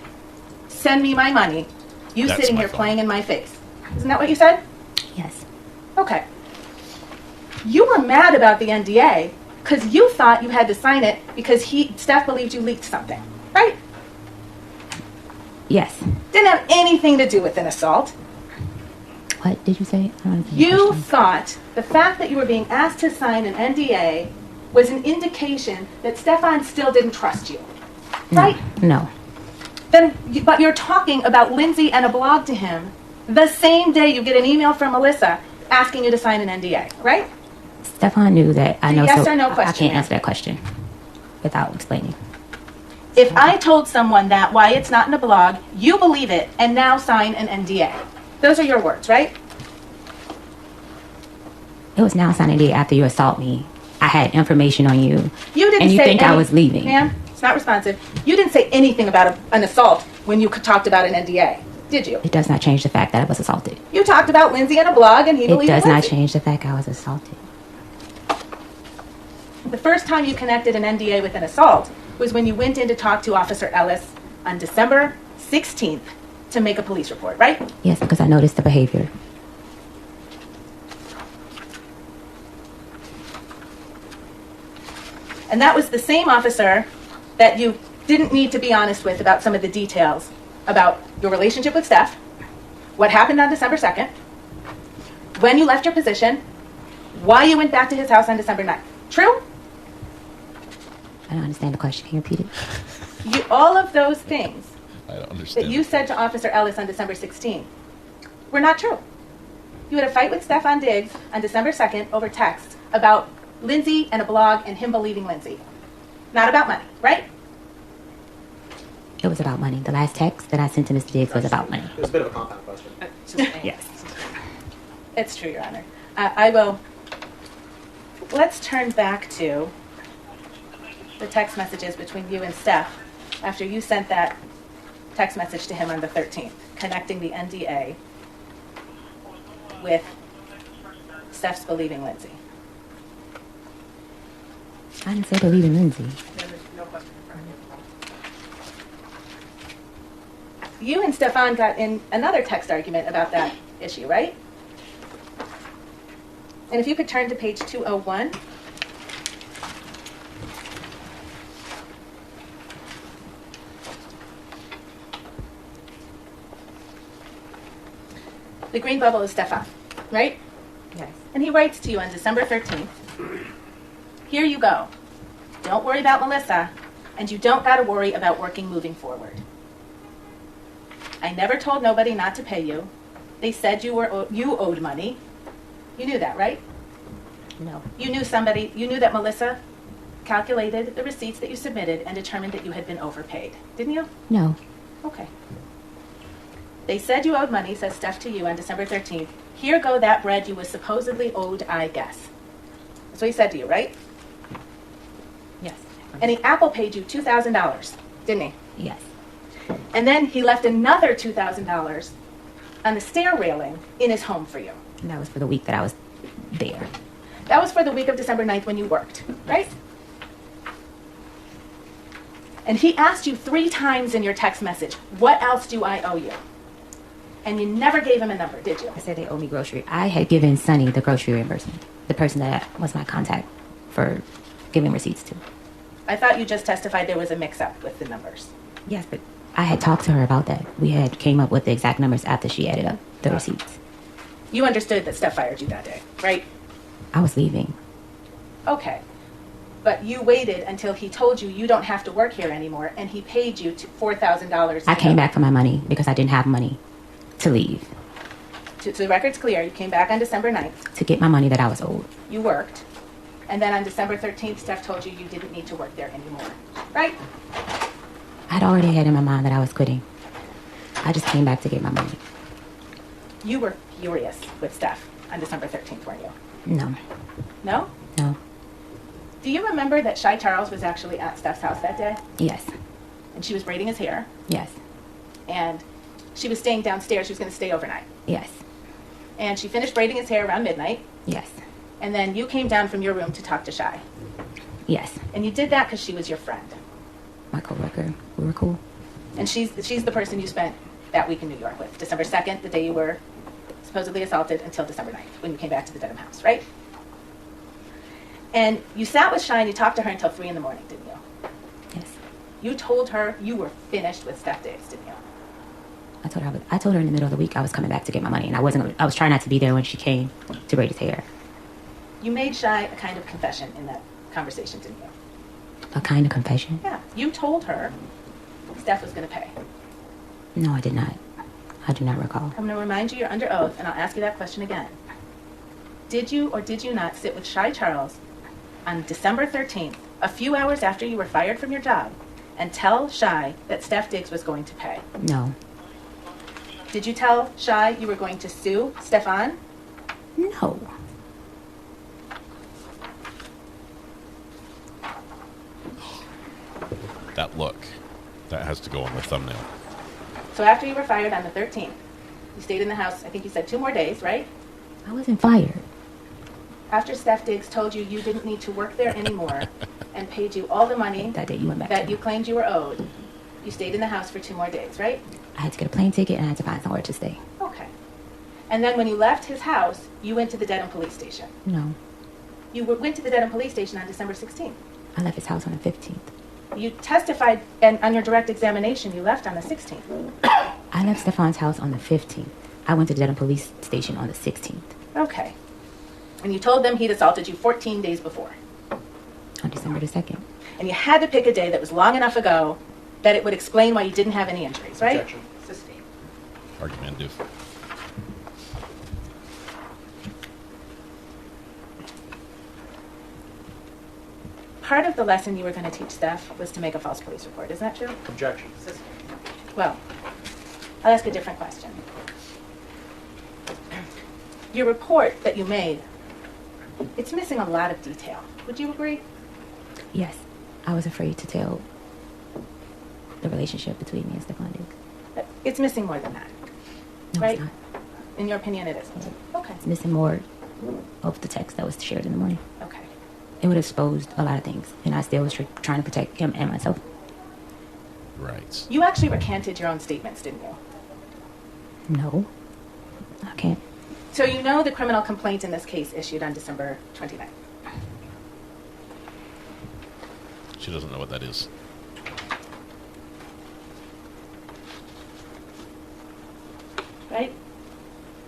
Send me my money. You That's sitting my here phone. playing in my face. Isn't that what you said? Yes. Okay. You were mad about the NDA because you thought you had to sign it because Steph believed you leaked something, right? Yes. Didn't have anything to do with an assault. What did you say? I don't understand the You question. thought the fact that you were being asked to sign an NDA was an indication that Stefon still didn't trust you, right? No. But you're talking about Lindsay and a blog to him the same day you get an email from Melissa asking you to sign an NDA, right? Stefon knew that. I know. Yes so or no I question, can't ma'am. answer that question without explaining. If I told someone that, why it's not in a blog, you believe it and now sign an NDA. Those are your words, right? It was now signing day after you assault me. I had information on you. You didn't and you say think I was leaving. Ma'am, it's not responsive. You didn't say anything about an assault when you talked about an NDA, did you? It does not change the fact that I was assaulted. You talked about Lindsay and a blog and he It believed does not Lindsay. change the fact I was assaulted. The first time you connected an NDA with an assault was when you went in to talk to Officer Ellis on December 16th to make a police report, right? Yes, because I noticed the behavior. And that was the same officer that you didn't need to be honest with about some of the details about your relationship with Steph, what happened on December 2nd, when you left your position, why you went back to his house on December 9th. True? I don't understand the question. Can you repeat it? All of those things I don't that understand. you said to Officer Ellis on December 16th were not true. You had a fight with Stefon Diggs on December 2nd over text about Lindsay and a blog and him believing Lindsay. Not about money, right? It was about money. The last text that I sent to Mr. Diggs was about money. It was a bit of a compound question. Yes. It's true, Your Honor. I will. Let's turn back to the text messages between you and Steph after you sent that text message to him on the 13th, connecting the NDA with Steph's believing Lindsay. I didn't say believe in Lindsay. You and Stefon got in another text argument about that issue, right? And if you could turn to page 201. The green bubble is Stefon, right? Yes. And he writes to you on December 13th, here you go. Don't worry about Melissa, and you don't gotta worry about working moving forward. I never told nobody not to pay you. They said you owed money. You knew that, right? No. You knew that Melissa calculated the receipts that you submitted and determined that you had been overpaid, didn't you? No. Okay. They said you owed money, says Steph to you on December 13th. Here go that bread you was supposedly owed, I guess. That's what he said to you, right? Yes. And he Apple paid you $2,000, didn't he? Yes. And then he left another $2,000 on the stair railing in his home for you. And that was for the week that I was there. That was for the week of December 9th when you worked, right? And he asked you 3 times in your text message, what else do I owe you? And you never gave him a number, did you? I said they owe me grocery. I had given Sonny the grocery reimbursement, the person that was my contact for giving receipts to. I thought you just testified there was a mix-up with the numbers. Yes, but I had talked to her about that. We had came up with the exact numbers after she added up the receipts. You understood that Steph fired you that day, right? I was leaving. Okay. But you waited until he told you don't have to work here anymore, and he paid you $4,000. I came back for my money because I didn't have money to leave. So the record's clear. You came back on December 9th. To get my money that I was owed. You worked. And then on December 13th, Steph told you didn't need to work there anymore. Right? I'd already had in my mind that I was quitting. I just came back to get my money. You were furious with Steph on December 13th, weren't you? No. No? No. Do you remember that Shy Charles was actually at Steph's house that day? Yes. And she was braiding his hair? Yes. And she was staying downstairs. She was going to stay overnight. Yes. And she finished braiding his hair around midnight. Yes. And then you came down from your room to talk to Shy. Yes. And you did that because she was your friend. My coworker. We were cool. And she's the person you spent that week in New York with. December 2nd, the day you were supposedly assaulted, until December 9th, when you came back to the Dedham house, right? And you sat with Shy and you talked to her until 3 in the morning, didn't you? Yes. You told her you were finished with Steph Diggs, didn't you? I told her in the middle of the week I was coming back to get my money, and I was trying not to be there when she came to braid his hair. You made Shy a kind of confession in that conversation, didn't you? A kind of confession? Yeah. You told her Steph was going to pay. No, I did not. I do not recall. I'm going to remind you you're under oath, and I'll ask you that question again. Did you or did you not sit with Shy Charles on December 13th, a few hours after you were fired from your job, and tell Shy that Steph Diggs was going to pay? No. Did you tell Shy you were going to sue Stefon? No. That look. That has to go on the thumbnail. So after you were fired on the 13th, you stayed in the house, I think you said 2 more days, right? I wasn't fired. After Steph Diggs told you didn't need to work there anymore and paid you all the money That day you went back that to. you claimed you were owed, you stayed in the house for 2 more days, right? I had to get a plane ticket and I had to find somewhere to stay. Okay. And then when you left his house, you went to the Dedham police station. No. You went to the Dedham police station on December 16th. I left his house on the 15th. You testified, and on your direct examination, you left on the 16th. I left Stefon's house on the 15th. I went to the Dedham police station on the 16th. Okay. And you told them he'd assaulted you 14 days before. On December the 2nd. And you had to pick a day that was long enough ago that it would explain why you didn't have any injuries, right? Objection. Sustained. Argumentative. Part of the lesson you were going to teach Steph was to make a false police report. Is that true? Objection. Well, I'll ask a different question. Your report that you made, it's missing a lot of detail. Would you agree? Yes. I was afraid to tell the relationship between me and Stefon Diggs. It's missing more than that, No, right? it's not. In your opinion, it isn't. Okay. It's missing more of the text that was shared in the morning. Okay. It would have exposed a lot of things, and I still was trying to protect him and myself. Right. You actually recanted your own statements, didn't you? No. I can't. So you know the criminal complaint in this case issued on December 29th. She doesn't know what that is. Right?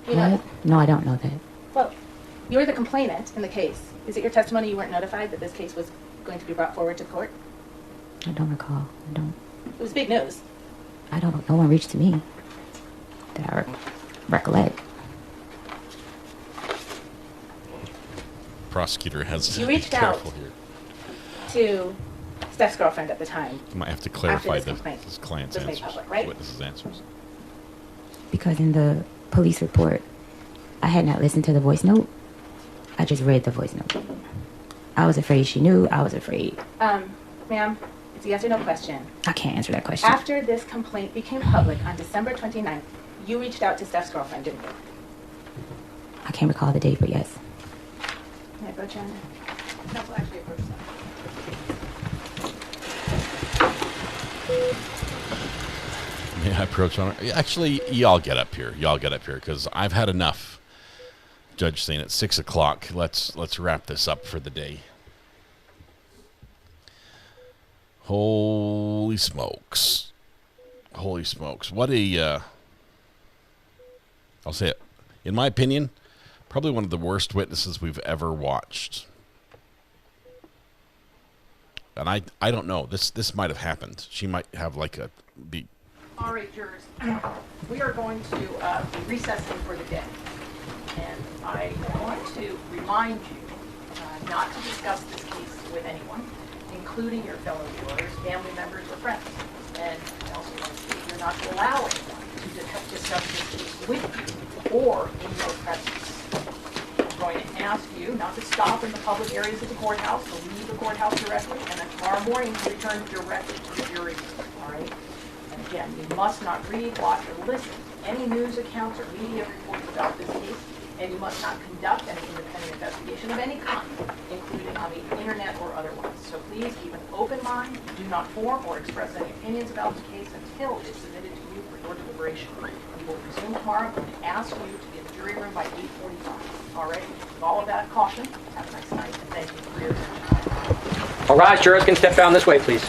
You know What? No, I don't know that. Well, you're the complainant in the case. Is it your testimony you weren't notified that this case was going to be brought forward to court? I don't recall. I don't. It was big news. I don't. No one reached to me that I recollect. Prosecutor has to You be reached out careful here. to Steph's girlfriend at the time. You might have to after clarify this complaint his client's was made answers, public, right? witnesses' answers. Because in the police report, I had not listened to the voice note. I just read the voice note. I was afraid she knew. I was afraid. Ma'am, it's a yes or no question. I can't answer that question. After this complaint became public on December 29th, you reached out to Steph's girlfriend, didn't you? I can't recall the date, but yes. Can I approach you on that? Counsel actually approached them. May I approach on it? Actually, y'all get up here. Y'all get up here, because I've had enough. Judge saying it's 6 o'clock. Let's wrap this up for the day. Holy smokes. Holy smokes. What a, I'll say it. In my opinion, probably one of the worst witnesses we've ever watched. And I don't know. This might have happened. She might have like a be. All right, jurors, we are going to be recessing for the day. And I want to remind you not to discuss this case with anyone, including your fellow jurors, family members, or friends. And I also want to state you're not to allow anyone to discuss this case with you or in your presence. I'm going to ask you not to stop in the public areas of the courthouse, to leave the courthouse directly, and then tomorrow morning to return directly to the jury room, all right? And again, you must not read, watch, or listen to any news accounts or media reports about this case, and you must not conduct any independent investigation of any kind, including on the internet or otherwise. So please keep an open mind, do not form or express any opinions about the case until it's submitted to you for your deliberation. We will resume tomorrow and ask you to be in the jury room by 8:45. All right? With all of that caution, have a nice night, and thank you for your attention. All right, jurors can step down this way, please.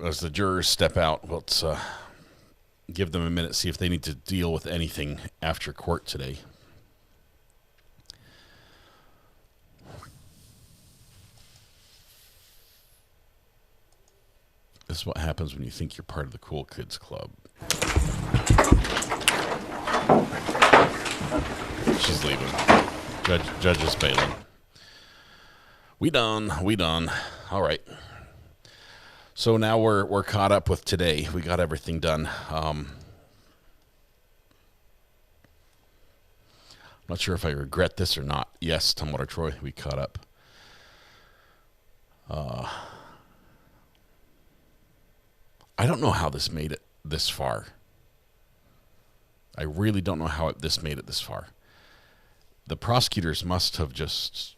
As the jurors step out, let's give them a minute, see if they need to deal with anything after court today. This is what happens when you think you're part of the cool kids club. She's leaving. Judge is bailing. We done. All right. So now we're caught up with today. We got everything done. I'm not sure if I regret this or not. Yes, Tumwater Troy, we caught up. I don't know how this made it this far. I really don't know how this made it this far. The prosecutors must have just,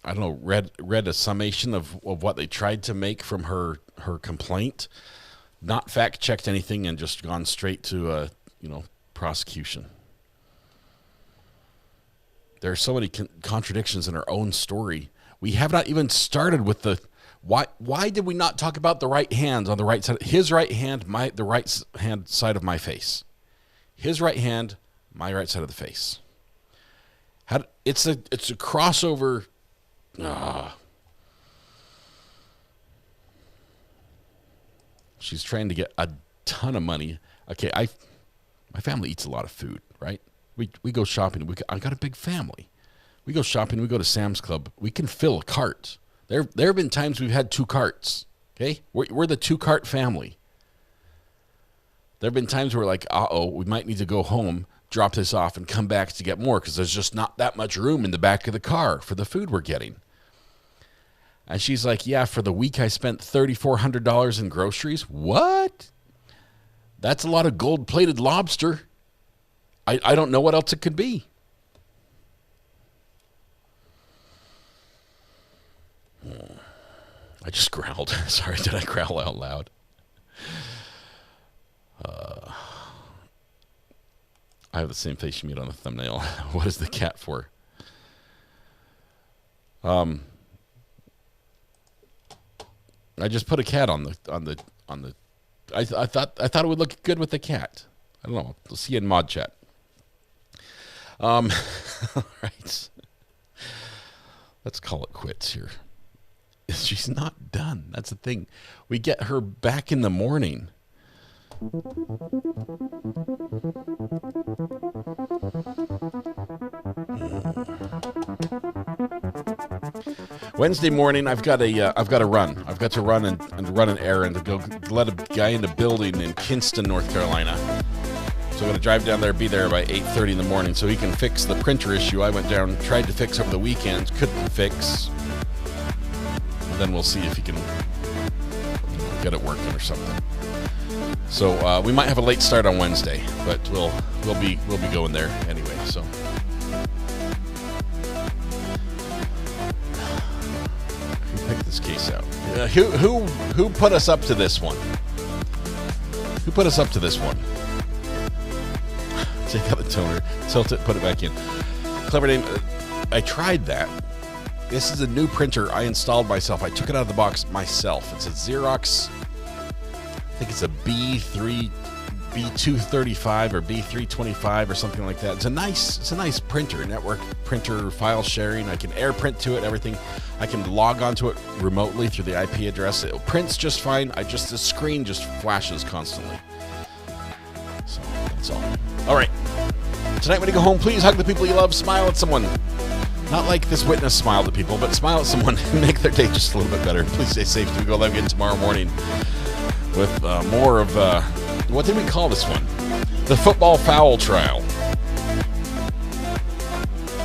I don't know, read a summation of what they tried to make from her complaint, not fact-checked anything, and just gone straight to prosecution. There are so many contradictions in her own story. We have not even started with the why did we not talk about the right hand on the right side? His right hand, the right hand side of my face. His right hand, my right side of the face. It's a crossover. She's trying to get a ton of money. Okay, my family eats a lot of food, right? We go shopping. I got a big family. We go shopping. We go to Sam's Club. We can fill a cart. There have been times we've had 2 carts. Okay, we're the 2-cart family. There have been times where we're like, we might need to go home, drop this off, and come back to get more because there's just not that much room in the back of the car for the food we're getting. And she's like, yeah, for the week I spent $3,400 in groceries. What? That's a lot of gold-plated lobster. I don't know what else it could be. I just growled. Sorry, did I growl out loud? I have the same face you made on the thumbnail. What is the cat for? I just put a cat on the. I thought it would look good with the cat. I don't know. We'll see you in mod chat. All right. Let's call it quits here. She's not done. That's the thing. We get her back in the morning. Wednesday morning, I've got to run. I've got to run and run an errand to go let a guy in a building in Kinston, North Carolina. So I'm going to drive down there, be there by 8:30 in the morning so he can fix the printer issue I went down, tried to fix over the weekend, couldn't fix. And then we'll see if he can get it working or something. So we might have a late start on Wednesday, but we'll be going there anyway. So who picked this case out? Who put us up to this one? Who put us up to this one? Take out the toner, tilt it, put it back in. Clever name. I tried that. This is a new printer I installed myself. I took it out of the box myself. It's a Xerox. I think it's a B235 or B325 or something like that. It's a nice printer, network printer, file sharing. I can air print to it, everything. I can log onto it remotely through the IP address. It prints just fine. The screen just flashes constantly. So that's all. All right. Tonight when you go home, please hug the people you love, smile at someone. Not like this witness smiled at people, but smile at someone and make their day just a little bit better. Please stay safe till we go live again tomorrow morning with more of, what did we call this one? The football foul trial.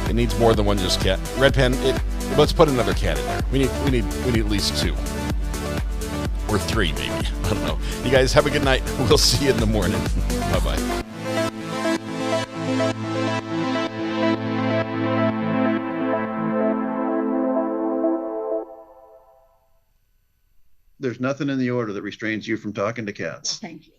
It needs more than one just cat. Red Pen, let's put another cat in there. We need at least 2. Or 3 maybe. I don't know. You guys have a good night. We'll see you in the morning. Bye-bye. There's nothing in the order that restrains you from talking to cats. Thank you.